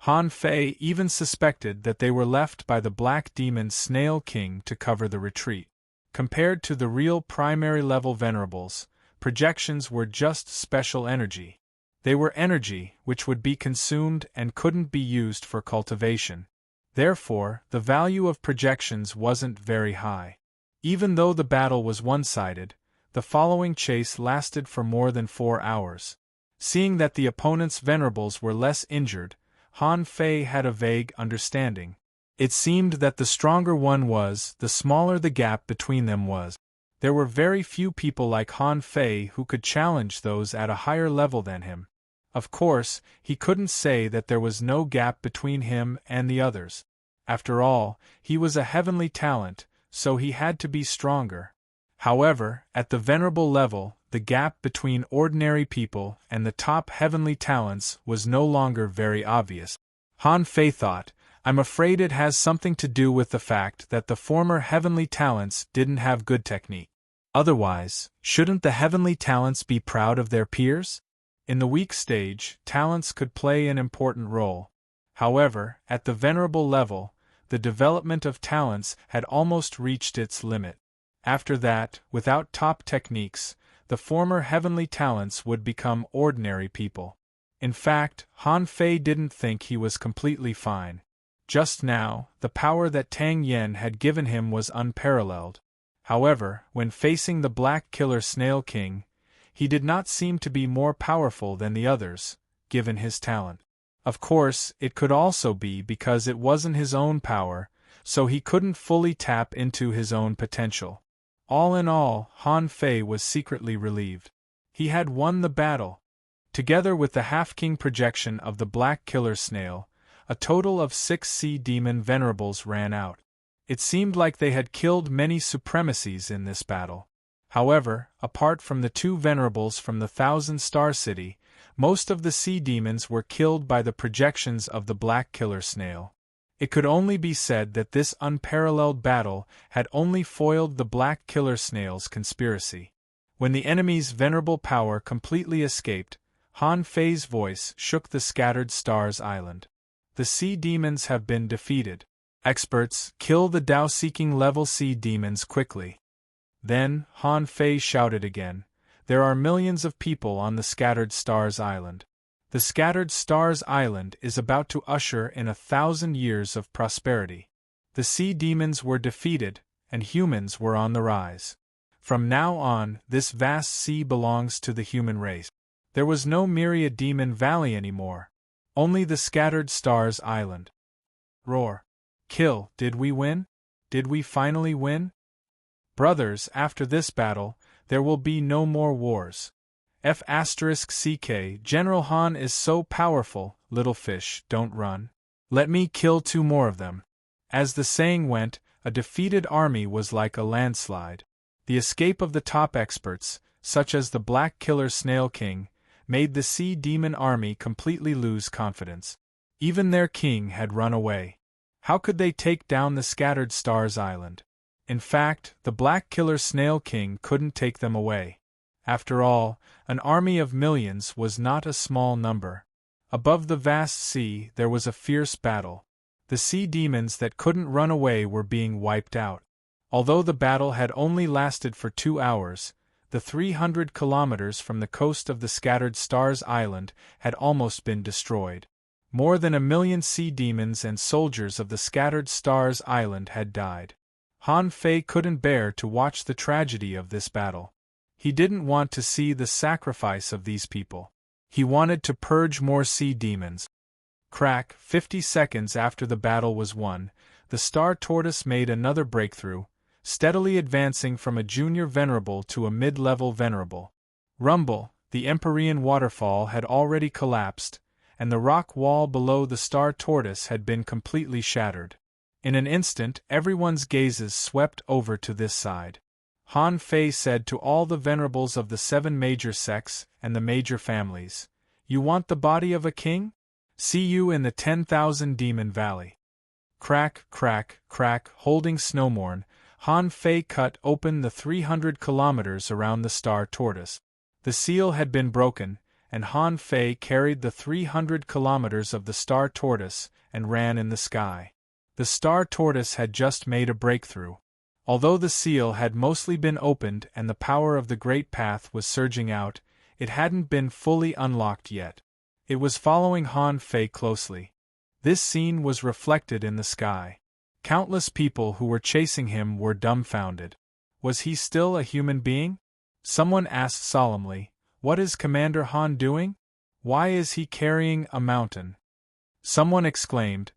Han Fei even suspected that they were left by the Black Demon Snail King to cover the retreat. Compared to the real primary-level venerables, projections were just special energy. They were energy which would be consumed and couldn't be used for cultivation. Therefore, the value of projections wasn't very high. Even though the battle was one-sided, the following chase lasted for more than 4 hours. Seeing that the opponent's venerables were less injured, Han Fei had a vague understanding. It seemed that the stronger one was, the smaller the gap between them was. There were very few people like Han Fei who could challenge those at a higher level than him. Of course, he couldn't say that there was no gap between him and the others. After all, he was a heavenly talent, so he had to be stronger. However, at the venerable level, the gap between ordinary people and the top heavenly talents was no longer very obvious. Han Fei thought, I'm afraid it has something to do with the fact that the former heavenly talents didn't have good technique. Otherwise, shouldn't the heavenly talents be proud of their peers? In the weak stage, talents could play an important role. However, at the venerable level, the development of talents had almost reached its limit. After that, without top techniques, the former heavenly talents would become ordinary people. In fact, Han Fei didn't think he was completely fine. Just now, the power that Tang Yen had given him was unparalleled. However, when facing the Black Killer Snail King, he did not seem to be more powerful than the others, given his talent. Of course, it could also be because it wasn't his own power, so he couldn't fully tap into his own potential. All in all, Han Fei was secretly relieved. He had won the battle. Together with the half-king projection of the Black Killer Snail, a total of 6 sea demon venerables ran out. It seemed like they had killed many supremacies in this battle. However, apart from the 2 venerables from the Thousand Star City, most of the sea demons were killed by the projections of the Black Killer Snail. It could only be said that this unparalleled battle had only foiled the Black Killer Snail's conspiracy. When the enemy's venerable power completely escaped, Han Fei's voice shook the Scattered Stars Island. The sea demons have been defeated. Experts, kill the Dao-seeking level sea demons quickly. Then, Han Fei shouted again, There are millions of people on the Scattered Stars Island. The Scattered Stars Island is about to usher in 1,000 years of prosperity. The sea demons were defeated, and humans were on the rise. From now on, this vast sea belongs to the human race. There was no Myriad Demon Valley anymore. Only the Scattered Stars Island. Roar. Kill. Did we win? Did we finally win? Brothers, after this battle, there will be no more wars. F***ck, General Han is so powerful, little fish, don't run. Let me kill 2 more of them. As the saying went, a defeated army was like a landslide. The escape of the top experts, such as the Black Killer Snail King, made the Sea Demon army completely lose confidence. Even their king had run away. How could they take down the Scattered Stars Island? In fact, the Black Killer Snail King couldn't take them away. After all, an army of millions was not a small number. Above the vast sea there was a fierce battle. The sea demons that couldn't run away were being wiped out. Although the battle had only lasted for 2 hours, the 300 kilometers from the coast of the Scattered Stars Island had almost been destroyed. More than 1 million sea demons and soldiers of the Scattered Stars Island had died. Han Fei couldn't bear to watch the tragedy of this battle. He didn't want to see the sacrifice of these people. He wanted to purge more sea demons. Crack, 50 seconds after the battle was won, the Star Tortoise made another breakthrough, steadily advancing from a junior venerable to a mid-level venerable. Rumble, the Empyrean waterfall had already collapsed, and the rock wall below the Star Tortoise had been completely shattered. In an instant, everyone's gazes swept over to this side. Han Fei said to all the venerables of the 7 major sects and the major families, "You want the body of a king? See you in the 10,000 Demon Valley." Crack, crack, crack, holding Snowmorn, Han Fei cut open the 300 kilometers around the Star Tortoise. The seal had been broken, and Han Fei carried the 300 kilometers of the Star Tortoise and ran in the sky. The Star Tortoise had just made a breakthrough. Although the seal had mostly been opened and the power of the Great Path was surging out, it hadn't been fully unlocked yet. It was following Han Fei closely. This scene was reflected in the sky. Countless people who were chasing him were dumbfounded. Was he still a human being? Someone asked solemnly, "What is Commander Han doing? Why is he carrying a mountain?" Someone exclaimed,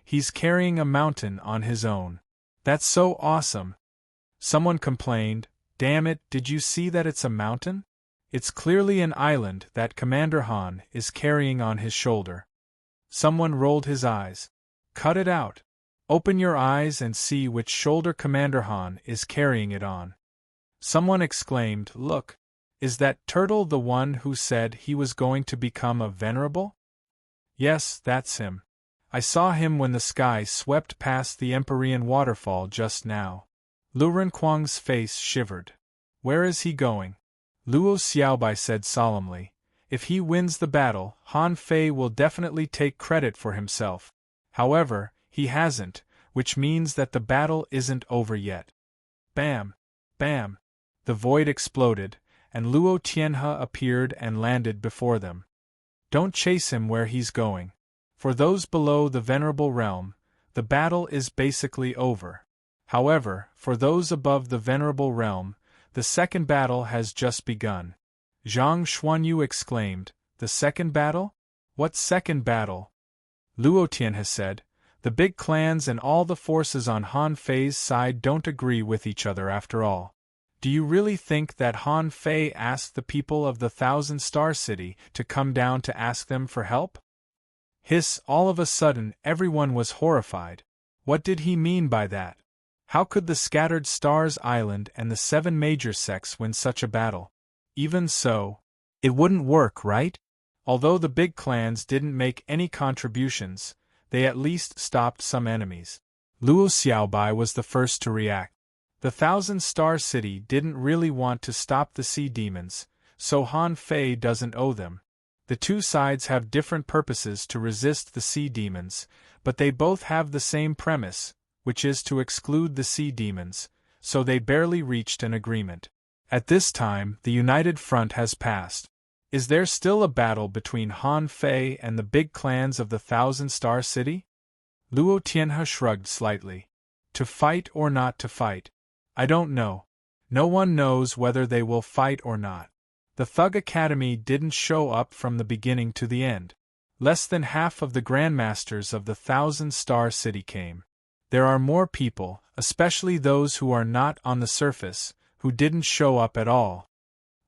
"He's carrying a mountain on his own. That's so awesome." Someone complained, "Damn it, did you see that it's a mountain? It's clearly an island that Commander Han is carrying on his shoulder." Someone rolled his eyes. "Cut it out. Open your eyes and see which shoulder Commander Han is carrying it on." Someone exclaimed, "Look, is that turtle the one who said he was going to become a venerable?" "Yes, that's him. I saw him when the sky swept past the Empyrean waterfall just now." Lu Renquang's face shivered. "Where is he going?" Luo Xiaobai said solemnly, "If he wins the battle, Han Fei will definitely take credit for himself. However, he hasn't, which means that the battle isn't over yet." Bam! Bam! The void exploded, and Luo Tianhe appeared and landed before them. "Don't chase him where he's going. For those below the Venerable Realm, the battle is basically over. However, for those above the Venerable Realm, the second battle has just begun." Zhang Xuanyu exclaimed, "The second battle? What second battle?" Luo Tianhe said, "The big clans and all the forces on Han Fei's side don't agree with each other after all. Do you really think that Han Fei asked the people of the 1,000-star city to come down to ask them for help?" Hiss! All of a sudden, everyone was horrified. What did he mean by that? How could the Scattered Stars Island and the 7 major sects win such a battle? Even so, it wouldn't work, right? Although the big clans didn't make any contributions, they at least stopped some enemies. Luo Xiaobai was the first to react. The 1,000-star city didn't really want to stop the sea demons, so Han Fei doesn't owe them. The two sides have different purposes to resist the sea demons, but they both have the same premise, which is to exclude the sea demons, so they barely reached an agreement. At this time, the united front has passed. Is there still a battle between Han Fei and the big clans of the Thousand Star City? Luo Tianhe shrugged slightly. To fight or not to fight? I don't know. No one knows whether they will fight or not. The Thug Academy didn't show up from the beginning to the end. Less than half of the Grandmasters of the Thousand Star City came. There are more people, especially those who are not on the surface, who didn't show up at all.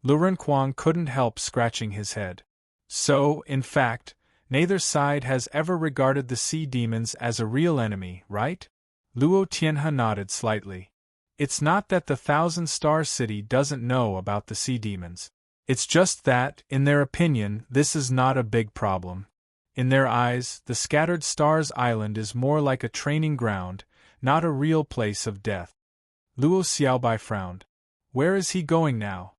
Lu Renquang couldn't help scratching his head. So, in fact, neither side has ever regarded the sea demons as a real enemy, right? Luo Tianhe nodded slightly. It's not that the Thousand Star City doesn't know about the sea demons. It's just that, in their opinion, this is not a big problem. In their eyes, the Scattered Stars Island is more like a training ground, not a real place of death. Luo Xiaobai frowned. Where is he going now?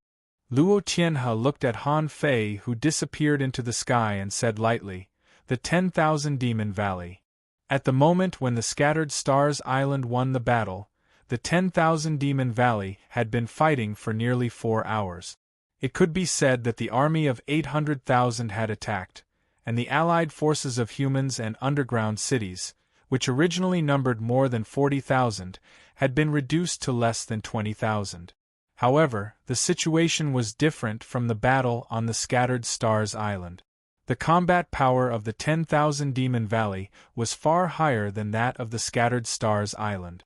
Luo Tianhe looked at Han Fei, who disappeared into the sky, and said lightly, the 10,000 Demon Valley. At the moment when the Scattered Stars Island won the battle, the 10,000 Demon Valley had been fighting for nearly 4 hours. It could be said that the army of 800,000 had attacked, and the allied forces of humans and underground cities, which originally numbered more than 40,000, had been reduced to less than 20,000. However, the situation was different from the battle on the Scattered Stars Island. The combat power of the 10,000 Demon Valley was far higher than that of the Scattered Stars Island.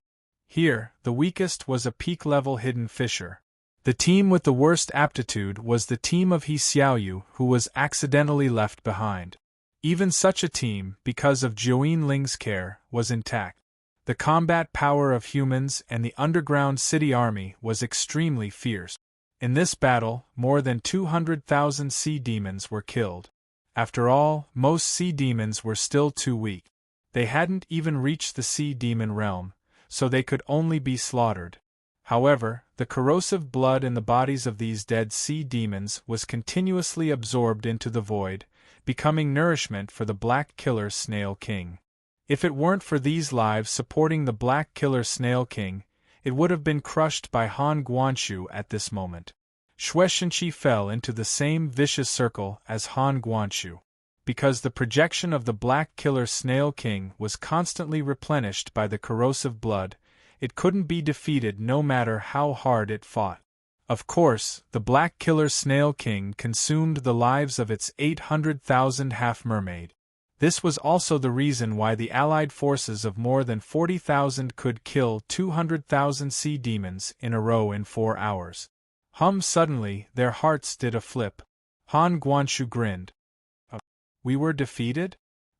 Here, the weakest was a peak-level hidden fisher. The team with the worst aptitude was the team of He Xiaoyu, who was accidentally left behind. Even such a team, because of Zhou Ling's care, was intact. The combat power of humans and the underground city army was extremely fierce. In this battle, more than 200,000 sea demons were killed. After all, most sea demons were still too weak. They hadn't even reached the sea demon realm, so they could only be slaughtered. However, the corrosive blood in the bodies of these dead sea demons was continuously absorbed into the void, becoming nourishment for the Black Killer Snail King. If it weren't for these lives supporting the Black Killer Snail King, it would have been crushed by Han Guanshu at this moment. Xue Shenqi fell into the same vicious circle as Han Guanshu. Because the projection of the Black Killer Snail King was constantly replenished by the corrosive blood, it couldn't be defeated no matter how hard it fought. Of course, the Black Killer Snail King consumed the lives of its 800,000 half-mermaid. This was also the reason why the allied forces of more than 40,000 could kill 200,000 sea demons in a row in 4 hours. Suddenly, their hearts did a flip. Han Guanshu grinned. We were defeated?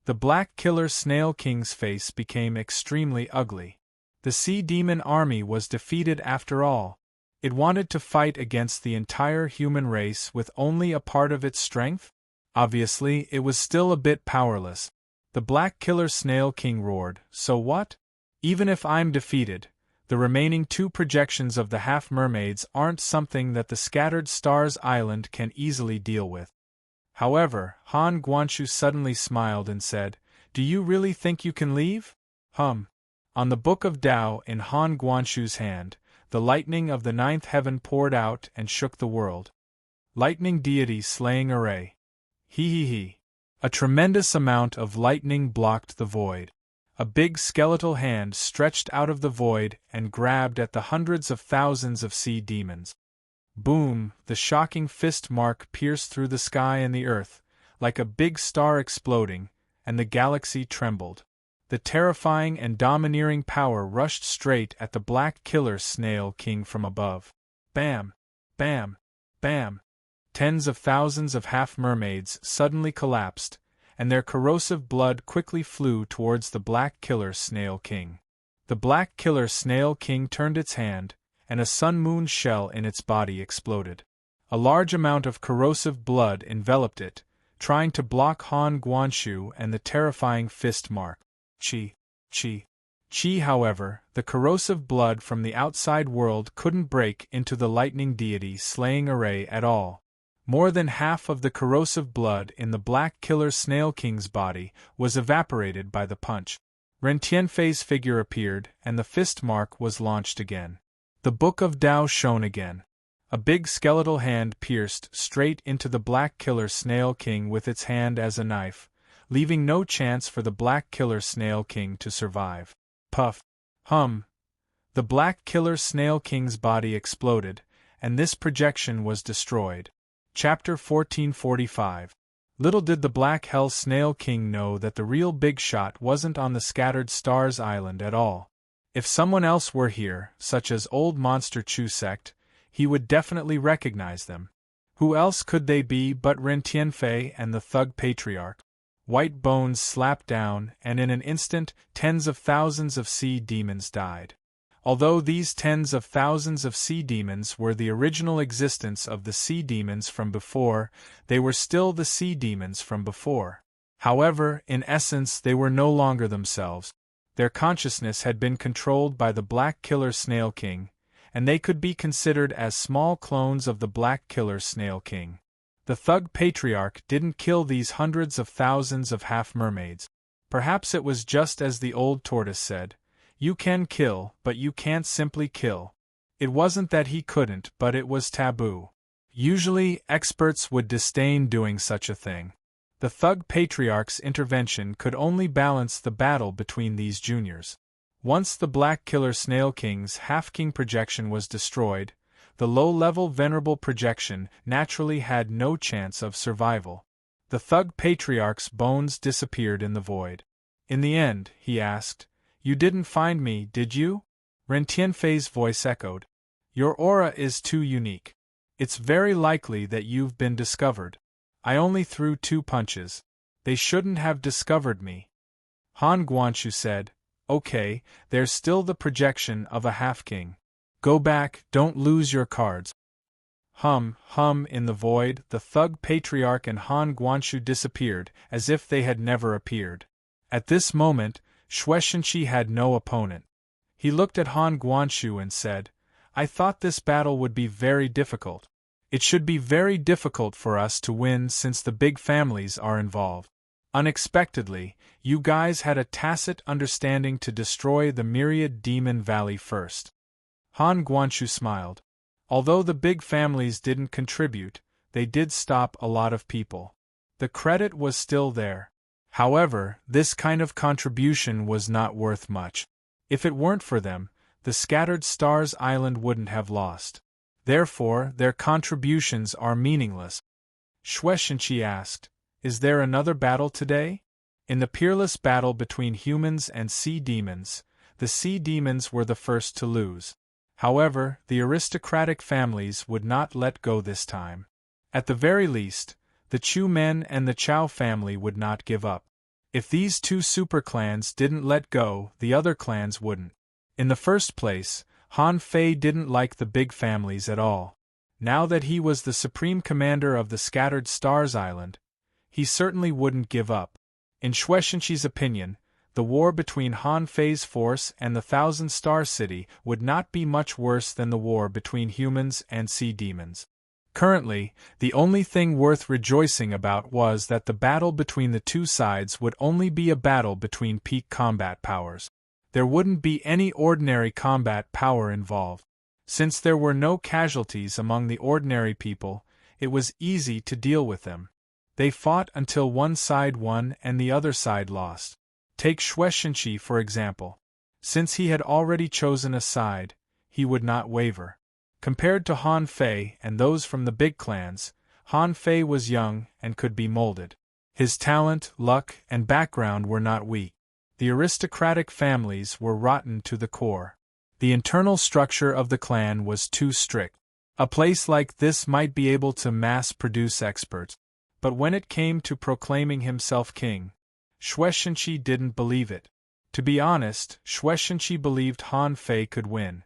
The Black Killer Snail King's face became extremely ugly. The sea demon army was defeated after all. It wanted to fight against the entire human race with only a part of its strength? Obviously, it was still a bit powerless. The Black Killer Snail King roared, so what? Even if I'm defeated, the remaining 2 projections of the half-mermaids aren't something that the Scattered Stars Island can easily deal with. However, Han Guanshu suddenly smiled and said, Do you really think you can leave? On the Book of Tao in Han Guanshu's hand, the lightning of the 9th heaven poured out and shook the world. Lightning deity slaying array. He. A tremendous amount of lightning blocked the void. A big skeletal hand stretched out of the void and grabbed at the hundreds of thousands of sea demons. Boom! The shocking fist mark pierced through the sky and the earth, like a big star exploding, and the galaxy trembled. The terrifying and domineering power rushed straight at the Black Killer Snail King from above. Bam! Bam! Bam! Tens of thousands of half-mermaids suddenly collapsed, and their corrosive blood quickly flew towards the Black Killer Snail King. The Black Killer Snail King turned its hand, and a sun-moon shell in its body exploded. A large amount of corrosive blood enveloped it, trying to block Han Guanshu and the terrifying fist mark. Chi, however, the corrosive blood from the outside world couldn't break into the lightning deity slaying array at all. More than half of the corrosive blood in the Black Killer Snail King's body was evaporated by the punch. Ren Tianfei's figure appeared, and the fist mark was launched again. The Book of Tao shone again. A big skeletal hand pierced straight into the Black Killer Snail King with its hand as a knife, leaving no chance for the Black Killer Snail King to survive. Puff! Hum! The Black Killer Snail King's body exploded, and this projection was destroyed. Chapter 1445. Little did the Black Hell Snail King know that the real big shot wasn't on the Scattered Stars Island at all. If someone else were here, such as Old Monster Chusect, he would definitely recognize them. Who else could they be but Ren Tianfei and the Thug Patriarch? White bones slapped down, and in an instant, tens of thousands of sea demons died. Although these tens of thousands of sea demons were the original existence of the sea demons from before, they were still the sea demons from before. However, in essence they were no longer themselves. Their consciousness had been controlled by the Black Killer Snail King, and they could be considered as small clones of the Black Killer Snail King. The Thug Patriarch didn't kill these hundreds of thousands of half-mermaids. Perhaps it was just as the old tortoise said, "You can kill, but you can't simply kill." It wasn't that he couldn't, but it was taboo. Usually, experts would disdain doing such a thing. The Thug Patriarch's intervention could only balance the battle between these juniors. Once the Black Killer Snail King's half-king projection was destroyed, the low-level venerable projection naturally had no chance of survival. The Thug Patriarch's bones disappeared in the void. In the end, he asked, "You didn't find me, did you?" Ren Tianfei's voice echoed. "Your aura is too unique. It's very likely that you've been discovered. I only threw 2 punches. They shouldn't have discovered me." Han Guanshu said, "Okay, there's still the projection of a half-king. Go back, don't lose your cards." Hum, hum, in the void, the Thug Patriarch and Han Guanshu disappeared, as if they had never appeared. At this moment, Shueishenqi had no opponent. He looked at Han Guanshu and said, "I thought this battle would be very difficult. It should be very difficult for us to win since the big families are involved. Unexpectedly, you guys had a tacit understanding to destroy the Myriad Demon Valley first." Han Guanshu smiled. Although the big families didn't contribute, they did stop a lot of people. The credit was still there. However, this kind of contribution was not worth much. If it weren't for them, the Scattered Stars Island wouldn't have lost. Therefore, their contributions are meaningless. Shueishenqi asked, "Is there another battle today?" In the peerless battle between humans and sea demons, the sea demons were the first to lose. However, the aristocratic families would not let go this time. At the very least, the Chu men and the Chao family would not give up. If these 2 superclans didn't let go, the other clans wouldn't. In the first place, Han Fei didn't like the big families at all. Now that he was the supreme commander of the Scattered Stars Island, he certainly wouldn't give up. In Shueishenqi's opinion, the war between Han Fei's force and the Thousand Star City would not be much worse than the war between humans and sea demons. Currently, the only thing worth rejoicing about was that the battle between the 2 sides would only be a battle between peak combat powers. There wouldn't be any ordinary combat power involved. Since there were no casualties among the ordinary people, it was easy to deal with them. They fought until one side won and the other side lost. Take Shueishenqi for example. Since he had already chosen a side, he would not waver. Compared to Han Fei and those from the big clans, Han Fei was young and could be molded. His talent, luck, and background were not weak. The aristocratic families were rotten to the core. The internal structure of the clan was too strict. A place like this might be able to mass-produce experts. But when it came to proclaiming himself king, Shueishenqi didn't believe it. To be honest, Shueishenqi believed Han Fei could win.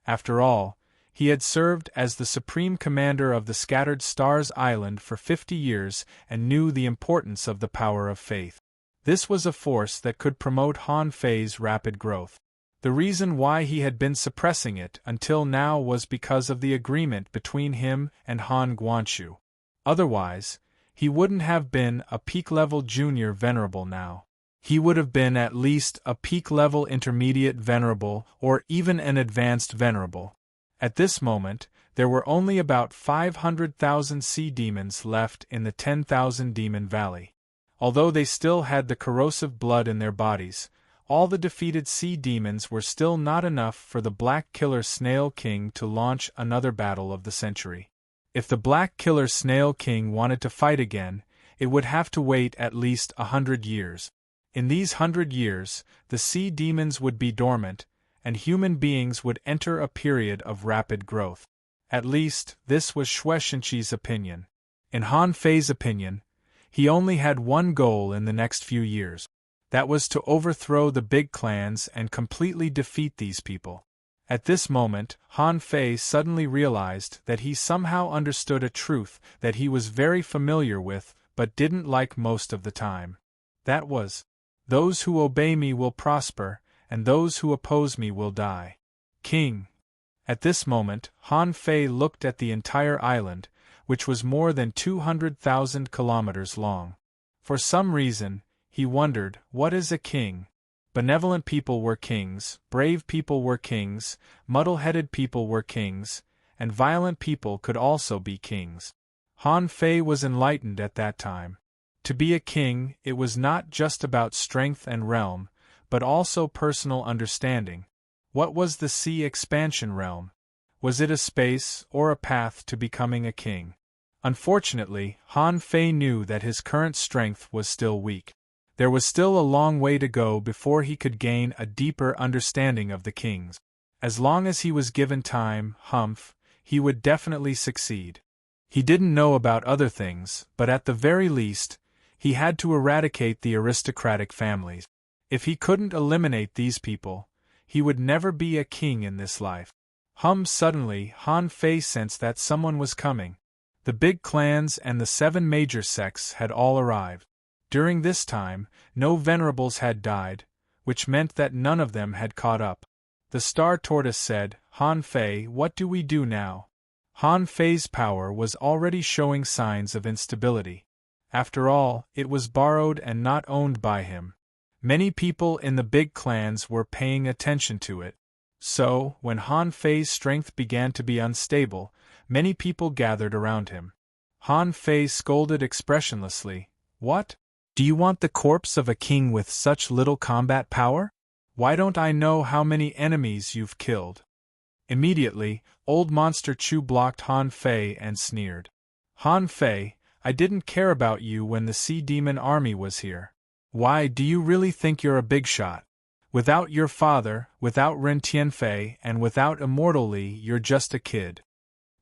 After all, he had served as the supreme commander of the Scattered Stars Island for 50 years and knew the importance of the power of faith. This was a force that could promote Han Fei's rapid growth. The reason why he had been suppressing it until now was because of the agreement between him and Han Guanshu. Otherwise, he wouldn't have been a peak-level junior venerable now. He would have been at least a peak-level intermediate venerable or even an advanced venerable. At this moment, There were only about 500,000 sea demons left in the 10,000 demon valley. Although they still had the corrosive blood in their bodies, all the defeated sea demons were still not enough for the Black Killer Snail King to launch another battle of the century. If the Black Killer Snail King wanted to fight again, it would have to wait at least 100 years. In these 100 years, the sea demons would be dormant, and human beings would enter a period of rapid growth. At least, this was Shueishenqi's opinion. In Han Fei's opinion, he only had one goal in the next few years. That was to overthrow the big clans and completely defeat these people. At this moment, Han Fei suddenly realized that he somehow understood a truth that he was very familiar with but didn't like most of the time. That was, those who obey me will prosper, and those who oppose me will die. King. At this moment, Han Fei looked at the entire island, which was more than 200,000 kilometers long. For some reason, he wondered, what is a king? Benevolent people were kings, brave people were kings, muddle-headed people were kings, and violent people could also be kings. Han Fei was enlightened at that time. To be a king, it was not just about strength and realm, but also personal understanding. What was the sea expansion realm? Was it a space or a path to becoming a king? Unfortunately, Han Fei knew that his current strength was still weak. There was still a long way to go before he could gain a deeper understanding of the kings. As long as he was given time, he would definitely succeed. He didn't know about other things, but at the very least, he had to eradicate the aristocratic families. If he couldn't eliminate these people, he would never be a king in this life. Suddenly, Han Fei sensed that someone was coming. The big clans and the 7 major sects had all arrived. During this time, no venerables had died, which meant that none of them had caught up. The Star Tortoise said, Han Fei, what do we do now? Han Fei's power was already showing signs of instability. After all, it was borrowed and not owned by him. Many people in the big clans were paying attention to it. So, when Han Fei's strength began to be unstable, many people gathered around him. Han Fei scolded expressionlessly, "What? Do you want the corpse of a king with such little combat power? Why don't I know how many enemies you've killed?" Immediately, Old Monster Chu blocked Han Fei and sneered. "Han Fei, I didn't care about you when the Sea Demon army was here. Why, do you really think you're a big shot? Without your father, without Ren Tianfei, and without Immortal Li, you're just a kid."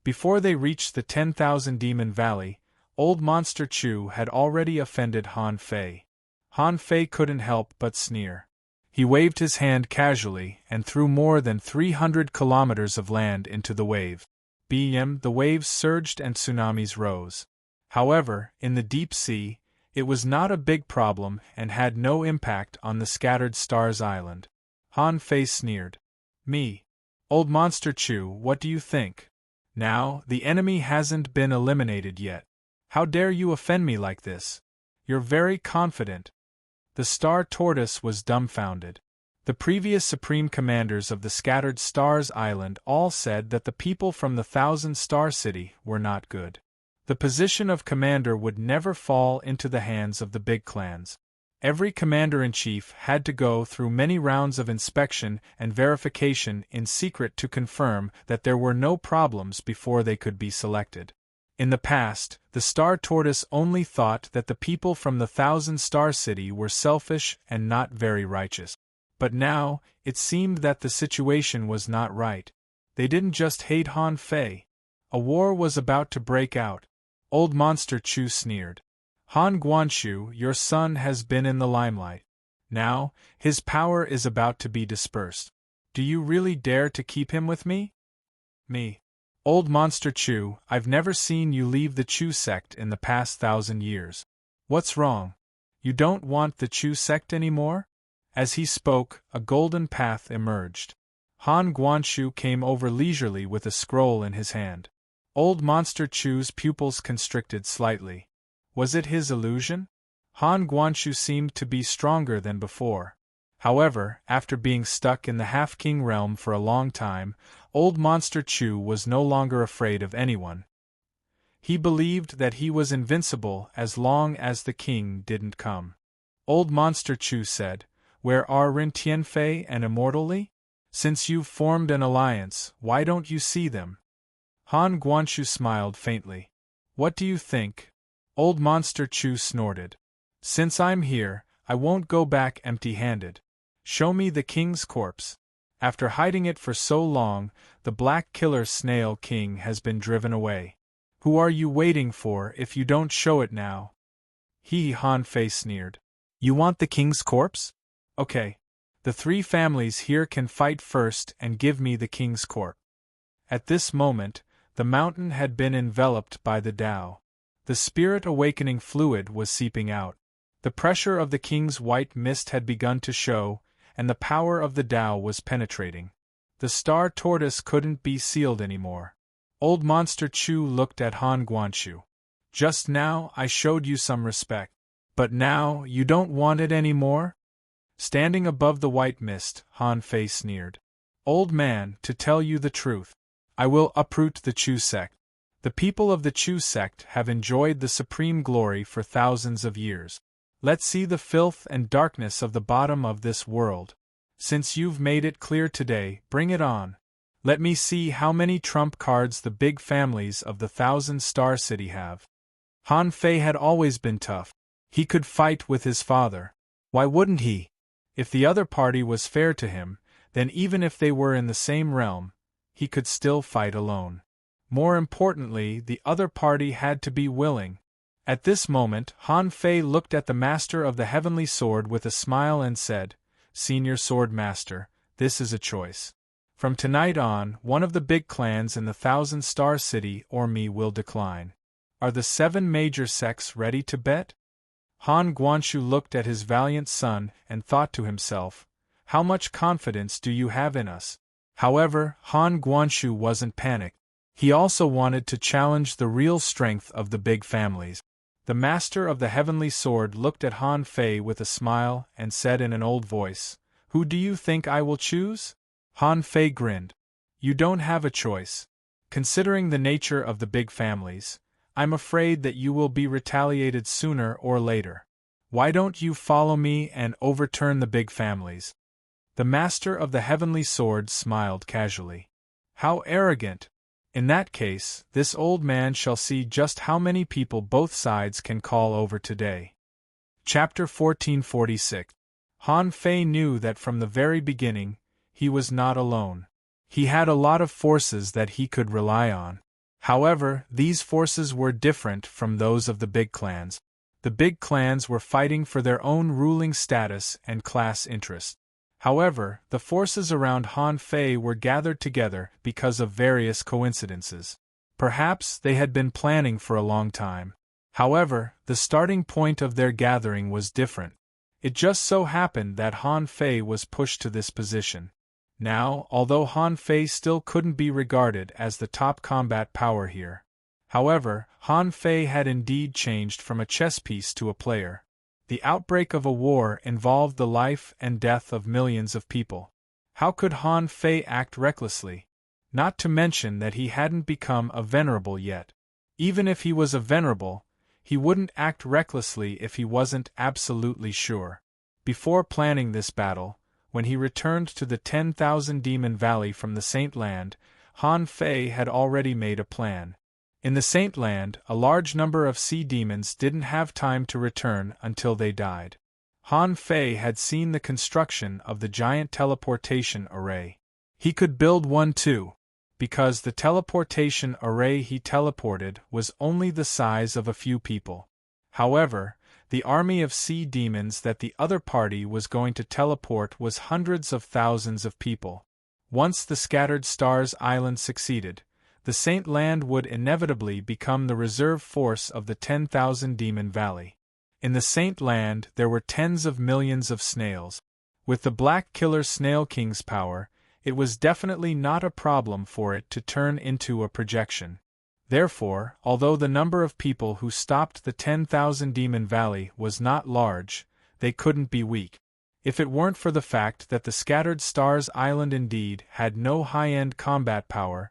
Before they reached the 10,000 Demon Valley, Old Monster Chu had already offended Han Fei. Han Fei couldn't help but sneer. He waved his hand casually and threw more than 300 kilometers of land into the wave. The waves surged and tsunamis rose. However, in the deep sea, it was not a big problem and had no impact on the scattered stars island. Han Fei sneered. "Me? Old Monster Chu, what do you think? Now, the enemy hasn't been eliminated yet. How dare you offend me like this? You're very confident." The Star Tortoise was dumbfounded. The previous supreme commanders of the scattered stars island all said that the people from the Thousand Star City were not good. The position of commander would never fall into the hands of the big clans. Every commander-in-chief had to go through many rounds of inspection and verification in secret to confirm that there were no problems before they could be selected. In the past, the Star Tortoise only thought that the people from the Thousand Star City were selfish and not very righteous. But now, it seemed that the situation was not right. They didn't just hate Han Fei. A war was about to break out. Old Monster Chu sneered. "Han Guanshu, your son has been in the limelight. Now, his power is about to be dispersed. Do you really dare to keep him with me?" "Me? Old Monster Chu, I've never seen you leave the Chu sect in the past 1,000 years. What's wrong? You don't want the Chu sect anymore?" As he spoke, a golden path emerged. Han Guanshu came over leisurely with a scroll in his hand. Old Monster Chu's pupils constricted slightly. Was it his illusion? Han Guanshu seemed to be stronger than before. However, after being stuck in the half-king realm for a long time, old Monster Chew was no longer afraid of anyone. He believed that he was invincible as long as the king didn't come. Old Monster Chew said, "Where are Rin Tianfei and Immortal Li? Since you've formed an alliance, why don't you see them?" Han Guanshu smiled faintly. "What do you think?" Old Monster Chew snorted. "Since I'm here, I won't go back empty-handed. Show me the king's corpse. After hiding it for so long, the black killer Snail King has been driven away. Who are you waiting for if you don't show it now?" Han Fei sneered. "You want the king's corpse? Okay. The three families here can fight first and give me the king's corpse." At this moment, the mountain had been enveloped by the Tao. The spirit awakening fluid was seeping out. The pressure of the king's white mist had begun to show, and the power of the Tao was penetrating. The star tortoise couldn't be sealed anymore. Old Monster Chew looked at Han Guanshu. "Just now I showed you some respect. But now you don't want it anymore?" Standing above the white mist, Han Fei sneered. "Old man, to tell you the truth, I will uproot the Chu sect. The people of the Chu sect have enjoyed the supreme glory for thousands of years. Let's see the filth and darkness of the bottom of this world. Since you've made it clear today, bring it on. Let me see how many trump cards the big families of the Thousand-Star City have." Han Fei had always been tough. He could fight with his father. Why wouldn't he? If the other party was fair to him, then even if they were in the same realm, he could still fight alone. More importantly, the other party had to be willing. At this moment, Han Fei looked at the master of the heavenly sword with a smile and said, "Senior Sword Master, this is a choice. From tonight on, one of the big clans in the Thousand-Star City or me will decline. Are the 7 major sects ready to bet?" Han Guanshu looked at his valiant son and thought to himself, "How much confidence do you have in us?" However, Han Guanshu wasn't panicked. He also wanted to challenge the real strength of the big families. The master of the heavenly sword looked at Han Fei with a smile and said in an old voice, "Who do you think I will choose?" Han Fei grinned. "You don't have a choice. Considering the nature of the big families, I'm afraid that you will be retaliated sooner or later. Why don't you follow me and overturn the big families?" The master of the heavenly sword smiled casually. "How arrogant! In that case, this old man shall see just how many people both sides can call over today." Chapter 1446. Han Fei knew that from the very beginning, he was not alone. He had a lot of forces that he could rely on. However, these forces were different from those of the big clans. The big clans were fighting for their own ruling status and class interests. However, the forces around Han Fei were gathered together because of various coincidences. Perhaps they had been planning for a long time. However, the starting point of their gathering was different. It just so happened that Han Fei was pushed to this position. Now, although Han Fei still couldn't be regarded as the top combat power here. However, Han Fei had indeed changed from a chess piece to a player. The outbreak of a war involved the life and death of millions of people. How could Han Fei act recklessly? Not to mention that he hadn't become a venerable yet. Even if he was a venerable, he wouldn't act recklessly if he wasn't absolutely sure. Before planning this battle, when he returned to the 10,000 Demon Valley from the Saint Land, Han Fei had already made a plan. In the Saint Land, a large number of sea demons didn't have time to return until they died. Han Fei had seen the construction of the giant teleportation array. He could build one too, because the teleportation array he teleported was only the size of a few people. However, the army of sea demons that the other party was going to teleport was hundreds of thousands of people. Once the Scattered Stars Island succeeded, the Saint Land would inevitably become the reserve force of the 10,000 Demon Valley. In the Saint Land there were tens of millions of snails. With the Black Killer Snail King's power, it was definitely not a problem for it to turn into a projection. Therefore, although the number of people who stopped the 10,000 Demon Valley was not large, they couldn't be weak. If it weren't for the fact that the Scattered Stars Island indeed had no high-end combat power,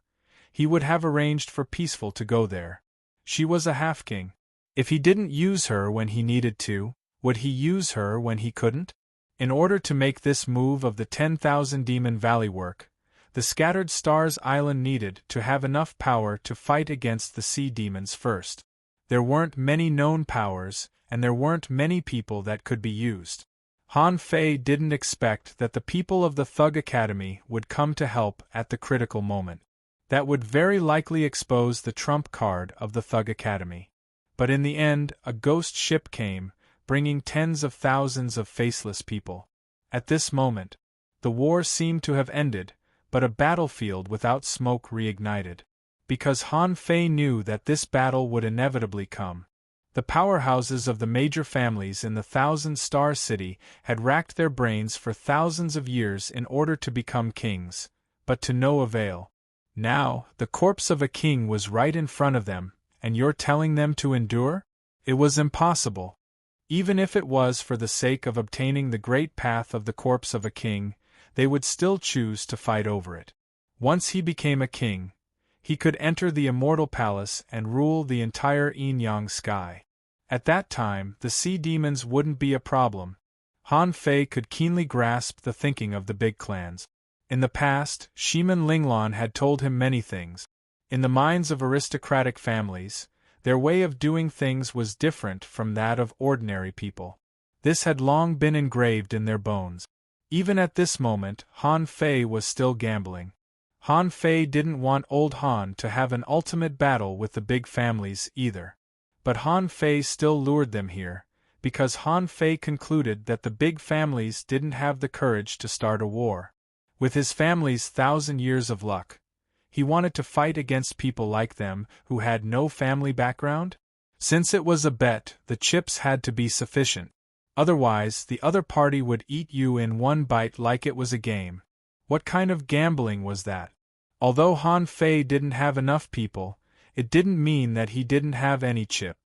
he would have arranged for Peaceful to go there. She was a half-king. If he didn't use her when he needed to, would he use her when he couldn't? In order to make this move of the 10,000 Demon Valley work, the Scattered Stars Island needed to have enough power to fight against the sea demons first. There weren't many known powers, and there weren't many people that could be used. Han Fei didn't expect that the people of the Thug Academy would come to help at the critical moment. That would very likely expose the trump card of the Thug Academy. But in the end, a ghost ship came, bringing tens of thousands of faceless people. At this moment, the war seemed to have ended, but a battlefield without smoke reignited. Because Han Fei knew that this battle would inevitably come. The powerhouses of the major families in the Thousand-Star City had racked their brains for thousands of years in order to become kings, but to no avail. Now, the corpse of a king was right in front of them, and you're telling them to endure? It was impossible. Even if it was for the sake of obtaining the great path of the corpse of a king, they would still choose to fight over it. Once he became a king, he could enter the immortal palace and rule the entire Yin-Yang sky. At that time, the sea demons wouldn't be a problem. Han Fei could keenly grasp the thinking of the big clans. In the past, Shiman Linglong had told him many things. In the minds of aristocratic families, their way of doing things was different from that of ordinary people. This had long been engraved in their bones. Even at this moment, Han Fei was still gambling. Han Fei didn't want old Han to have an ultimate battle with the big families either. But Han Fei still lured them here, because Han Fei concluded that the big families didn't have the courage to start a war. With his family's 1,000 years of luck, he wanted to fight against people like them who had no family background? Since it was a bet, the chips had to be sufficient. Otherwise, the other party would eat you in one bite like it was a game. What kind of gambling was that? Although Han Fei didn't have enough people, it didn't mean that he didn't have any chip.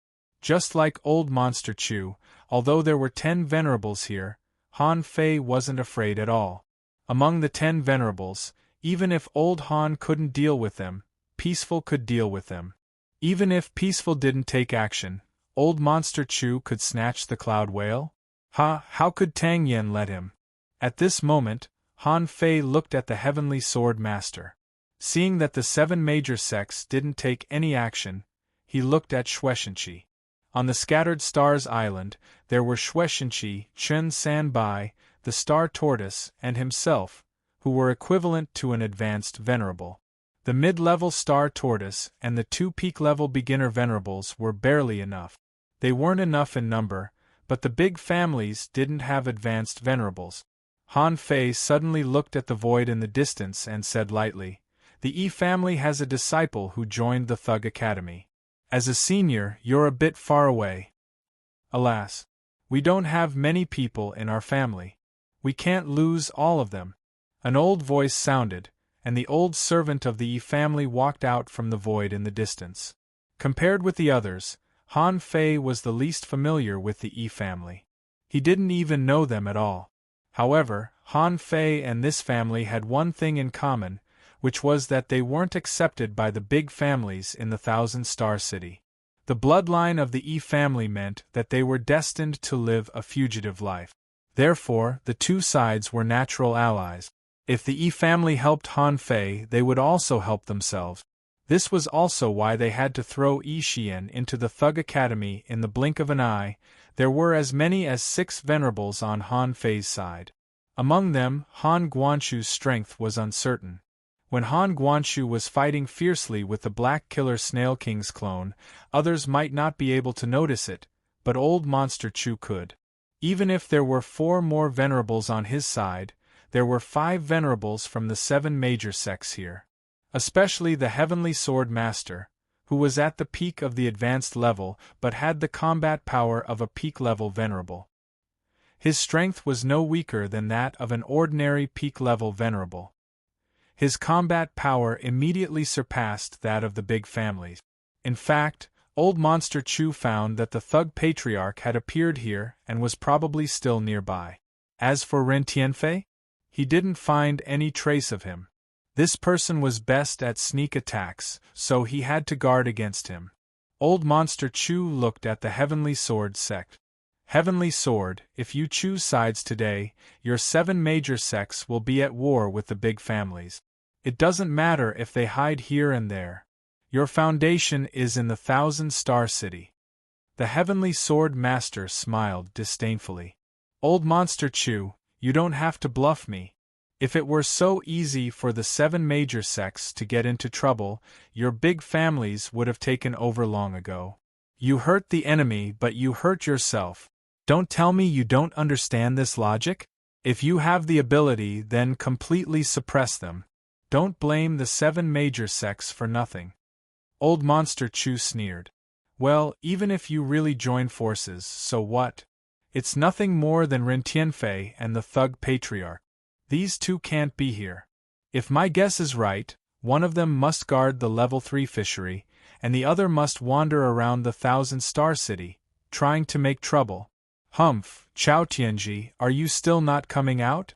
Just like old Monster Chew, although there were 10 venerables here, Han Fei wasn't afraid at all. Among the 10 venerables, even if old Han couldn't deal with them, Peaceful could deal with them. Even if Peaceful didn't take action, old Monster Chew could snatch the Cloud Whale? How could Tang Yen let him? At this moment, Han Fei looked at the Heavenly Sword Master. Seeing that the 7 major sects didn't take any action, he looked at Xuexinqi. On the Scattered Stars Island, there were Xuexinqi, Chen Sanbai, the Star Tortoise, and himself, who were equivalent to an advanced venerable. The mid-level Star Tortoise and the 2 peak-level beginner venerables were barely enough. They weren't enough in number, but the big families didn't have advanced venerables. Han Fei suddenly looked at the void in the distance and said lightly, "The Yi family has a disciple who joined the Thug Academy. As a senior, you're a bit far away." "Alas, we don't have many people in our family. We can't lose all of them." An old voice sounded, and the old servant of the Yi family walked out from the void in the distance. Compared with the others, Han Fei was the least familiar with the Yi family. He didn't even know them at all. However, Han Fei and this family had one thing in common, which was that they weren't accepted by the big families in the Thousand-Star City. The bloodline of the Yi family meant that they were destined to live a fugitive life. Therefore, the 2 sides were natural allies. If the Yi family helped Han Fei, they would also help themselves. This was also why they had to throw Yi Xian into the Thug Academy in the blink of an eye. There were as many as 6 venerables on Han Fei's side. Among them, Han Guanshu's strength was uncertain. When Han Guanshu was fighting fiercely with the Black Killer Snail King's clone, others might not be able to notice it, but old Monster Chew could. Even if there were 4 more venerables on his side, there were 5 venerables from the 7 major sects here. Especially the Heavenly Sword Master, who was at the peak of the advanced level but had the combat power of a peak-level venerable. His strength was no weaker than that of an ordinary peak-level venerable. His combat power immediately surpassed that of the big families. In fact, old Monster Chew found that the Thug Patriarch had appeared here and was probably still nearby. As for Ren Tianfei, he didn't find any trace of him. This person was best at sneak attacks, so he had to guard against him. Old Monster Chu looked at the Heavenly Sword sect. Heavenly Sword, if you choose sides today, your 7 major sects will be at war with the big families. It doesn't matter if they hide here and there. Your foundation is in the 1,000-star city. The Heavenly Sword Master smiled disdainfully. Old Monster Chu, you don't have to bluff me. If it were so easy for the 7 major sects to get into trouble, your big families would have taken over long ago. You hurt the enemy, but you hurt yourself. Don't tell me you don't understand this logic? If you have the ability, then completely suppress them. Don't blame the 7 major sects for nothing. Old Monster Chu sneered. Well, even if you really join forces, so what? It's nothing more than Ren Tianfei and the Thug Patriarch. These 2 can't be here. If my guess is right, one of them must guard the level 3 fishery, and the other must wander around the 1,000-star city, trying to make trouble. Humph, Chao Tianji, are you still not coming out?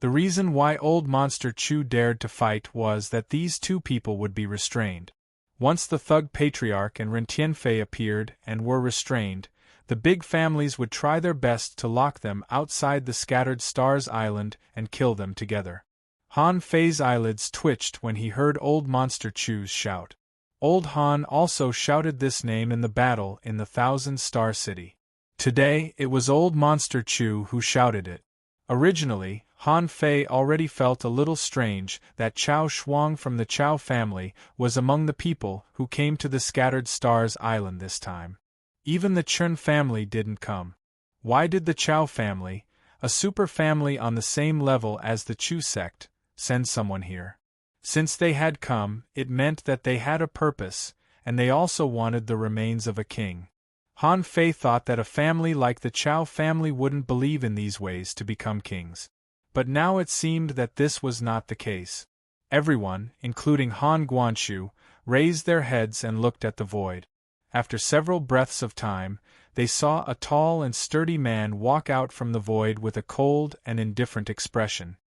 The reason why Old Monster Chu dared to fight was that these 2 people would be restrained. Once the Thug Patriarch and Ren Tianfei appeared and were restrained, the big families would try their best to lock them outside the Scattered Stars Island and kill them together. Han Fei's eyelids twitched when he heard Old Monster Chu's shout. Old Han also shouted this name in the battle in the 1,000-star city. Today, it was Old Monster Chu who shouted it. Originally, Han Fei already felt a little strange that Chao Shuang from the Chao family was among the people who came to the Scattered Stars Island this time. Even the Chen family didn't come. Why did the Chao family, a super family on the same level as the Chu sect, send someone here? Since they had come, it meant that they had a purpose, and they also wanted the remains of a king. Han Fei thought that a family like the Chao family wouldn't believe in these ways to become kings. But now it seemed that this was not the case. Everyone, including Han Guanshu, raised their heads and looked at the void. After several breaths of time, they saw a tall and sturdy man walk out from the void with a cold and indifferent expression.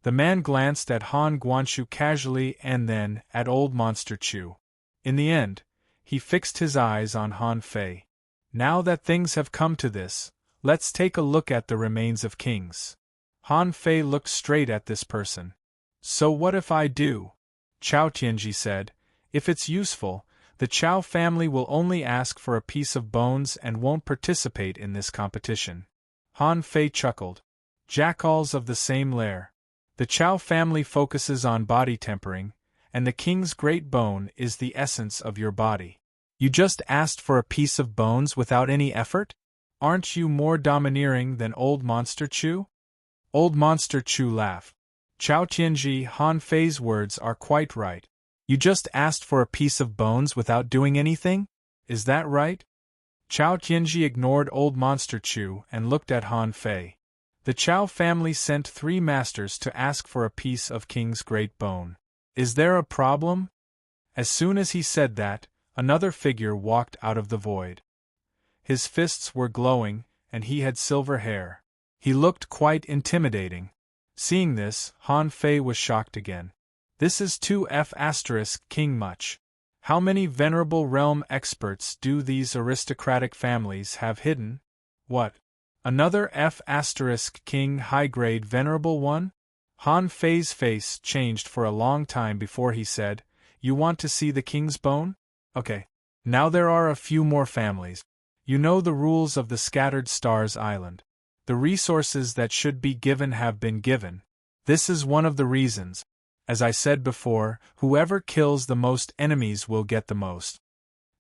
The man glanced at Han Guanshu casually and then at Old Monster Chu. In the end, he fixed his eyes on Han Fei. Now that things have come to this, let's take a look at the remains of kings. Han Fei looked straight at this person. So what if I do? Chao Tianji said. If it's useful, the Chao family will only ask for a piece of bones and won't participate in this competition. Han Fei chuckled. Jackals of the same lair. The Chao family focuses on body tempering, and the king's great bone is the essence of your body. You just asked for a piece of bones without any effort? Aren't you more domineering than Old Monster Chu? Old Monster Chu laughed. Chao Tianji, Han Fei's words are quite right. You just asked for a piece of bones without doing anything? Is that right? Chao Tianji ignored Old Monster Chu and looked at Han Fei. The Chao family sent 3 masters to ask for a piece of King's great bone. Is there a problem? As soon as he said that, another figure walked out of the void. His fists were glowing, and he had silver hair. He looked quite intimidating. Seeing this, Han Fei was shocked again. This is 2F** King much. How many venerable realm experts do these aristocratic families have hidden? What? Another F** King high-grade venerable one? Han Fei's face changed for a long time before he said, You want to see the king's bone? Okay. Now there are a few more families. You know the rules of the Scattered Stars Island. The resources that should be given have been given. This is one of the reasons. As I said before, whoever kills the most enemies will get the most.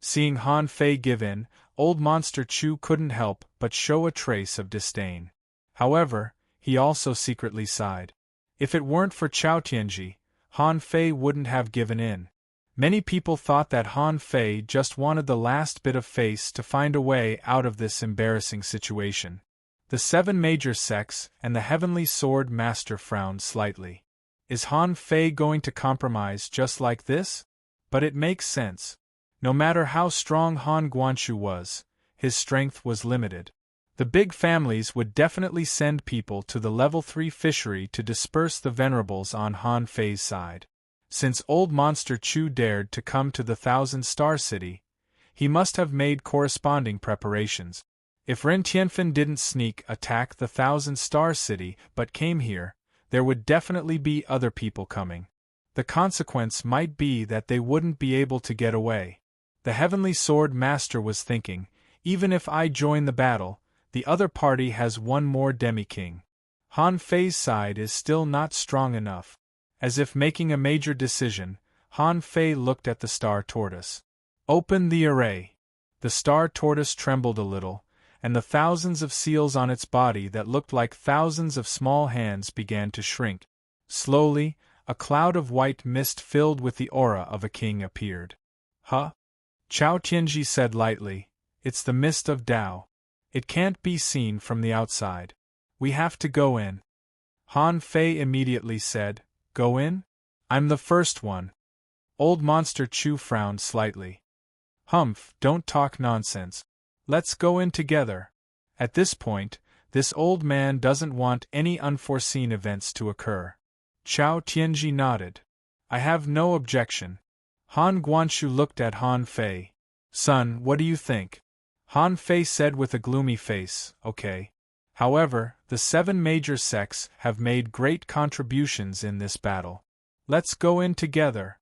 Seeing Han Fei give in, Old Monster Chu couldn't help but show a trace of disdain. However, he also secretly sighed. If it weren't for Chao Tianji, Han Fei wouldn't have given in. Many people thought that Han Fei just wanted the last bit of face to find a way out of this embarrassing situation. The 7 major sects and the Heavenly Sword Master frowned slightly. Is Han Fei going to compromise just like this? But it makes sense. No matter how strong Han Guanshu was, his strength was limited. The big families would definitely send people to the level 3 fishery to disperse the venerables on Han Fei's side. Since old Monster Chu dared to come to the Thousand-Star City, he must have made corresponding preparations. If Ren Tianfen didn't sneak attack the Thousand-Star City but came here, there would definitely be other people coming. The consequence might be that they wouldn't be able to get away. The Heavenly Sword Master was thinking, even if I join the battle, the other party has one more demi-king. Han Fei's side is still not strong enough. As if making a major decision, Han Fei looked at the star tortoise. Open the array. The star tortoise trembled a little, and the thousands of seals on its body that looked like thousands of small hands began to shrink. Slowly, a cloud of white mist filled with the aura of a king appeared. Huh? Chao Tianji said lightly, it's the mist of Tao. It can't be seen from the outside. We have to go in. Han Fei immediately said, Go in? I'm the first one. Old Monster Chu frowned slightly. Humph, don't talk nonsense. Let's go in together. At this point, this old man doesn't want any unforeseen events to occur. Chao Tianji nodded. I have no objection. Han Guanshu looked at Han Fei. Son, what do you think? Han Fei said with a gloomy face, okay. However, the 7 major sects have made great contributions in this battle. Let's go in together.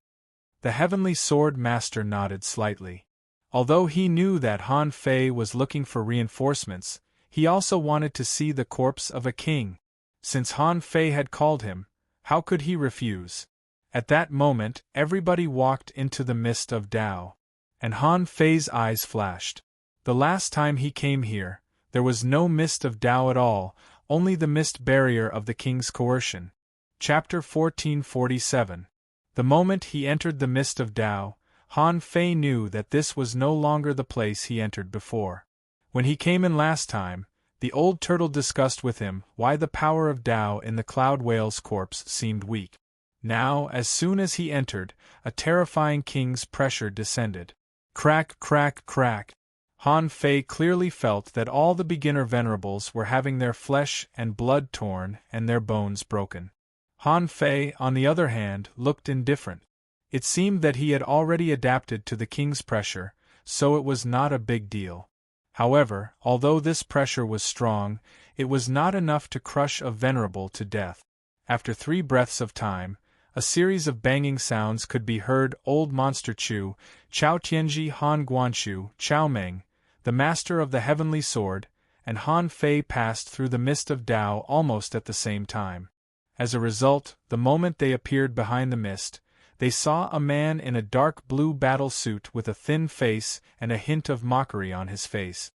The Heavenly Sword Master nodded slightly. Although he knew that Han Fei was looking for reinforcements, he also wanted to see the corpse of a king. Since Han Fei had called him, how could he refuse? At that moment, everybody walked into the mist of Tao. And Han Fei's eyes flashed. The last time he came here, there was no mist of Tao at all, only the mist barrier of the king's coercion. Chapter 1447. The moment he entered the mist of Tao, Han Fei knew that this was no longer the place he entered before. When he came in last time, the old turtle discussed with him why the power of Tao in the cloud whale's corpse seemed weak. Now, as soon as he entered, a terrifying king's pressure descended. Crack, crack, crack. Han Fei clearly felt that all the beginner venerables were having their flesh and blood torn and their bones broken. Han Fei, on the other hand, looked indifferent. It seemed that he had already adapted to the king's pressure, so it was not a big deal. However, although this pressure was strong, it was not enough to crush a venerable to death. After 3 breaths of time, a series of banging sounds could be heard. Old Monster Chu, Chao Tianji, Han Guanshu, Chao Meng, the master of the heavenly sword, and Han Fei passed through the mist of Tao almost at the same time. As a result, the moment they appeared behind the mist, they saw a man in a dark blue battle suit with a thin face and a hint of mockery on his face.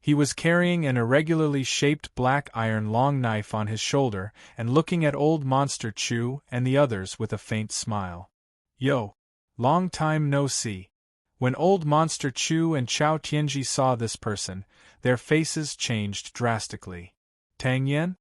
He was carrying an irregularly shaped black iron long knife on his shoulder and looking at Old Monster Chu and the others with a faint smile. Yo! Long time no see. When Old Monster Chu and Chao Tianji saw this person, their faces changed drastically. Tang Yen?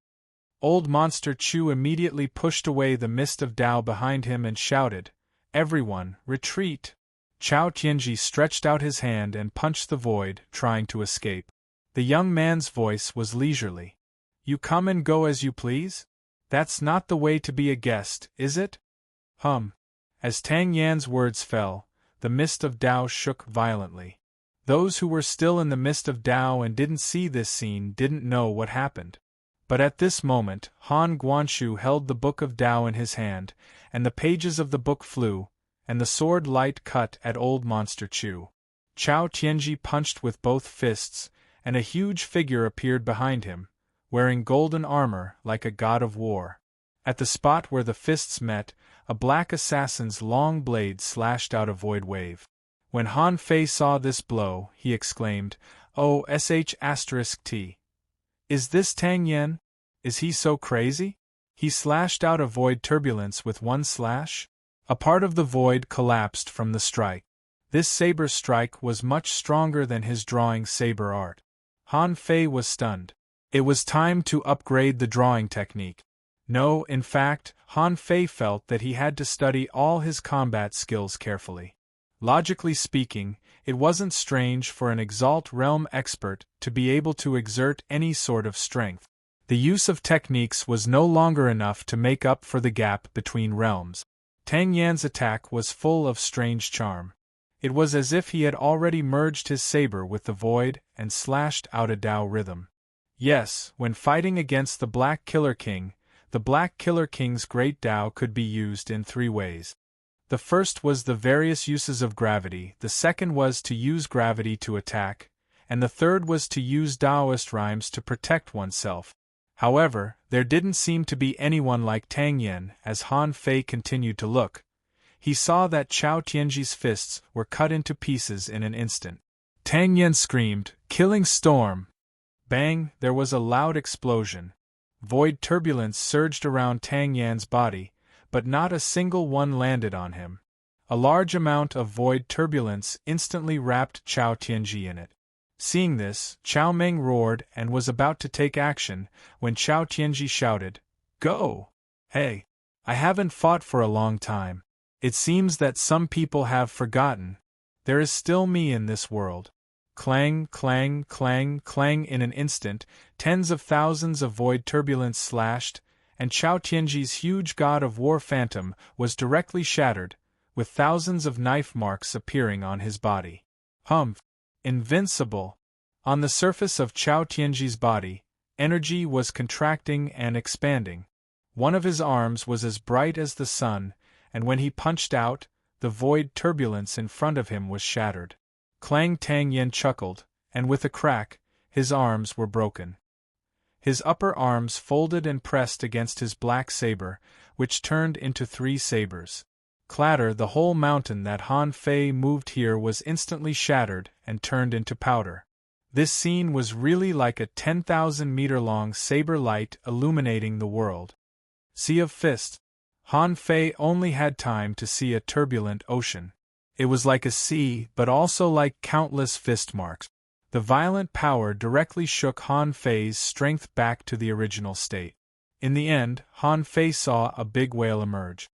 Old Monster Chu immediately pushed away the mist of Tao behind him and shouted, Everyone, retreat! Chao Tianji stretched out his hand and punched the void, trying to escape. The young man's voice was leisurely. You come and go as you please? That's not the way to be a guest, is it? As Tang Yan's words fell, the mist of Tao shook violently. Those who were still in the mist of Tao and didn't see this scene didn't know what happened. But at this moment, Han Guanshu held the book of Tao in his hand, and the pages of the book flew, and the sword light cut at Old Monster Chu. Chao Tianji punched with both fists, and a huge figure appeared behind him, wearing golden armor like a god of war. At the spot where the fists met, a black assassin's long blade slashed out a void wave. When Han Fei saw this blow, he exclaimed, "Oh, sh*T! Is this Tang Yen? Is he so crazy?" He slashed out a void turbulence with one slash. A part of the void collapsed from the strike. This saber strike was much stronger than his drawing saber art. Han Fei was stunned. It was time to upgrade the drawing technique. No, in fact, Han Fei felt that he had to study all his combat skills carefully. Logically speaking, it wasn't strange for an Exalt realm expert to be able to exert any sort of strength. The use of techniques was no longer enough to make up for the gap between realms. Tang Yan's attack was full of strange charm. It was as if he had already merged his saber with the void and slashed out a Tao rhythm. Yes, when fighting against the Black Killer King, the Black Killer King's great Tao could be used in 3 ways. The first was the various uses of gravity, the second was to use gravity to attack, and the third was to use Taoist rhymes to protect oneself. However, there didn't seem to be anyone like Tang Yan. As Han Fei continued to look, he saw that Chao Tianji's fists were cut into pieces in an instant. Tang Yan screamed, "Killing storm!" Bang! There was a loud explosion. Void turbulence surged around Tang Yan's body, but not a single one landed on him. A large amount of void turbulence instantly wrapped Chao Tianji in it. Seeing this, Chao Meng roared and was about to take action when Chao Tianji shouted, "Go! Hey! I haven't fought for a long time. It seems that some people have forgotten. There is still me in this world." Clang, clang, clang, clang. In an instant, tens of thousands of void turbulence slashed, and Chao Tianji's huge god of war phantom was directly shattered, with thousands of knife marks appearing on his body. Humph! Invincible! On the surface of Chao Tianji's body, energy was contracting and expanding. One of his arms was as bright as the sun, and when he punched out, the void turbulence in front of him was shattered. Clang! Tang Yan chuckled, and with a crack, his arms were broken. His upper arms folded and pressed against his black saber, which turned into 3 sabers. Clatter! The whole mountain that Han Fei moved here was instantly shattered and turned into powder. This scene was really like a 10,000-meter-long saber light illuminating the world. Sea of Fists. Han Fei only had time to see a turbulent ocean. It was like a sea, but also like countless fist marks. The violent power directly shook Han Fei's strength back to the original state. In the end, Han Fei saw a big whale emerge.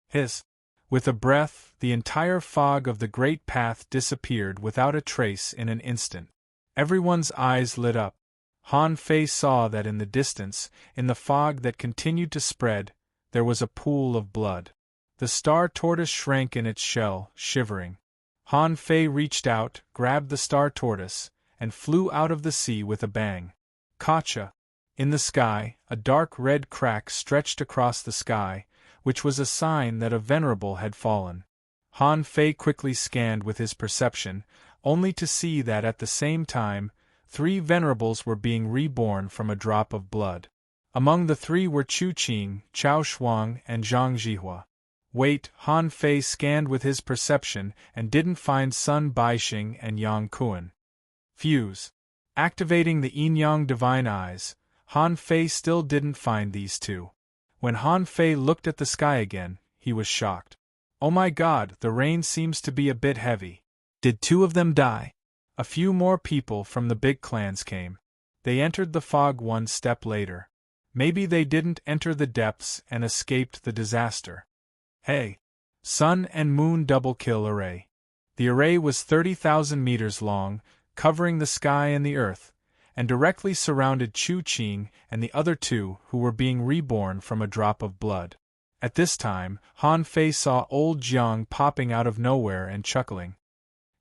Hiss! With a breath, the entire fog of the Great Path disappeared without a trace in an instant. Everyone's eyes lit up. Han Fei saw that in the distance, in the fog that continued to spread, there was a pool of blood. The star tortoise shrank in its shell, shivering. Han Fei reached out, grabbed the star tortoise, and flew out of the sea with a bang. Gotcha! In the sky, a dark red crack stretched across the sky, which was a sign that a venerable had fallen. Han Fei quickly scanned with his perception, only to see that at the same time, 3 venerables were being reborn from a drop of blood. Among the 3 were Chu Qing, Chao Shuang, and Zhang Jihua. Wait! Han Fei scanned with his perception and didn't find Sun Baixing and Yang Kuan. Fuse. Activating the Yin-Yang Divine Eyes, Han Fei still didn't find these 2. When Han Fei looked at the sky again, he was shocked. Oh my god, the rain seems to be a bit heavy. Did 2 of them die? A few more people from the big clans came. They entered the fog one step later. Maybe they didn't enter the depths and escaped the disaster. Hey! Sun and Moon Double Kill Array. The array was 30,000 meters long, covering the sky and the earth, and directly surrounded Chu Qing and the other 2 who were being reborn from a drop of blood. At this time, Han Fei saw old Jiang popping out of nowhere and chuckling.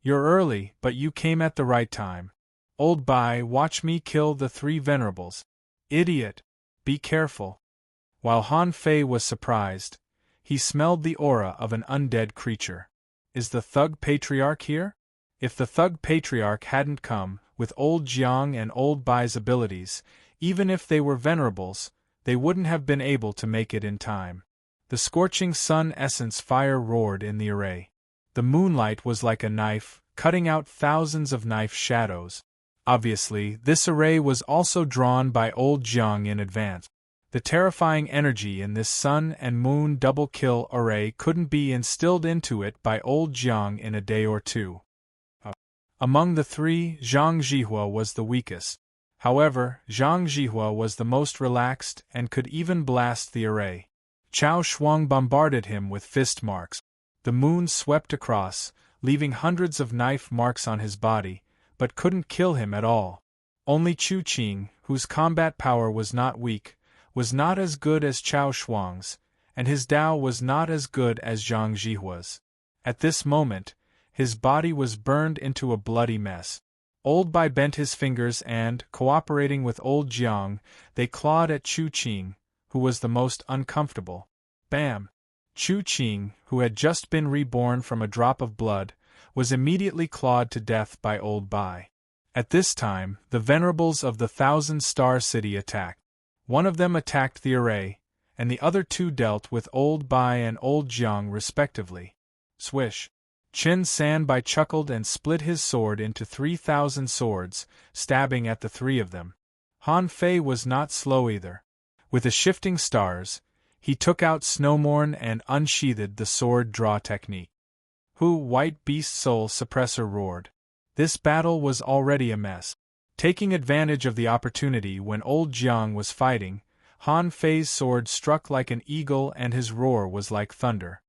You're early, but you came at the right time. Old Bai, watch me kill the 3 venerables. Idiot! Be careful. While Han Fei was surprised, he smelled the aura of an undead creature. Is the Thug Patriarch here? If the Thug Patriarch hadn't come, with old Jiang and old Bai's abilities, even if they were venerables, they wouldn't have been able to make it in time. The scorching sun essence fire roared in the array. The moonlight was like a knife, cutting out thousands of knife shadows. Obviously, this array was also drawn by old Jiang in advance. The terrifying energy in this sun and moon double kill array couldn't be instilled into it by old Jiang in a day or 2. Among the 3, Zhang Jihua was the weakest. However, Zhang Jihua was the most relaxed and could even blast the array. Chao Shuang bombarded him with fist marks. The moon swept across, leaving hundreds of knife marks on his body, but couldn't kill him at all. Only Chu Qing, whose combat power was not weak, was not as good as Chao Shuang's, and his Dao was not as good as Zhang Jihua's. At this moment, his body was burned into a bloody mess. Old Bai bent his fingers and, cooperating with old Jiang, they clawed at Chu Qing, who was the most uncomfortable. Bam! Chu Qing, who had just been reborn from a drop of blood, was immediately clawed to death by old Bai. At this time, the venerables of the Thousand-Star City attacked. One of them attacked the array, and the other two dealt with old Bai and old Jiang respectively. Swish! Chen Sanbai chuckled and split his sword into 3,000 swords, stabbing at the three of them. Han Fei was not slow either. With the shifting stars, he took out Snowmorn and unsheathed the sword draw technique. Hu White Beast Soul Suppressor roared. This battle was already a mess. Taking advantage of the opportunity when old Jiang was fighting, Han Fei's sword struck like an eagle and his roar was like thunder.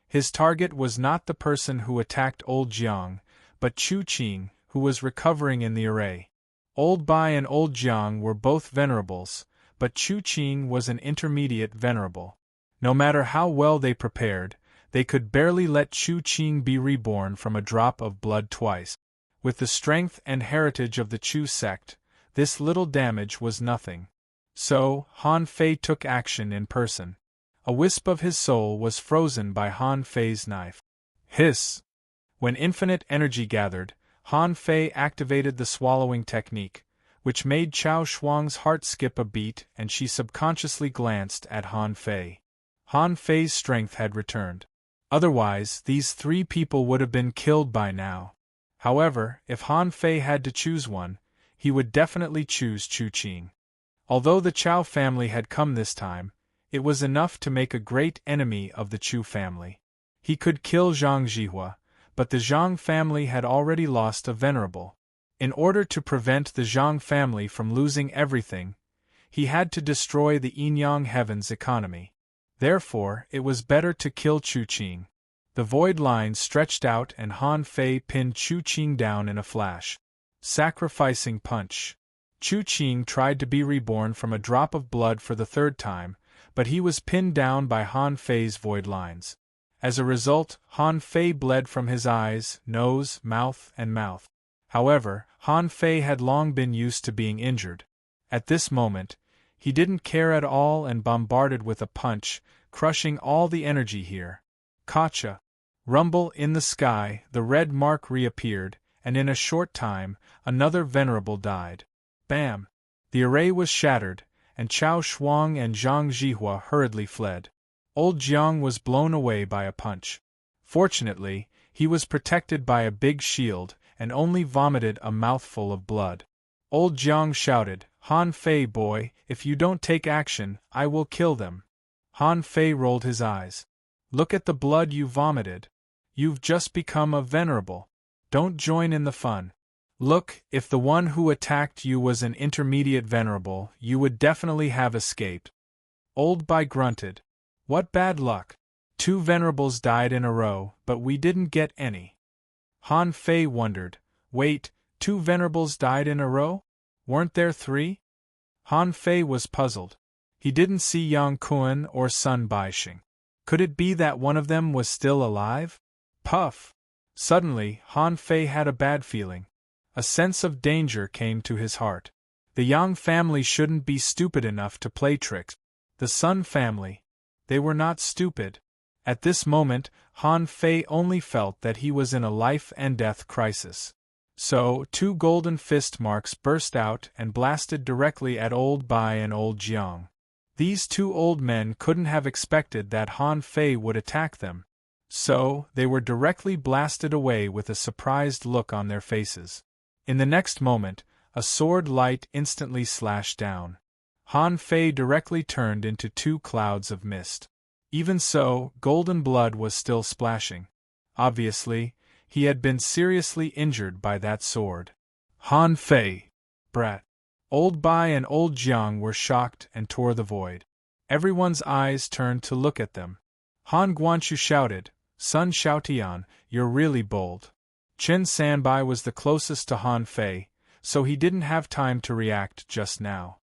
His target was not the person who attacked old Jiang, but Chu Qing, who was recovering in the array. Old Bai and old Jiang were both venerables, but Chu Qing was an intermediate venerable. No matter how well they prepared, they could barely let Chu Qing be reborn from a drop of blood twice. With the strength and heritage of the Chu sect, this little damage was nothing. So, Han Fei took action in person. A wisp of his soul was frozen by Han Fei's knife. Hiss! When infinite energy gathered, Han Fei activated the swallowing technique, which made Chao Shuang's heart skip a beat and she subconsciously glanced at Han Fei. Han Fei's strength had returned. Otherwise, these three people would have been killed by now. However, if Han Fei had to choose one, he would definitely choose Chu Qing. Although the Chao family had come this time, it was enough to make a great enemy of the Chu family. He could kill Zhang Jihua, but the Zhang family had already lost a venerable. In order to prevent the Zhang family from losing everything, he had to destroy the Yin-Yang Heavens economy. Therefore, it was better to kill Chu Qing. The void line stretched out and Han Fei pinned Chu Qing down in a flash. Sacrificing punch. Chu Qing tried to be reborn from a drop of blood for the third time, but he was pinned down by Han Fei's void lines. As a result, Han Fei bled from his eyes, nose, mouth, and mouth. However, Han Fei had long been used to being injured. At this moment, he didn't care at all and bombarded with a punch, crushing all the energy here. Kacha! Rumble in the sky, the red mark reappeared, and in a short time, another venerable died. Bam! The array was shattered, and Chao Shuang and Zhang Jihua hurriedly fled. Old Jiang was blown away by a punch. Fortunately, he was protected by a big shield, and only vomited a mouthful of blood. Old Jiang shouted, Han Fei boy, if you don't take action, I will kill them. Han Fei rolled his eyes. Look at the blood you vomited. You've just become a venerable. Don't join in the fun. Look, if the one who attacked you was an intermediate venerable, you would definitely have escaped. Old Bai grunted. What bad luck. 2 venerables died in a row, but we didn't get any. Han Fei wondered. Wait, 2 venerables died in a row? Weren't there 3? Han Fei was puzzled. He didn't see Yang Kuan or Sun Baixing. Could it be that one of them was still alive? Puff! Suddenly, Han Fei had a bad feeling. A sense of danger came to his heart. The Yang family shouldn't be stupid enough to play tricks. The Sun family. They were not stupid. At this moment, Han Fei only felt that he was in a life-and-death crisis. So, 2 golden fist marks burst out and blasted directly at old Bai and old Jiang. These 2 old men couldn't have expected that Han Fei would attack them. So, they were directly blasted away with a surprised look on their faces. In the next moment, a sword light instantly slashed down. Han Fei directly turned into 2 clouds of mist. Even so, golden blood was still splashing. Obviously, he had been seriously injured by that sword. Han Fei! Brat! Old Bai and old Jiang were shocked and tore the void. Everyone's eyes turned to look at them. Han Guanchu shouted, Sun Xiaotian, you're really bold. Qin Sanbai was the closest to Han Fei, so he didn't have time to react just now.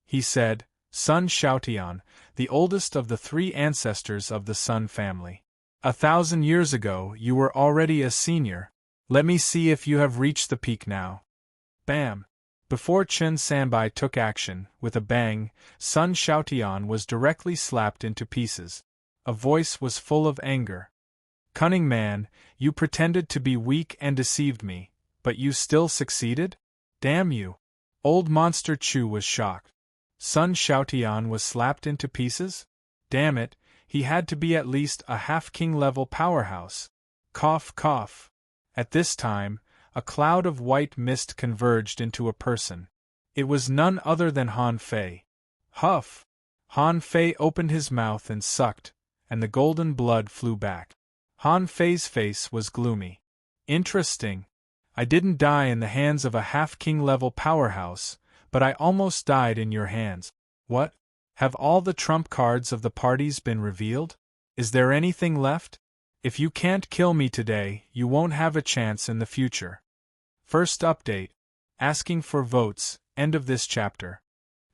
He said, Sun Xiaotian, the oldest of the 3 ancestors of the Sun family. 1,000 years ago you were already a senior. Let me see if you have reached the peak now. Bam! Before Qin Sanbai took action, with a bang, Sun Xiaotian was directly slapped into pieces. A voice was full of anger. Cunning man, you pretended to be weak and deceived me, but you still succeeded? Damn you! Old Monster Chu was shocked. Sun Xiaotian was slapped into pieces? Damn it, he had to be at least a half-king level powerhouse. Cough, cough. At this time, a cloud of white mist converged into a person. It was none other than Han Fei. Huff! Han Fei opened his mouth and sucked, and the golden blood flew back. Han Fei's face was gloomy. Interesting. I didn't die in the hands of a half-king level powerhouse, but I almost died in your hands. What? Have all the trump cards of the parties been revealed? Is there anything left? If you can't kill me today, you won't have a chance in the future. First update. Asking for votes, end of this chapter.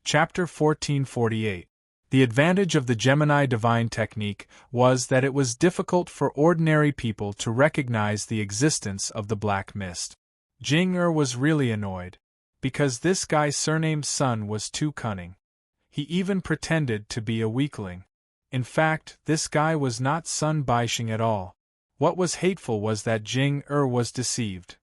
Chapter 1448. The advantage of the Gemini divine technique was that it was difficult for ordinary people to recognize the existence of the black mist. Jing was really annoyed, because this guy surnamed Sun was too cunning. He even pretended to be a weakling. In fact, this guy was not Sun Baixing at all. What was hateful was that Jing was deceived.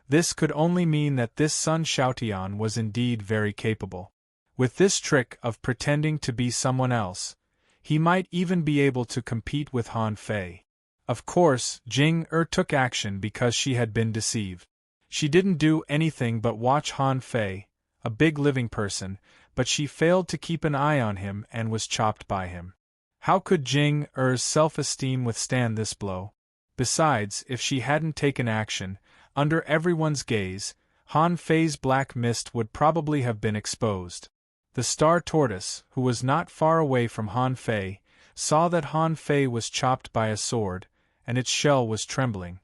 This could only mean that this Sun Xiaotian was indeed very capable. With this trick of pretending to be someone else, he might even be able to compete with Han Fei. Of course, Jing took action because she had been deceived. She didn't do anything but watch Han Fei, a big living person, but she failed to keep an eye on him and was chopped by him. How could Jing self-esteem withstand this blow? Besides, if she hadn't taken action, under everyone's gaze, Han Fei's black mist would probably have been exposed. The star tortoise, who was not far away from Han Fei, saw that Han Fei was chopped by a sword, and its shell was trembling.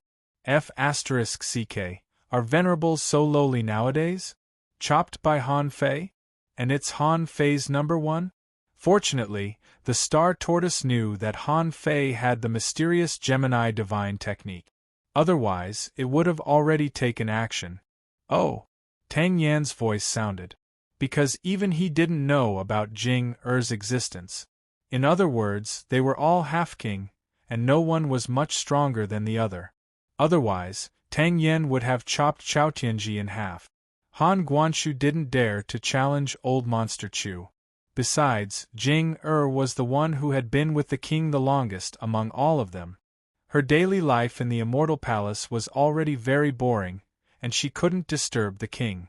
F***ck, are venerables so lowly nowadays? Chopped by Han Fei? And it's Han Fei's number 1? Fortunately, the star tortoise knew that Han Fei had the mysterious Gemini divine technique. Otherwise, it would have already taken action. Oh! Tang Yan's voice sounded. Because even he didn't know about Jing existence. In other words, they were all half-king, and no one was much stronger than the other. Otherwise, Tang Yan would have chopped Chao Tianji in half. Han Guanshu didn't dare to challenge Old Monster Chu. Besides, Jing was the one who had been with the king the longest among all of them. Her daily life in the Immortal Palace was already very boring, and she couldn't disturb the king.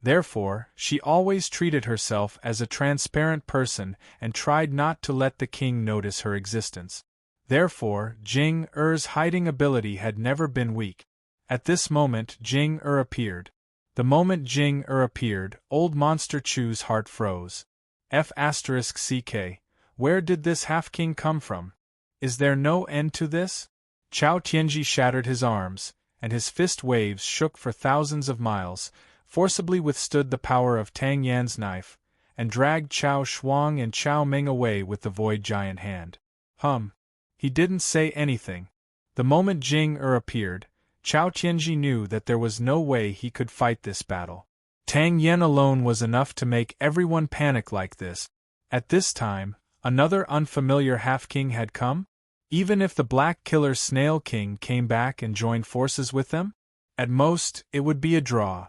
Therefore, she always treated herself as a transparent person and tried not to let the king notice her existence. Therefore, Jing hiding ability had never been weak. At this moment Jing appeared. The moment Jing appeared, Old Monster Chu's heart froze. F***ck, where did this half-king come from? Is there no end to this? Chao Tianji shattered his arms, and his fist waves shook for thousands of miles, forcibly withstood the power of Tang Yan's knife, and dragged Chao Shuang and Chao Meng away with the void giant hand. He didn't say anything. The moment Jing appeared, Chao Tianji knew that there was no way he could fight this battle. Tang Yan alone was enough to make everyone panic like this. At this time, another unfamiliar half-king had come? Even if the Black Killer Snail King came back and joined forces with them? At most, it would be a draw.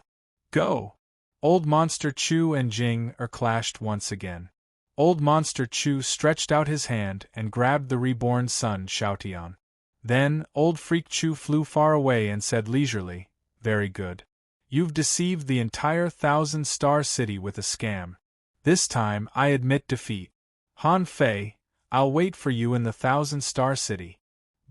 Go! Old Monster Chu and Jing clashed once again. Old Monster Chu stretched out his hand and grabbed the reborn Sun Xiaotian. Then, Old Freak Chu flew far away and said leisurely, "Very good. You've deceived the entire 1,000-star city with a scam. This time I admit defeat. Han Fei, I'll wait for you in the 1,000-star city."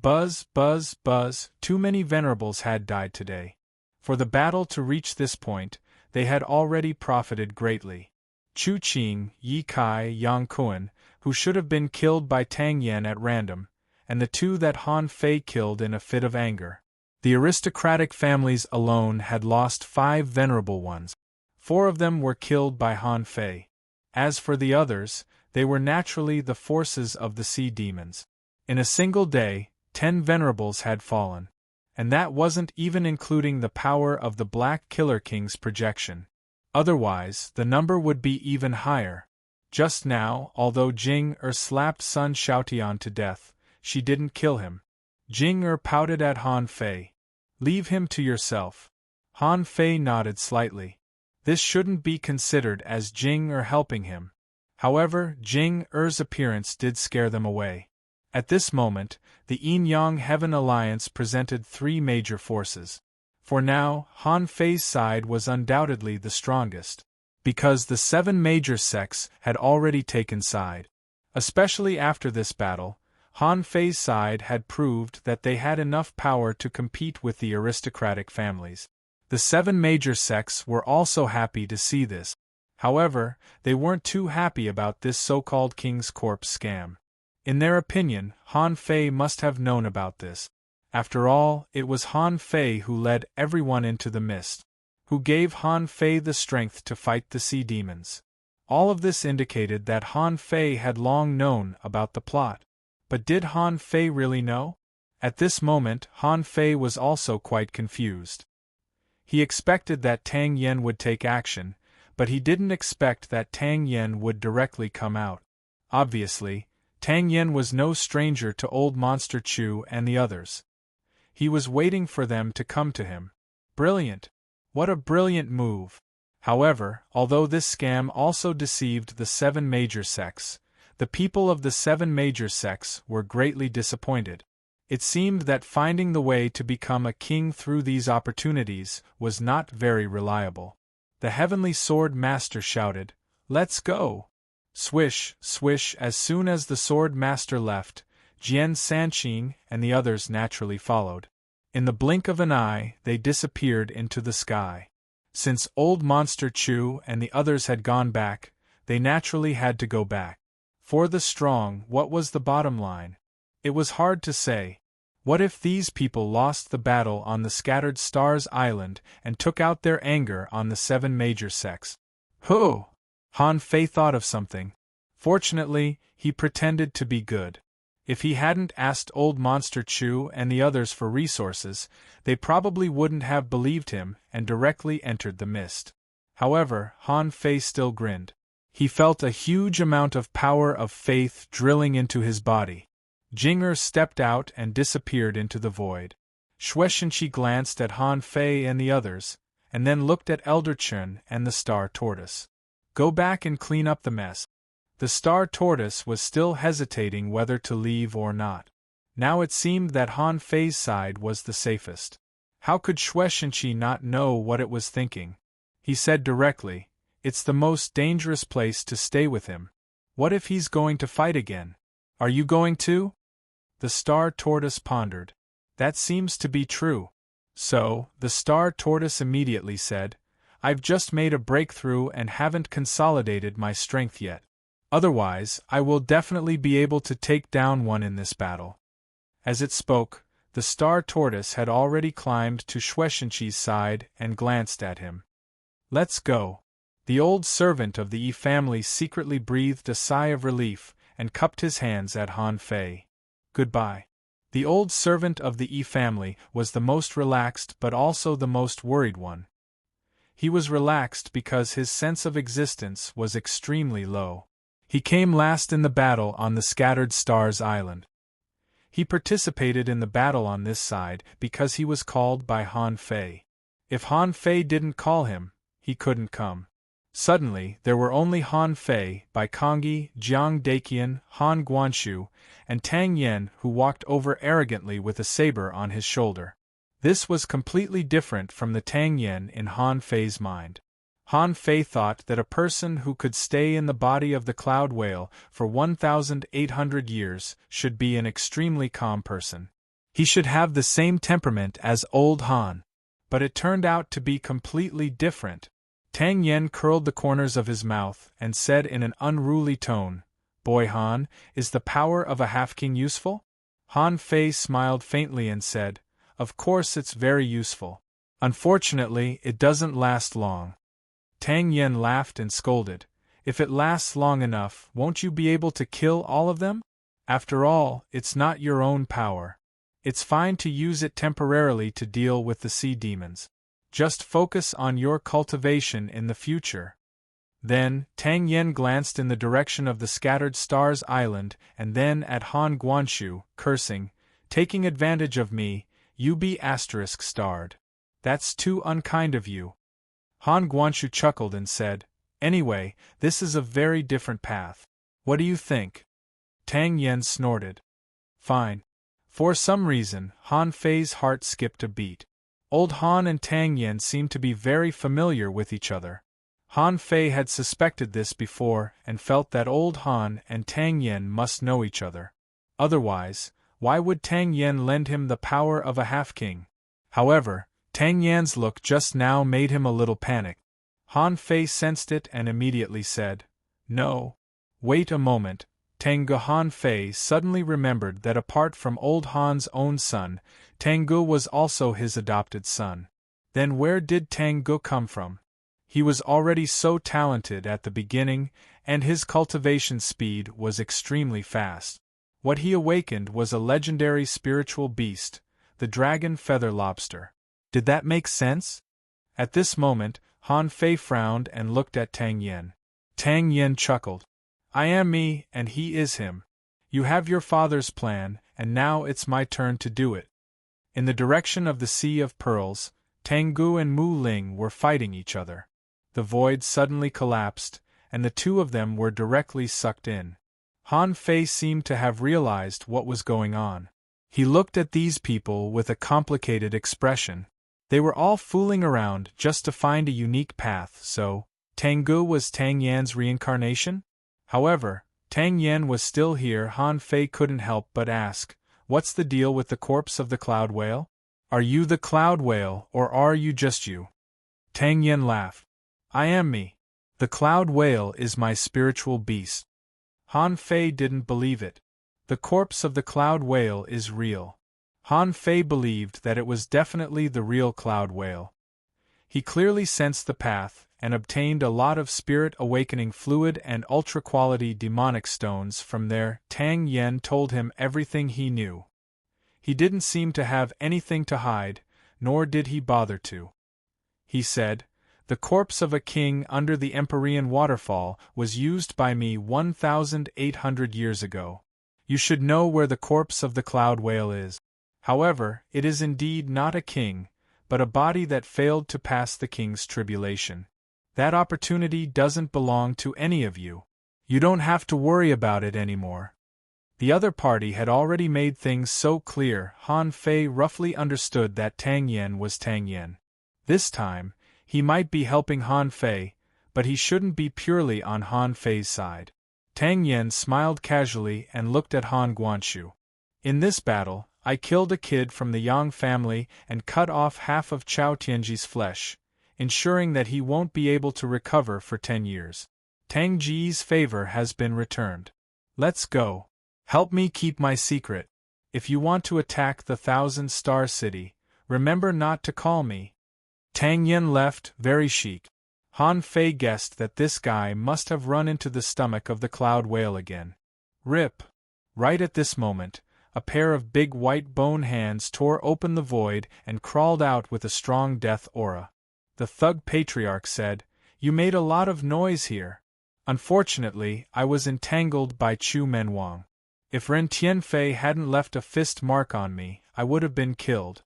Buzz, buzz, buzz, too many venerables had died today. For the battle to reach this point, they had already profited greatly. Chu Qing, Yi Kai, Yang Kuan, who should have been killed by Tang Yan at random, and the 2 that Han Fei killed in a fit of anger. The aristocratic families alone had lost 5 venerable ones. 4 of them were killed by Han Fei. As for the others, they were naturally the forces of the sea demons. In a single day, 10 venerables had fallen. And that wasn't even including the power of the Black Killer King's projection. Otherwise, the number would be even higher. Just now, although Jing slapped Sun Xiaotian to death, she didn't kill him. Jing pouted at Han Fei. "Leave him to yourself." Han Fei nodded slightly. This shouldn't be considered as Jing helping him. However, Jing appearance did scare them away. At this moment, the Yin-Yang Heaven Alliance presented 3 major forces. For now, Han Fei's side was undoubtedly the strongest, because the 7 major sects had already taken side. Especially after this battle, Han Fei's side had proved that they had enough power to compete with the aristocratic families. The 7 major sects were also happy to see this. However, they weren't too happy about this so-called King's Corpse scam. In their opinion, Han Fei must have known about this. After all, it was Han Fei who led everyone into the mist, who gave Han Fei the strength to fight the sea demons. All of this indicated that Han Fei had long known about the plot. But did Han Fei really know? At this moment, Han Fei was also quite confused. He expected that Tang Yen would take action, but he didn't expect that Tang Yen would directly come out. Obviously, Tang Yen was no stranger to old Monster Chu and the others. He was waiting for them to come to him. Brilliant! What a brilliant move! However, although this scam also deceived the 7 major sects, the people of the 7 major sects were greatly disappointed. It seemed that finding the way to become a king through these opportunities was not very reliable. The Heavenly Sword Master shouted, "Let's go!" Swish, swish. As soon as the Sword Master left, Jian Sanqing and the others naturally followed. In the blink of an eye, they disappeared into the sky. Since old Monster Chu and the others had gone back, they naturally had to go back. For the strong, what was the bottom line? It was hard to say. What if these people lost the battle on the Scattered Stars Island and took out their anger on the 7 major sects? Huh! Han Fei thought of something. Fortunately, he pretended to be good. If he hadn't asked old Monster Chu and the others for resources, they probably wouldn't have believed him and directly entered the mist. However, Han Fei still grinned. He felt a huge amount of power of faith drilling into his body. Jing stepped out and disappeared into the void. Shueishenqi glanced at Han Fei and the others, and then looked at Elder Chen and the Star Tortoise. "Go back and clean up the mess." The Star Tortoise was still hesitating whether to leave or not. Now it seemed that Han Fei's side was the safest. How could Shueishenqi not know what it was thinking? He said directly, "It's the most dangerous place to stay with him. What if he's going to fight again? Are you going too?" The Star Tortoise pondered. "That seems to be true." So, the Star Tortoise immediately said, "I've just made a breakthrough and haven't consolidated my strength yet. Otherwise, I will definitely be able to take down one in this battle." As it spoke, the Star Tortoise had already climbed to Shueishenqi's side and glanced at him. "Let's go." The old servant of the Yi family secretly breathed a sigh of relief and cupped his hands at Han Fei. "Goodbye." The old servant of the Yi family was the most relaxed but also the most worried one. He was relaxed because his sense of existence was extremely low. He came last in the battle on the Scattered Stars Island. He participated in the battle on this side because he was called by Han Fei. If Han Fei didn't call him, he couldn't come. Suddenly, there were only Han Fei, Bai Kongyi, Jiang Daqian, Han Guanshu, and Tang Yen who walked over arrogantly with a saber on his shoulder. This was completely different from the Tang Yen in Han Fei's mind. Han Fei thought that a person who could stay in the body of the Cloud Whale for 1,800 years should be an extremely calm person. He should have the same temperament as old Han. But it turned out to be completely different. Tang Yen curled the corners of his mouth and said in an unruly tone, "Boy Han, is the power of a half-king useful?" Han Fei smiled faintly and said, "Of course it's very useful. Unfortunately, it doesn't last long." Tang Yen laughed and scolded, "If it lasts long enough, won't you be able to kill all of them? After all, it's not your own power. It's fine to use it temporarily to deal with the sea demons. Just focus on your cultivation in the future." Then, Tang Yen glanced in the direction of the scattered stars island and then at Han Guanshu, cursing, "Taking advantage of me, you be **starred. That's too unkind of you." Han Guanshu chuckled and said, "Anyway, this is a very different path. What do you think?" Tang Yen snorted. "Fine." For some reason, Han Fei's heart skipped a beat. Old Han and Tang Yen seemed to be very familiar with each other. Han Fei had suspected this before and felt that old Han and Tang Yen must know each other. Otherwise, why would Tang Yen lend him the power of a half-king? However, Tang Yan's look just now made him a little panicked. Han Fei sensed it and immediately said, "No. Wait a moment." Tengu Han Fei suddenly remembered that apart from old Han's own son, Tengu was also his adopted son. Then where did Tengu come from? He was already so talented at the beginning, and his cultivation speed was extremely fast. What he awakened was a legendary spiritual beast, the dragon feather lobster. Did that make sense? At this moment, Han Fei frowned and looked at Tang Yen. Tang Yen chuckled. "I am me, and he is him. You have your father's plan, and now it's my turn to do it." In the direction of the Sea of Pearls, Tengu and Mu Ling were fighting each other. The void suddenly collapsed, and the two of them were directly sucked in. Han Fei seemed to have realized what was going on. He looked at these people with a complicated expression. They were all fooling around just to find a unique path, so Tengu was Tang Yan's reincarnation? However, Tang Yan was still here. Han Fei couldn't help but ask, "What's the deal with the corpse of the cloud whale? Are you the cloud whale, or are you just you?" Tang Yan laughed. "I am me. The cloud whale is my spiritual beast." Han Fei didn't believe it. The corpse of the cloud whale is real. Han Fei believed that it was definitely the real cloud whale. He clearly sensed the path, and obtained a lot of spirit awakening fluid and ultra-quality demonic stones from there. Tang Yen told him everything he knew. He didn't seem to have anything to hide, nor did he bother to. He said, "The corpse of a king under the Empyrean waterfall was used by me 1,800 years ago. You should know where the corpse of the cloud whale is. However, it is indeed not a king, but a body that failed to pass the king's tribulation. That opportunity doesn't belong to any of you. You don't have to worry about it anymore." The other party had already made things so clear. Han Fei roughly understood that Tang Yen was Tang Yen. This time, he might be helping Han Fei, but he shouldn't be purely on Han Fei's side. Tang Yen smiled casually and looked at Han Guanshu. "In this battle, I killed a kid from the Yang family and cut off half of Chao Tianji's flesh, ensuring that he won't be able to recover for 10 years. Tang Ji's favor has been returned. Let's go. Help me keep my secret. If you want to attack the 1,000-star city, remember not to call me." Tang Yen left, very chic. Han Fei guessed that this guy must have run into the stomach of the cloud whale again. Rip! Right at this moment, a pair of big white bone hands tore open the void and crawled out with a strong death aura. The thug patriarch said, "You made a lot of noise here. Unfortunately, I was entangled by Chu Menwang. If Ren Tianfei hadn't left a fist mark on me, I would have been killed."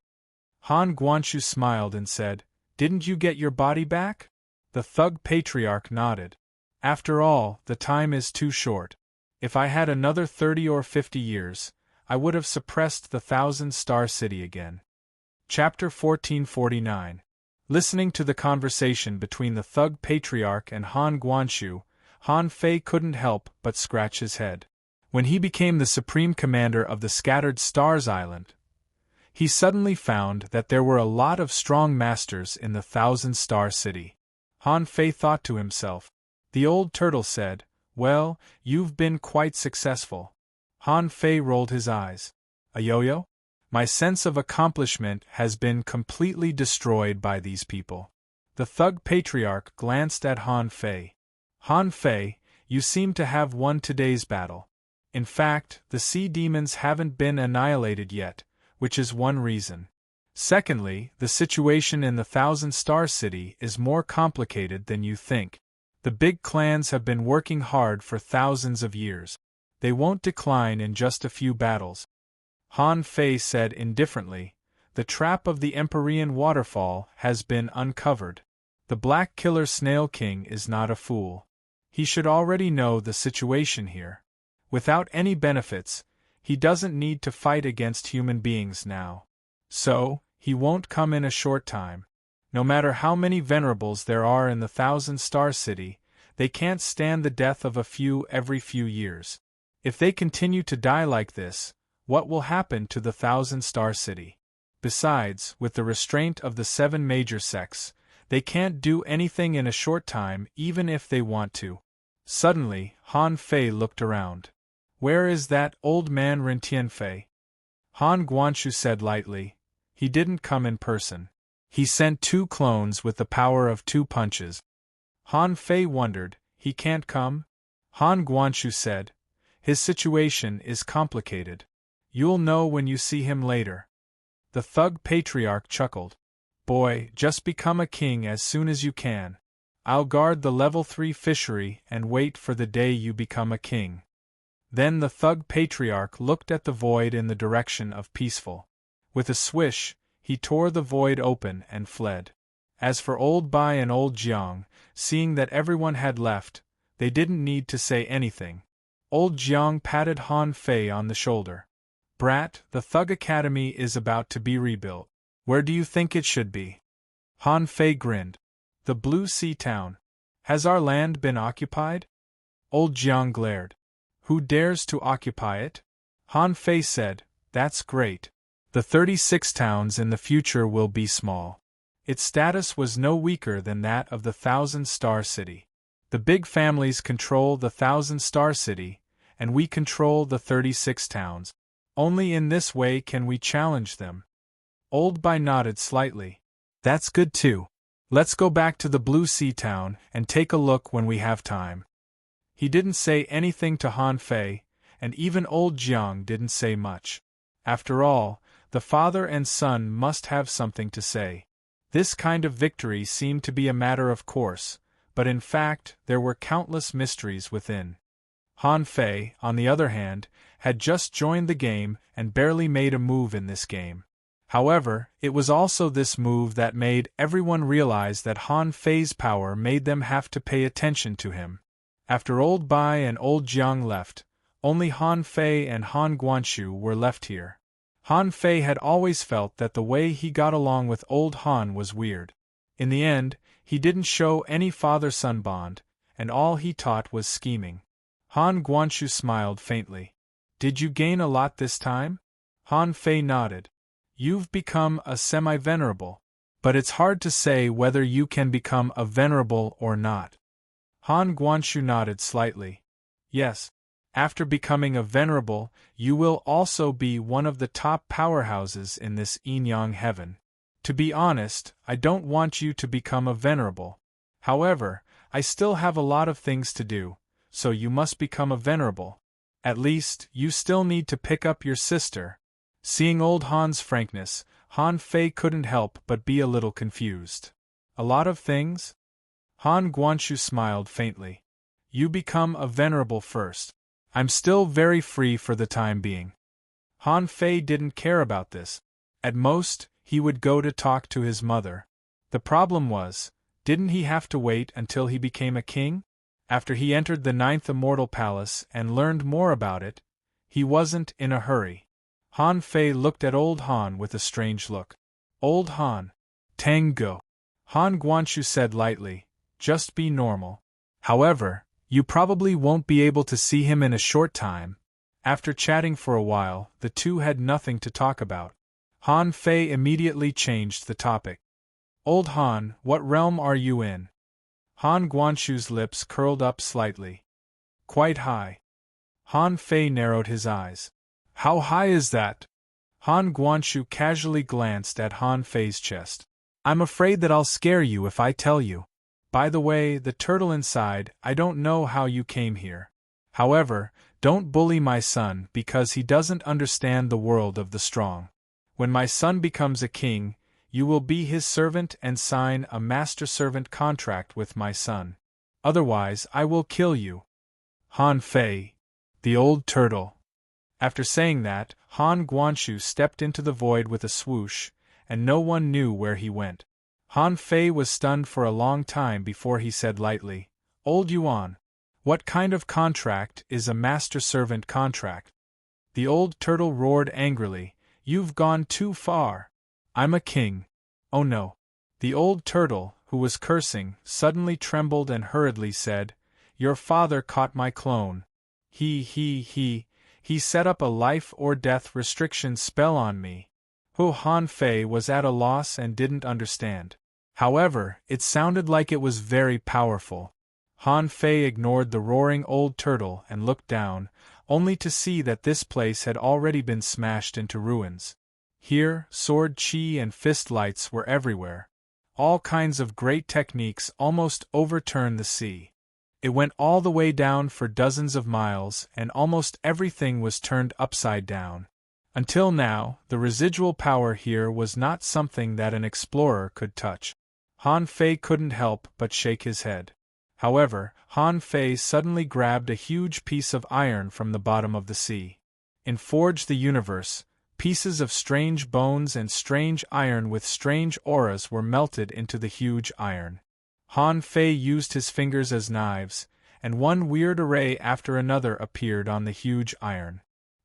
Han Guanshu smiled and said, "Didn't you get your body back?" The thug patriarch nodded. "After all, the time is too short. If I had another 30 or 50 years, I would have suppressed the 1,000-star city again." Chapter 1449. Listening to the conversation between the thug patriarch and Han Guanshu, Han Fei couldn't help but scratch his head. When he became the supreme commander of the Scattered Stars Island, he suddenly found that there were a lot of strong masters in the 1,000-star city. Han Fei thought to himself. The old turtle said, "Well, you've been quite successful." Han Fei rolled his eyes. A yo-yo? My sense of accomplishment has been completely destroyed by these people. The thug patriarch glanced at Han Fei. Han Fei, you seem to have won today's battle. In fact, the sea demons haven't been annihilated yet, which is one reason. Secondly, the situation in the Thousand-Star City is more complicated than you think. The big clans have been working hard for thousands of years. They won't decline in just a few battles. Han Fei said indifferently, the trap of the Empyrean waterfall has been uncovered. The Black Killer Snail King is not a fool. He should already know the situation here. Without any benefits, he doesn't need to fight against human beings now. So, he won't come in a short time. No matter how many venerables there are in the Thousand-Star City, they can't stand the death of a few every few years. If they continue to die like this, what will happen to the Thousand-Star City? Besides, with the restraint of the 7 major sects, they can't do anything in a short time even if they want to. Suddenly, Han Fei looked around. Where is that old man Ren Tianfei? Han Guanshu said lightly. He didn't come in person. He sent 2 clones with the power of 2 punches. Han Fei wondered, he can't come? Han Guanshu said, his situation is complicated. You'll know when you see him later. The thug patriarch chuckled. Boy, just become a king as soon as you can. I'll guard the level 3 fishery and wait for the day you become a king. Then the thug patriarch looked at the void in the direction of peaceful. With a swish, he tore the void open and fled. As for old Bai and old Jiang, seeing that everyone had left, they didn't need to say anything. Old Jiang patted Han Fei on the shoulder. Brat, the Thug Academy is about to be rebuilt. Where do you think it should be? Han Fei grinned. The Blue Sea Town. Has our land been occupied? Old Jiang glared. Who dares to occupy it? Han Fei said, that's great. The 36 towns in the future will be small. Its status was no weaker than that of the Thousand-Star City. The big families control the Thousand-Star City, and we control the 36 towns. Only in this way can we challenge them. Old Bai nodded slightly. That's good too. Let's go back to the Blue Sea Town and take a look when we have time. He didn't say anything to Han Fei, and even old Jiang didn't say much. After all, the father and son must have something to say. This kind of victory seemed to be a matter of course, but in fact there were countless mysteries within. Han Fei, on the other hand, had just joined the game and barely made a move in this game. However, it was also this move that made everyone realize that Han Fei's power made them have to pay attention to him. After old Bai and old Jiang left, only Han Fei and Han Guanshu were left here. Han Fei had always felt that the way he got along with old Han was weird. In the end, he didn't show any father-son bond, and all he taught was scheming. Han Guanshu smiled faintly. Did you gain a lot this time? Han Fei nodded. You've become a semi-venerable, but it's hard to say whether you can become a venerable or not. Han Guanshu nodded slightly. Yes. After becoming a venerable, you will also be one of the top powerhouses in this yin-yang heaven. To be honest, I don't want you to become a venerable. However, I still have a lot of things to do, so you must become a venerable. At least, you still need to pick up your sister. Seeing old Han's frankness, Han Fei couldn't help but be a little confused. A lot of things? Han Guanshu smiled faintly. You become a venerable first. I'm still very free for the time being. Han Fei didn't care about this. At most, he would go to talk to his mother. The problem was, didn't he have to wait until he became a king? After he entered the 9th Immortal Palace and learned more about it, he wasn't in a hurry. Han Fei looked at old Han with a strange look. Old Han. Tango. Han Guanshu said lightly, just be normal. However, you probably won't be able to see him in a short time. After chatting for a while, the two had nothing to talk about. Han Fei immediately changed the topic. Old Han, what realm are you in? Han Guanshu's lips curled up slightly. Quite high. Han Fei narrowed his eyes. How high is that? Han Guanshu casually glanced at Han Fei's chest. I'm afraid that I'll scare you if I tell you. By the way, the turtle inside, I don't know how you came here. However, don't bully my son because he doesn't understand the world of the strong. When my son becomes a king, you will be his servant and sign a master-servant contract with my son. Otherwise, I will kill you. Han Fei, the old turtle. After saying that, Han Guanshu stepped into the void with a swoosh, and no one knew where he went. Han Fei was stunned for a long time before he said lightly, Old Yuan, what kind of contract is a master-servant contract? The old turtle roared angrily, You've gone too far. I'm a king. Oh no. The old turtle, who was cursing, suddenly trembled and hurriedly said, Your father caught my clone. He set up a life-or-death restriction spell on me. Han Fei was at a loss and didn't understand. However, it sounded like it was very powerful. Han Fei ignored the roaring old turtle and looked down, only to see that this place had already been smashed into ruins. Here, sword chi and fist lights were everywhere. All kinds of great techniques almost overturned the sea. It went all the way down for dozens of miles, and almost everything was turned upside down. Until now, the residual power here was not something that an explorer could touch. Han Fei couldn't help but shake his head. However, Han Fei suddenly grabbed a huge piece of iron from the bottom of the sea. In Forge the Universe, pieces of strange bones and strange iron with strange auras were melted into the huge iron. Han Fei used his fingers as knives, and one weird array after another appeared on the huge iron.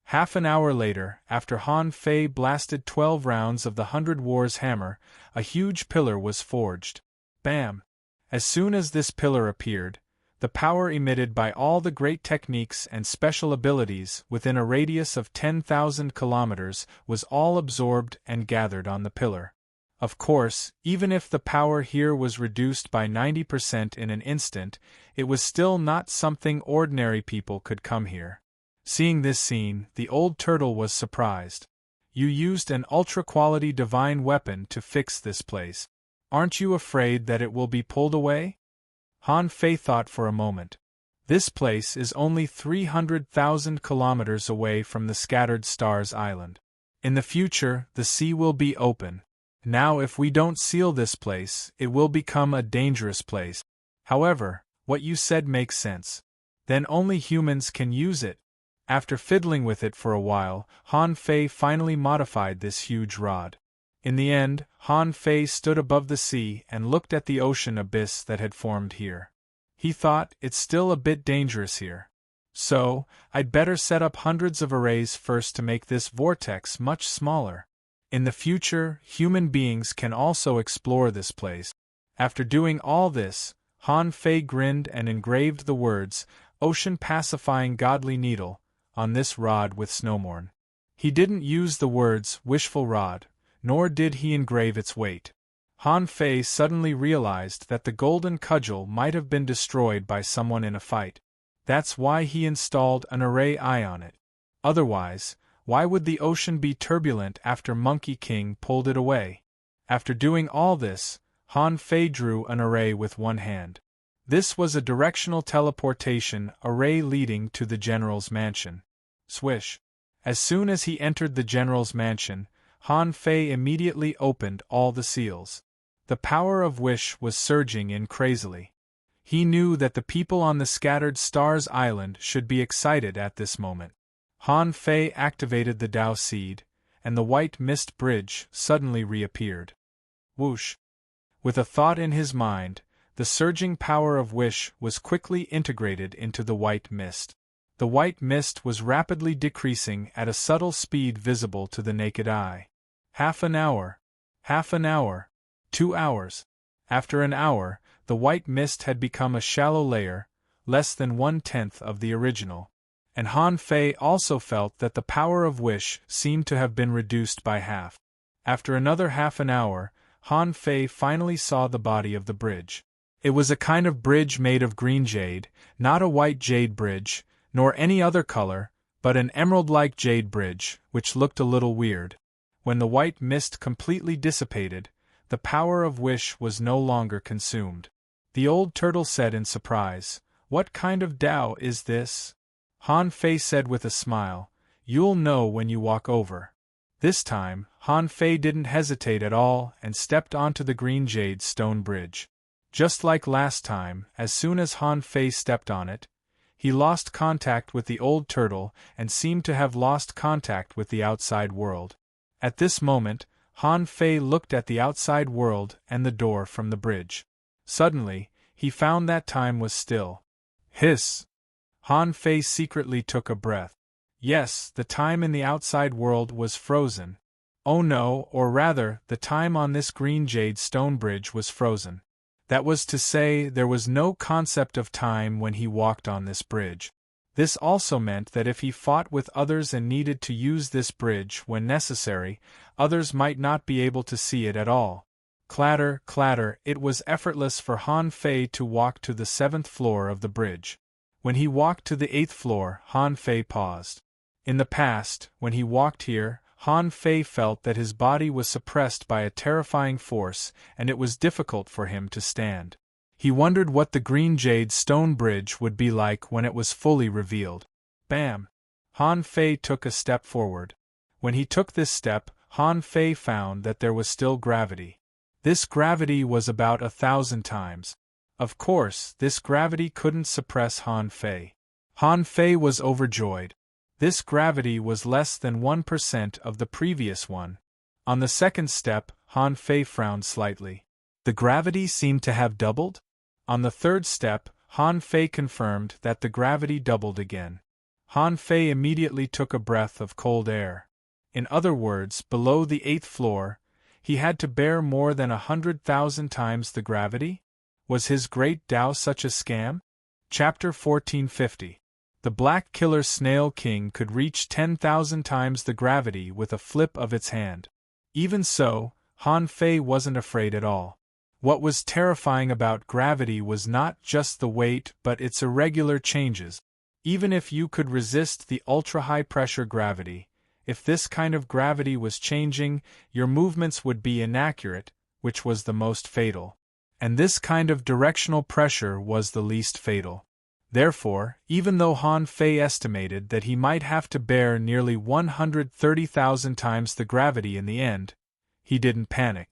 Half an hour later, after Han Fei blasted 12 rounds of the 100 Wars hammer, a huge pillar was forged. Bam! As soon as this pillar appeared, the power emitted by all the great techniques and special abilities within a radius of 10,000 kilometers was all absorbed and gathered on the pillar. Of course, even if the power here was reduced by 90% in an instant, it was still not something ordinary people could come here. Seeing this scene, the old turtle was surprised. You used an ultra-quality divine weapon to fix this place. Aren't you afraid that it will be pulled away? Han Fei thought for a moment. This place is only 300,000 kilometers away from the Scattered Stars Island. In the future, the sea will be open. Now if we don't seal this place, it will become a dangerous place. However, what you said makes sense. Then only humans can use it. After fiddling with it for a while, Han Fei finally modified this huge rod. In the end, Han Fei stood above the sea and looked at the ocean abyss that had formed here. He thought, it's still a bit dangerous here. So, I'd better set up hundreds of arrays first to make this vortex much smaller. In the future, human beings can also explore this place. After doing all this, Han Fei grinned and engraved the words, Ocean Pacifying Godly Needle, on this rod with snowmorn. He didn't use the words, Wishful Rod, nor did he engrave its weight. Han Fei suddenly realized that the golden cudgel might have been destroyed by someone in a fight. That's why he installed an array eye on it. Otherwise, why would the ocean be turbulent after Monkey King pulled it away? After doing all this, Han Fei drew an array with one hand. This was a directional teleportation array leading to the general's mansion. Swish! As soon as he entered the general's mansion, Han Fei immediately opened all the seals. The power of wish was surging in crazily. He knew that the people on the Scattered Stars Island should be excited at this moment. Han Fei activated the Dao Seed, and the white mist bridge suddenly reappeared. Whoosh! With a thought in his mind, the surging power of wish was quickly integrated into the white mist. The white mist was rapidly decreasing at a subtle speed visible to the naked eye. Half an hour, 2 hours. After an hour, the white mist had become a shallow layer, less than 1/10 of the original. And Han Fei also felt that the power of wish seemed to have been reduced by half. After another half an hour, Han Fei finally saw the body of the bridge. It was a kind of bridge made of green jade, not a white jade bridge, nor any other color, but an emerald-like jade bridge, which looked a little weird. When the white mist completely dissipated, the power of wish was no longer consumed. The old turtle said in surprise, "What kind of Tao is this?" Han Fei said with a smile, "You'll know when you walk over." This time, Han Fei didn't hesitate at all and stepped onto the green jade stone bridge. Just like last time, as soon as Han Fei stepped on it, he lost contact with the old turtle and seemed to have lost contact with the outside world. At this moment, Han Fei looked at the outside world and the door from the bridge. Suddenly, he found that time was still. Hiss! Han Fei secretly took a breath. Yes, the time in the outside world was frozen. Oh no, or rather, the time on this green jade stone bridge was frozen. That was to say, there was no concept of time when he walked on this bridge. This also meant that if he fought with others and needed to use this bridge when necessary, others might not be able to see it at all. Clatter, clatter, it was effortless for Han Fei to walk to the 7th floor of the bridge. When he walked to the 8th floor, Han Fei paused. In the past, when he walked here, Han Fei felt that his body was suppressed by a terrifying force and it was difficult for him to stand. He wondered what the green jade stone bridge would be like when it was fully revealed. Bam! Han Fei took a step forward. When he took this step, Han Fei found that there was still gravity. This gravity was about 1,000 times. Of course, this gravity couldn't suppress Han Fei. Han Fei was overjoyed. This gravity was less than 1% of the previous one. On the second step, Han Fei frowned slightly. The gravity seemed to have doubled? On the third step, Han Fei confirmed that the gravity doubled again. Han Fei immediately took a breath of cold air. In other words, below the 8th floor, he had to bear more than 100,000 times the gravity? Was his great Tao such a scam? Chapter 1450. The Black Killer Snail King could reach 10,000 times the gravity with a flip of its hand. Even so, Han Fei wasn't afraid at all. What was terrifying about gravity was not just the weight but its irregular changes. Even if you could resist the ultra-high-pressure gravity, if this kind of gravity was changing, your movements would be inaccurate, which was the most fatal. And this kind of directional pressure was the least fatal. Therefore, even though Han Fei estimated that he might have to bear nearly 130,000 times the gravity in the end, he didn't panic.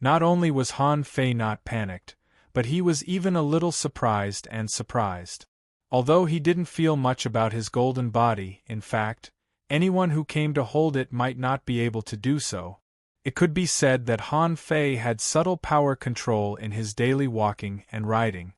Not only was Han Fei not panicked, but he was even a little surprised and surprised. Although he didn't feel much about his golden body, in fact, anyone who came to hold it might not be able to do so. It could be said that Han Fei had subtle power control in his daily walking and riding.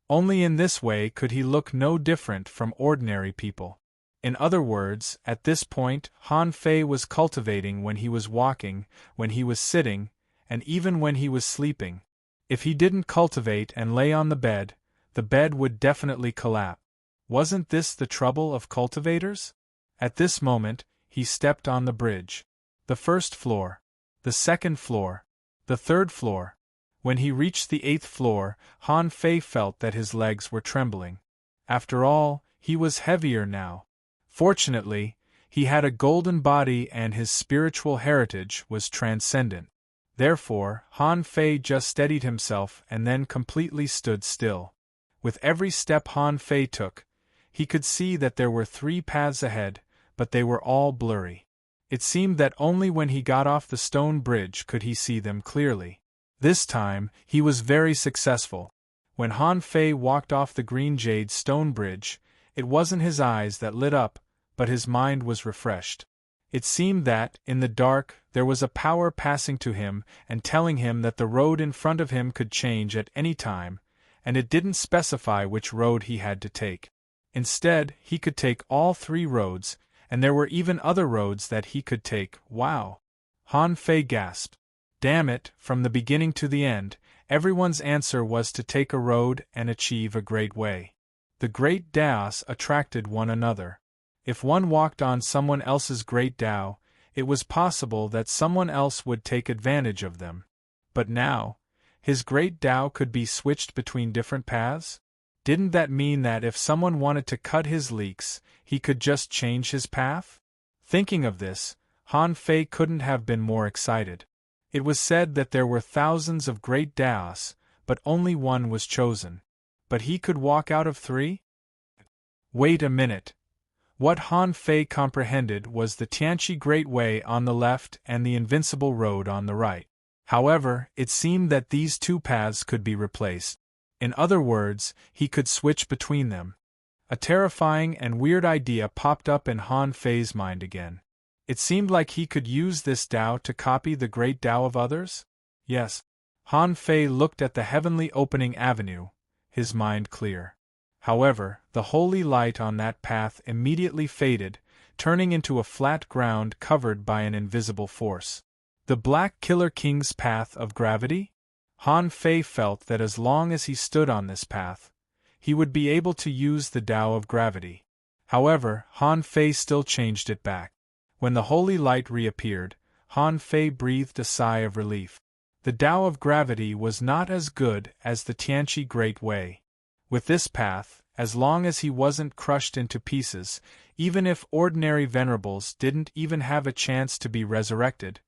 Only in this way could he look no different from ordinary people. In other words, at this point, Han Fei was cultivating when he was walking, when he was sitting, and even when he was sleeping. If he didn't cultivate and lay on the bed would definitely collapse. Wasn't this the trouble of cultivators? At this moment, he stepped on the bridge. The 1st floor. The 2nd floor. The 3rd floor. When he reached the 8th floor, Han Fei felt that his legs were trembling. After all, he was heavier now. Fortunately, he had a golden body and his spiritual heritage was transcendent. Therefore, Han Fei just steadied himself and then completely stood still. With every step Han Fei took, he could see that there were 3 paths ahead, but they were all blurry. It seemed that only when he got off the stone bridge could he see them clearly. This time, he was very successful. When Han Fei walked off the green jade stone bridge, it wasn't his eyes that lit up, but his mind was refreshed. It seemed that, in the dark, there was a power passing to him and telling him that the road in front of him could change at any time, and it didn't specify which road he had to take. Instead, he could take all 3 roads, and there were even other roads that he could take. Wow! Han Fei gasped. Damn it, from the beginning to the end, everyone's answer was to take a road and achieve a great way. The great Taos attracted one another. If one walked on someone else's great Tao, it was possible that someone else would take advantage of them. But now, his great Tao could be switched between different paths? Didn't that mean that if someone wanted to cut his leeks, he could just change his path? Thinking of this, Han Fei couldn't have been more excited. It was said that there were thousands of great Daos, but only one was chosen. But he could walk out of 3? Wait a minute. What Han Fei comprehended was the Tianqi Great Way on the left and the Invincible Road on the right. However, it seemed that these two paths could be replaced. In other words, he could switch between them. A terrifying and weird idea popped up in Han Fei's mind again. It seemed like he could use this Tao to copy the great Tao of others? Yes. Han Fei looked at the heavenly opening avenue, his mind clear. However, the holy light on that path immediately faded, turning into a flat ground covered by an invisible force. The Black Killer King's path of gravity? Han Fei felt that as long as he stood on this path, he would be able to use the Tao of gravity. However, Han Fei still changed it back. When the holy light reappeared, Han Fei breathed a sigh of relief. The Tao of gravity was not as good as the Tianqi Great Way. With this path, as long as he wasn't crushed into pieces, even if ordinary venerables didn't even have a chance to be resurrected,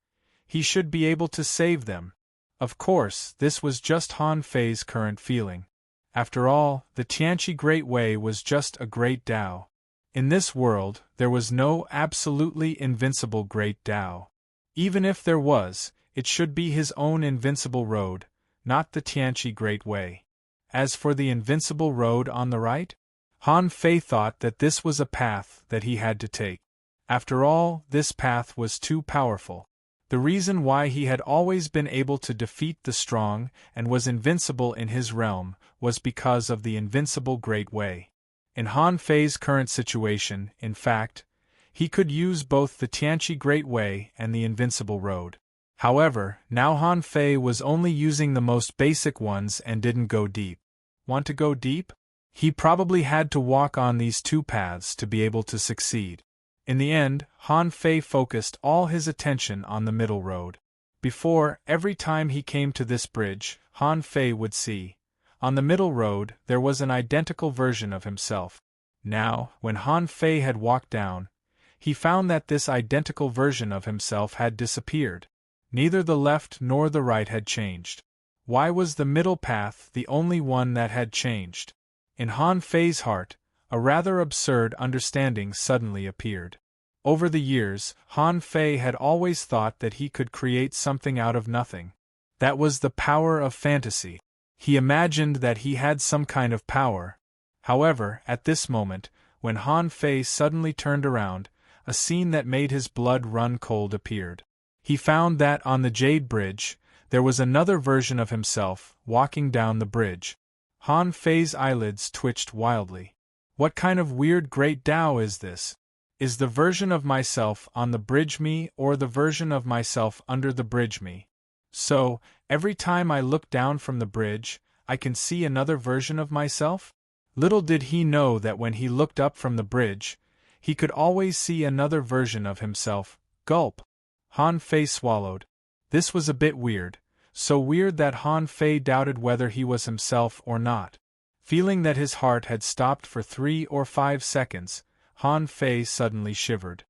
he should be able to save them. Of course, this was just Han Fei's current feeling. After all, the Tianqi Great Way was just a great Tao. In this world, there was no absolutely invincible great Tao. Even if there was, it should be his own invincible road, not the Tianqi Great Way. As for the invincible road on the right, Han Fei thought that this was a path that he had to take. After all, this path was too powerful. The reason why he had always been able to defeat the strong and was invincible in his realm was because of the invincible Great Way. In Han Fei's current situation, in fact, he could use both the Tianqi Great Way and the Invincible Road. However, now Han Fei was only using the most basic ones and didn't go deep. Want to go deep? He probably had to walk on these two paths to be able to succeed. In the end, Han Fei focused all his attention on the middle road. Before, every time he came to this bridge, Han Fei would see, on the middle road, there was an identical version of himself. Now, when Han Fei had walked down, he found that this identical version of himself had disappeared. Neither the left nor the right had changed. Why was the middle path the only one that had changed? In Han Fei's heart, a rather absurd understanding suddenly appeared. Over the years, Han Fei had always thought that he could create something out of nothing. That was the power of fantasy. He imagined that he had some kind of power. However, at this moment, when Han Fei suddenly turned around, a scene that made his blood run cold appeared. He found that on the Jade Bridge, there was another version of himself, walking down the bridge. Han Fei's eyelids twitched wildly. What kind of weird great Tao is this? Is the version of myself on the bridge me or the version of myself under the bridge me? So, every time I look down from the bridge, I can see another version of myself? Little did he know that when he looked up from the bridge, he could always see another version of himself. Gulp! Han Fei swallowed. This was a bit weird, so weird that Han Fei doubted whether he was himself or not. Feeling that his heart had stopped for 3 or 5 seconds, Han Fei suddenly shivered.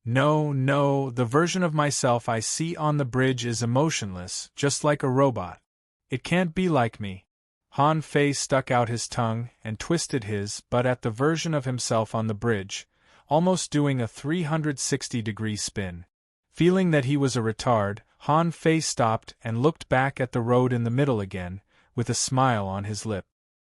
No, the version of myself I see on the bridge is emotionless, just like a robot. It can't be like me. Han Fei stuck out his tongue and twisted his butt at the version of himself on the bridge, almost doing a 360-degree spin. Feeling that he was a retard, Han Fei stopped and looked back at the road in the middle again, with a smile on his lip.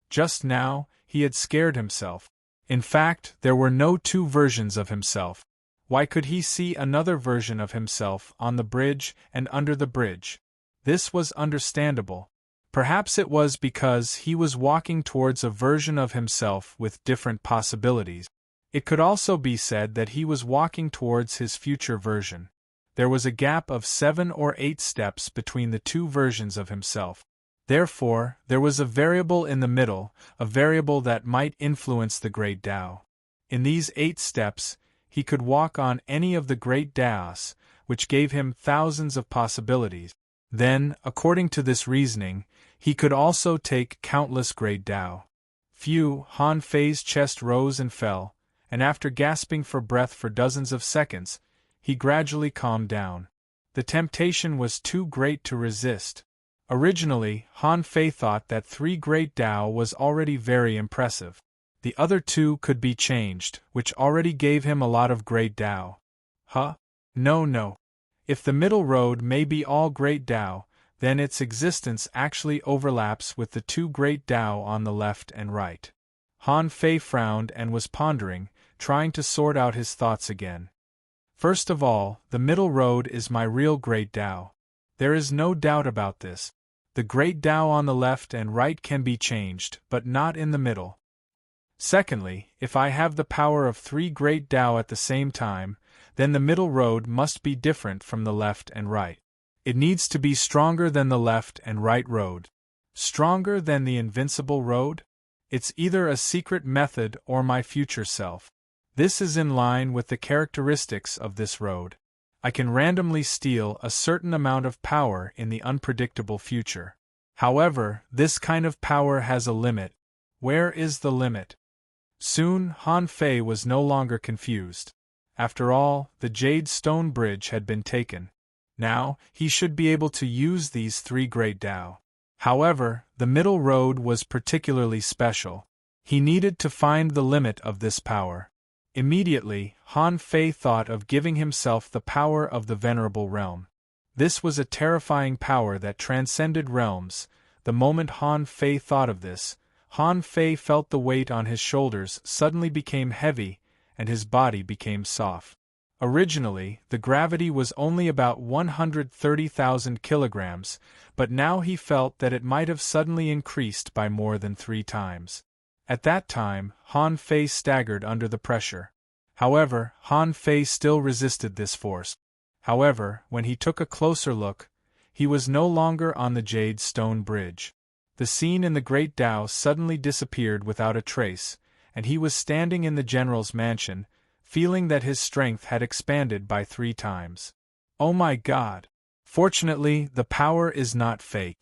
Just now, he had scared himself. In fact, there were no two versions of himself. Why could he see another version of himself on the bridge and under the bridge? This was understandable. Perhaps it was because he was walking towards a version of himself with different possibilities. It could also be said that he was walking towards his future version. There was a gap of 7 or 8 steps between the two versions of himself. Therefore, there was a variable in the middle, a variable that might influence the great Tao. In these 8 steps, he could walk on any of the great Taos, which gave him thousands of possibilities. Then, according to this reasoning, he could also take countless great Tao. Phew! Han Fei's chest rose and fell, and after gasping for breath for dozens of seconds, he gradually calmed down. The temptation was too great to resist. Originally, Han Fei thought that 3 Great Tao was already very impressive. The other 2 could be changed, which already gave him a lot of Great Tao. Huh? No. If the middle road may be all Great Tao, then its existence actually overlaps with the 2 Great Tao on the left and right. Han Fei frowned and was pondering, trying to sort out his thoughts again. First of all, the middle road is my real Great Tao. There is no doubt about this. The Great Tao on the left and right can be changed, but not in the middle. Secondly, if I have the power of 3 Great Tao at the same time, then the middle road must be different from the left and right. It needs to be stronger than the left and right road. Stronger than the invincible road? It's either a secret method or my future self. This is in line with the characteristics of this road. I can randomly steal a certain amount of power in the unpredictable future. However, this kind of power has a limit. Where is the limit? Soon, Han Fei was no longer confused. After all, the Jade Stone Bridge had been taken. Now, he should be able to use these 3 Great Tao. However, the middle road was particularly special. He needed to find the limit of this power. Immediately, Han Fei thought of giving himself the power of the Venerable Realm. This was a terrifying power that transcended realms. The moment Han Fei thought of this, Han Fei felt the weight on his shoulders suddenly became heavy, and his body became soft. Originally, the gravity was only about 130,000 kilograms, but now he felt that it might have suddenly increased by more than 3 times. At that time, Han Fei staggered under the pressure. However, Han Fei still resisted this force. However, when he took a closer look, he was no longer on the Jade Stone Bridge. The scene in the Great Tao suddenly disappeared without a trace, and he was standing in the general's mansion, feeling that his strength had expanded by 3 times. Oh my God! Fortunately, the power is not fake.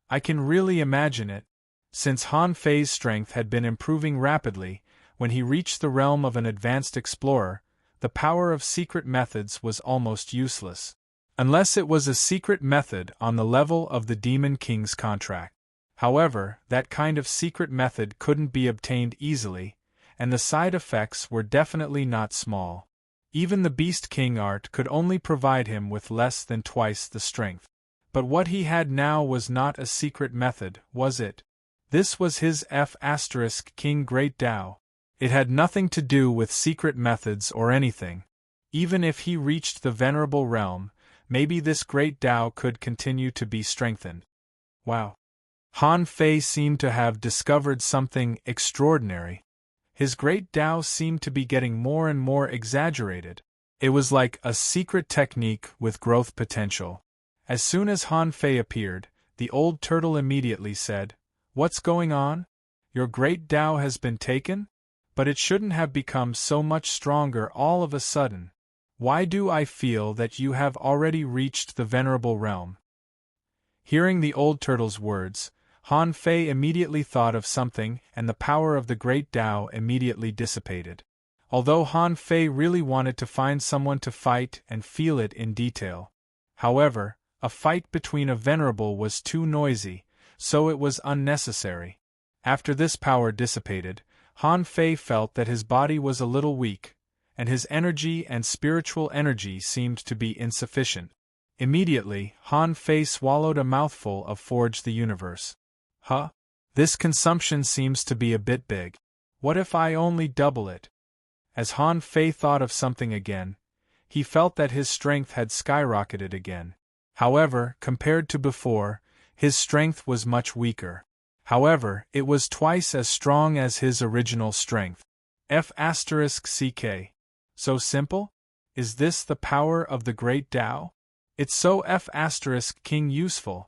I can really imagine it. Since Han Fei's strength had been improving rapidly, when he reached the realm of an advanced explorer, the power of secret methods was almost useless. Unless it was a secret method on the level of the Demon King's contract. However, that kind of secret method couldn't be obtained easily, and the side effects were definitely not small. Even the Beast King art could only provide him with less than twice the strength. But what he had now was not a secret method, was it? This was his King Great Tao. It had nothing to do with secret methods or anything. Even if he reached the Venerable Realm, maybe this Great Tao could continue to be strengthened. Wow! Han Fei seemed to have discovered something extraordinary. His Great Tao seemed to be getting more and more exaggerated. It was like a secret technique with growth potential. As soon as Han Fei appeared, the old turtle immediately said, "What's going on? Your Great Tao has been taken? But it shouldn't have become so much stronger all of a sudden. Why do I feel that you have already reached the Venerable Realm?" Hearing the old turtle's words, Han Fei immediately thought of something, and the power of the Great Tao immediately dissipated. Although Han Fei really wanted to find someone to fight and feel it in detail. However, a fight between a venerable was too noisy, so it was unnecessary. After this power dissipated, Han Fei felt that his body was a little weak, and his energy and spiritual energy seemed to be insufficient. Immediately, Han Fei swallowed a mouthful of Forge the Universe. Huh? This consumption seems to be a bit big. What if I only double it? As Han Fei thought of something again, he felt that his strength had skyrocketed again. However, compared to before, his strength was much weaker. However, it was twice as strong as his original strength. F***ck. So simple? Is this the power of the Great Tao? It's so F***king useful.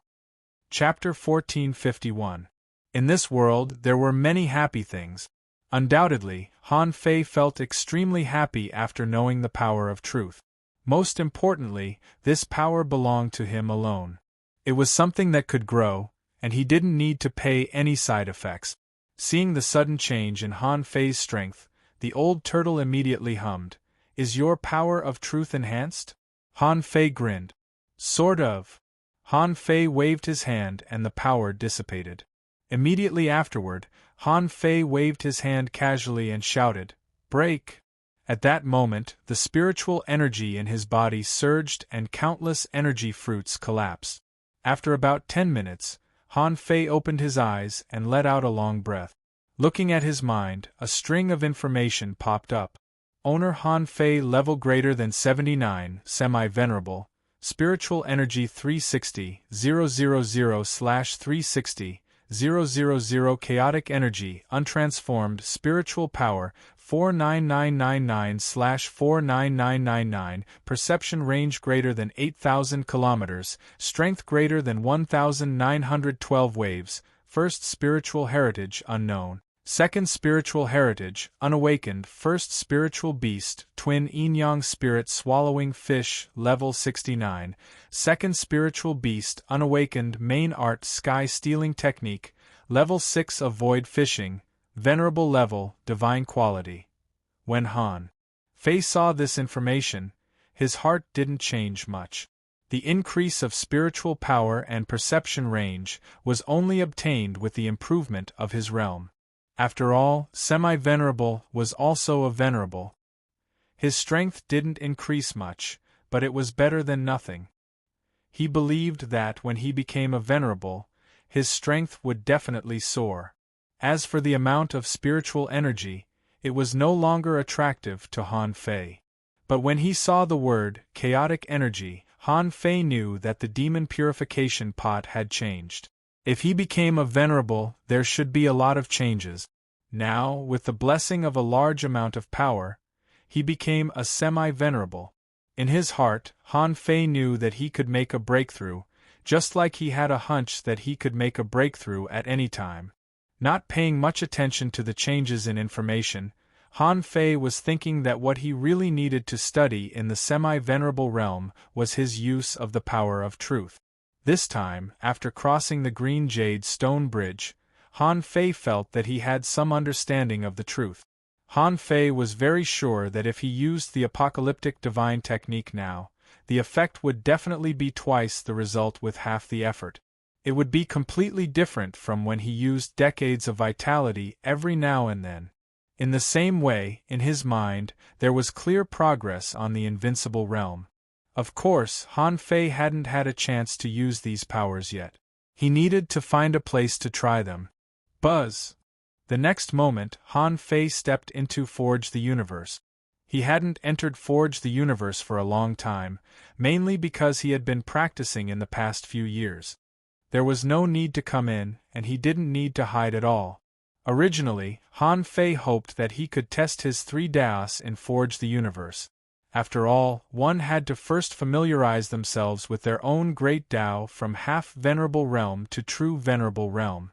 Chapter 1451. In this world there were many happy things. Undoubtedly, Han Fei felt extremely happy after knowing the power of truth. Most importantly, this power belonged to him alone. It was something that could grow, and he didn't need to pay any side effects. Seeing the sudden change in Han Fei's strength, the old turtle immediately hummed. Is your power of truth enhanced? Han Fei grinned. Sort of. Han Fei waved his hand and the power dissipated. Immediately afterward, Han Fei waved his hand casually and shouted, "Break!" At that moment, the spiritual energy in his body surged and countless energy fruits collapsed. After about 10 minutes, Han Fei opened his eyes and let out a long breath. Looking at his mind, a string of information popped up. Owner Han Fei level greater than 79, semi-venerable, spiritual energy 360,000/360, 000 chaotic energy, untransformed spiritual power 49999/49999, perception range greater than 8,000 kilometers, strength greater than 1,912 waves, first spiritual heritage unknown, second spiritual heritage unawakened, first spiritual beast, twin yin-yang spirit swallowing fish, level 69, second spiritual beast unawakened, main art sky stealing technique, level 6 avoid fishing, venerable level, divine quality. When Han Fei saw this information, his heart didn't change much. The increase of spiritual power and perception range was only obtained with the improvement of his realm. After all, semi-venerable was also a venerable. His strength didn't increase much, but it was better than nothing. He believed that when he became a venerable, his strength would definitely soar. As for the amount of spiritual energy, it was no longer attractive to Han Fei. But when he saw the word chaotic energy, Han Fei knew that the demon purification pot had changed. If he became a venerable, there should be a lot of changes. Now, with the blessing of a large amount of power, he became a semi-venerable. In his heart, Han Fei knew that he could make a breakthrough, just like he had a hunch that he could make a breakthrough at any time. Not paying much attention to the changes in information, Han Fei was thinking that what he really needed to study in the semi-venerable realm was his use of the power of truth. This time, after crossing the green jade stone bridge, Han Fei felt that he had some understanding of the truth. Han Fei was very sure that if he used the apocalyptic divine technique now, the effect would definitely be twice the result with half the effort. It would be completely different from when he used decades of vitality every now and then. In the same way, in his mind, there was clear progress on the invincible realm. Of course, Han Fei hadn't had a chance to use these powers yet. He needed to find a place to try them. Buzz! The next moment, Han Fei stepped into Forge the Universe. He hadn't entered Forge the Universe for a long time, mainly because he had been practicing in the past few years. There was no need to come in, and he didn't need to hide at all. Originally, Han Fei hoped that he could test his 3 Daos in Forge the Universe. After all, one had to first familiarize themselves with their own great Tao from half-venerable realm to true venerable realm.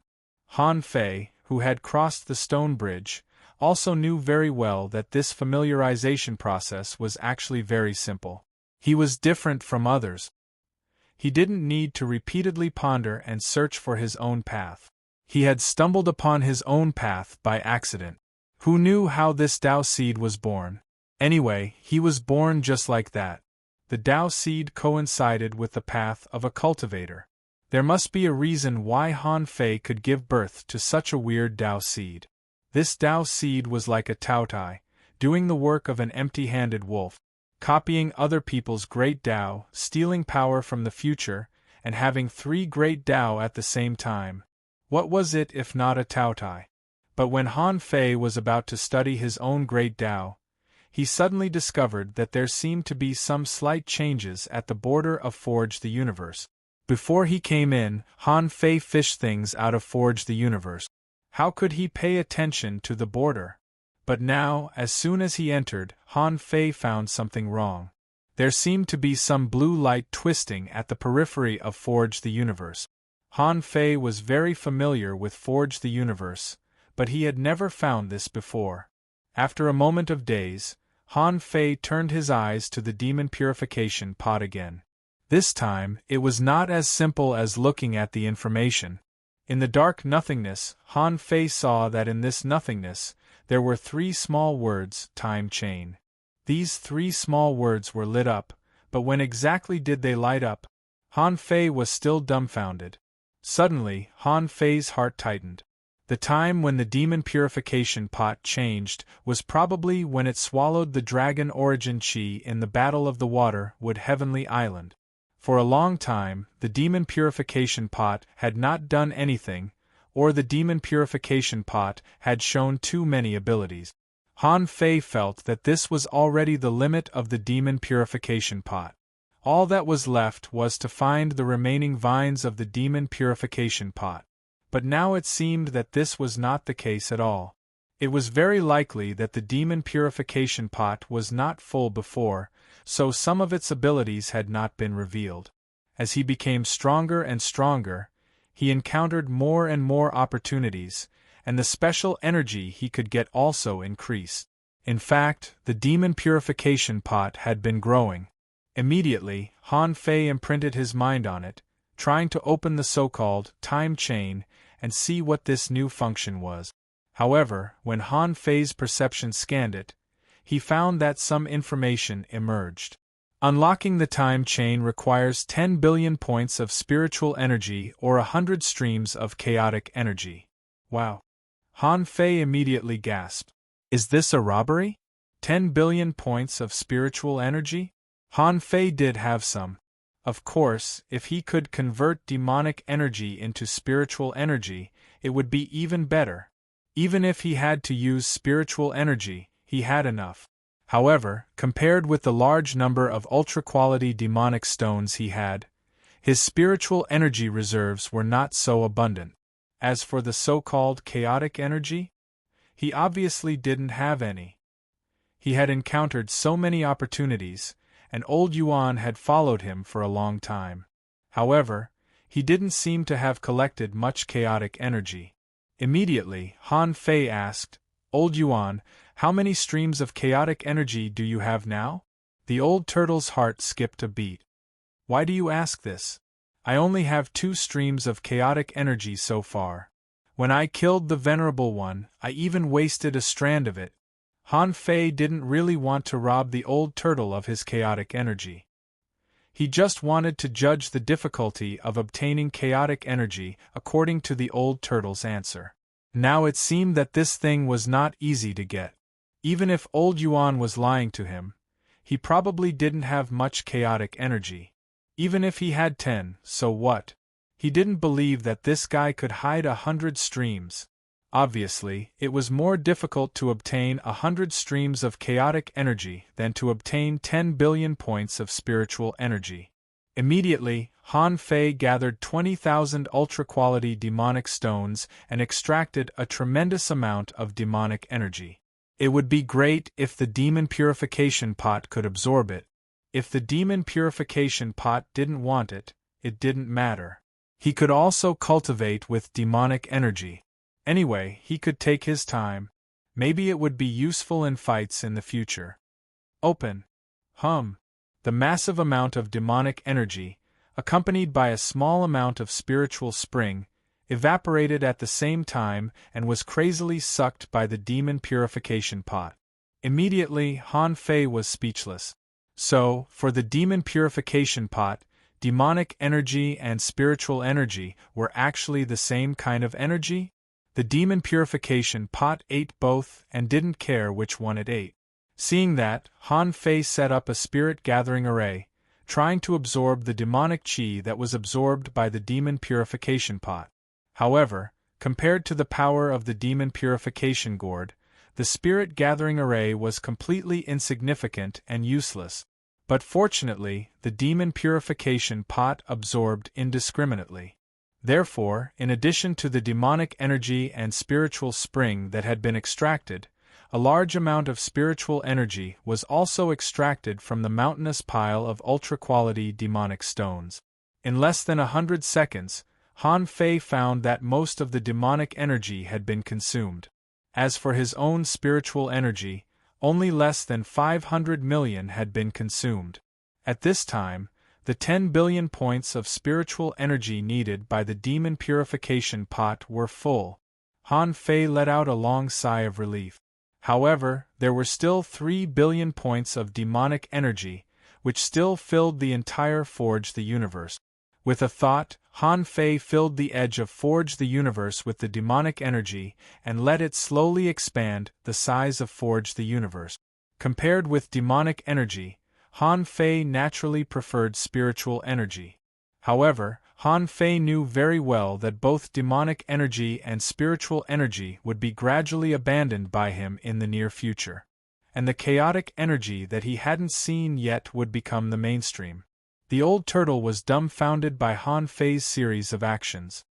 Han Fei, who had crossed the stone bridge, also knew very well that this familiarization process was actually very simple. He was different from others. He didn't need to repeatedly ponder and search for his own path. He had stumbled upon his own path by accident. Who knew how this Tao seed was born? Anyway, he was born just like that. The Tao seed coincided with the path of a cultivator. There must be a reason why Han Fei could give birth to such a weird Tao seed. This Tao seed was like a Taotai, doing the work of an empty-handed wolf, copying other people's great Tao, stealing power from the future, and having 3 great Tao at the same time. What was it if not a Taotai? But when Han Fei was about to study his own great Tao, he suddenly discovered that there seemed to be some slight changes at the border of Forge the Universe. Before he came in, Han Fei fished things out of Forge the Universe. How could he pay attention to the border? But now, as soon as he entered, Han Fei found something wrong. There seemed to be some blue light twisting at the periphery of Forge the Universe. Han Fei was very familiar with Forge the Universe, but he had never found this before. After a moment of daze, Han Fei turned his eyes to the demon purification pot again. This time, it was not as simple as looking at the information. In the dark nothingness, Han Fei saw that in this nothingness, there were 3 small words, time chain. These 3 small words were lit up, but when exactly did they light up? Han Fei was still dumbfounded. Suddenly, Han Fei's heart tightened. The time when the demon purification pot changed was probably when it swallowed the dragon origin chi in the Battle of the Water Wood Heavenly Island. For a long time, the demon purification pot had not done anything, or the demon purification pot had shown too many abilities. Han Fei felt that this was already the limit of the demon purification pot. All that was left was to find the remaining vines of the demon purification pot. But now it seemed that this was not the case at all. It was very likely that the demon purification pot was not full before, so some of its abilities had not been revealed. As he became stronger and stronger, he encountered more and more opportunities, and the special energy he could get also increased. In fact, the demon purification pot had been growing. Immediately, Han Fei imprinted his mind on it, trying to open the so-called time chain and see what this new function was. However, when Han Fei's perception scanned it, he found that some information emerged. Unlocking the time chain requires 10 billion points of spiritual energy or 100 streams of chaotic energy. Wow! Han Fei immediately gasped. Is this a robbery? 10 billion points of spiritual energy? Han Fei did have some. Of course, if he could convert demonic energy into spiritual energy, it would be even better. Even if he had to use spiritual energy, he had enough. However, compared with the large number of ultra-quality demonic stones he had, his spiritual energy reserves were not so abundant. As for the so-called chaotic energy, he obviously didn't have any. He had encountered so many opportunities, and old Yuan had followed him for a long time. However, he didn't seem to have collected much chaotic energy. Immediately, Han Fei asked, "Old Yuan, how many streams of chaotic energy do you have now?" The old turtle's heart skipped a beat. "Why do you ask this? I only have 2 streams of chaotic energy so far. When I killed the Venerable One, I even wasted a strand of it." Han Fei didn't really want to rob the old turtle of his chaotic energy. He just wanted to judge the difficulty of obtaining chaotic energy according to the old turtle's answer. Now it seemed that this thing was not easy to get. Even if old Yuan was lying to him, he probably didn't have much chaotic energy. Even if he had 10, so what? He didn't believe that this guy could hide 100 streams. Obviously, it was more difficult to obtain 100 streams of chaotic energy than to obtain 10 billion points of spiritual energy. Immediately, Han Fei gathered 20,000 ultra-quality demonic stones and extracted a tremendous amount of demonic energy. It would be great if the demon purification pot could absorb it. If the demon purification pot didn't want it, it didn't matter. He could also cultivate with demonic energy. Anyway, he could take his time. Maybe it would be useful in fights in the future. Open. The massive amount of demonic energy, accompanied by a small amount of spiritual spring, evaporated at the same time and was crazily sucked by the demon purification pot. Immediately, Han Fei was speechless. So, for the demon purification pot, demonic energy and spiritual energy were actually the same kind of energy? The demon purification pot ate both and didn't care which one it ate. Seeing that, Han Fei set up a spirit-gathering array, trying to absorb the demonic chi that was absorbed by the demon purification pot. However, compared to the power of the demon purification gourd, the spirit-gathering array was completely insignificant and useless. But fortunately, the demon purification pot absorbed indiscriminately. Therefore, in addition to the demonic energy and spiritual spring that had been extracted, a large amount of spiritual energy was also extracted from the mountainous pile of ultra-quality demonic stones. In less than 100 seconds, Han Fei found that most of the demonic energy had been consumed. As for his own spiritual energy, only less than 500 million had been consumed. At this time, the 10 billion points of spiritual energy needed by the demon purification pot were full. Han Fei let out a long sigh of relief. However, there were still 3 billion points of demonic energy, which still filled the entire Forge the Universe. With a thought, Han Fei filled the edge of Forge the Universe with the demonic energy and let it slowly expand the size of Forge the Universe. Compared with demonic energy, Han Fei naturally preferred spiritual energy. However, Han Fei knew very well that both demonic energy and spiritual energy would be gradually abandoned by him in the near future. And the chaotic energy that he hadn't seen yet would become the mainstream. The old turtle was dumbfounded by Han Fei's series of actions.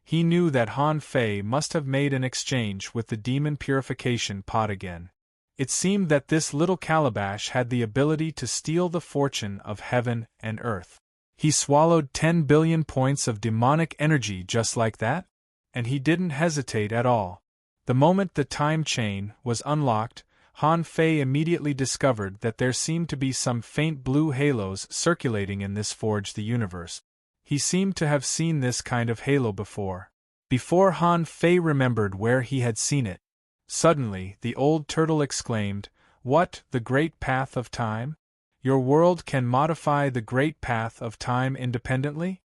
He knew that Han Fei must have made an exchange with the demon purification pot again. It seemed that this little calabash had the ability to steal the fortune of heaven and earth. He swallowed 10 billion points of demonic energy just like that? And he didn't hesitate at all. The moment the time chain was unlocked, Han Fei immediately discovered that there seemed to be some faint blue halos circulating in this Forge the Universe. He seemed to have seen this kind of halo before. Before Han Fei remembered where he had seen it. Suddenly, the old turtle exclaimed, "What, the great path of time? Your world can modify the great path of time independently?"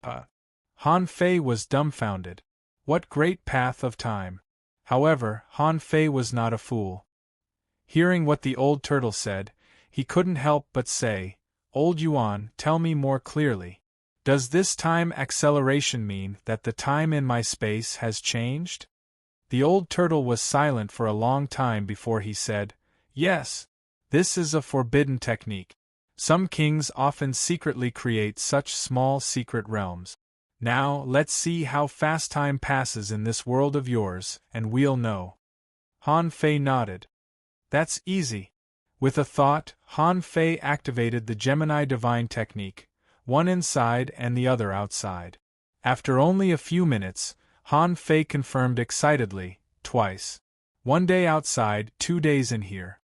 Han Fei was dumbfounded. What great path of time? However, Han Fei was not a fool. Hearing what the old turtle said, he couldn't help but say, "Old Yuan, tell me more clearly. Does this time acceleration mean that the time in my space has changed?" The old turtle was silent for a long time before he said, "Yes. This is a forbidden technique. Some kings often secretly create such small secret realms. Now, let's see how fast time passes in this world of yours, and we'll know." Han Fei nodded. "That's easy." With a thought, Han Fei activated the Gemini Divine technique, one inside and the other outside. After only a few minutes, Han Fei confirmed excitedly, twice. 1 day outside, 2 days in here.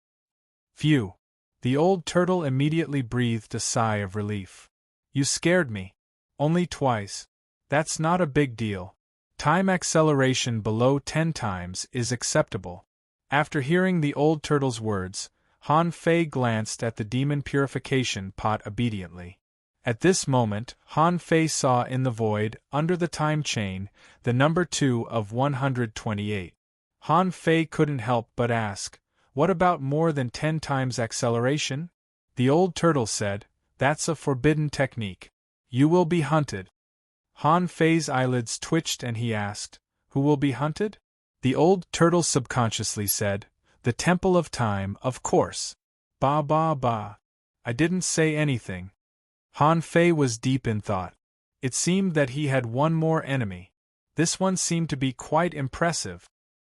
Phew! The old turtle immediately breathed a sigh of relief. "You scared me. Only twice. That's not a big deal. Time acceleration below 10 times is acceptable." After hearing the old turtle's words, Han Fei glanced at the demon purification pot obediently. At this moment, Han Fei saw in the void, under the time chain, the number 2 of 128. Han Fei couldn't help but ask, "What about more than 10 times acceleration?" The old turtle said, "That's a forbidden technique. You will be hunted." Han Fei's eyelids twitched and he asked, "Who will be hunted?" The old turtle subconsciously said, "The Temple of Time, of course." "Ba ba ba. I didn't say anything." Han Fei was deep in thought. It seemed that he had one more enemy. This one seemed to be quite impressive,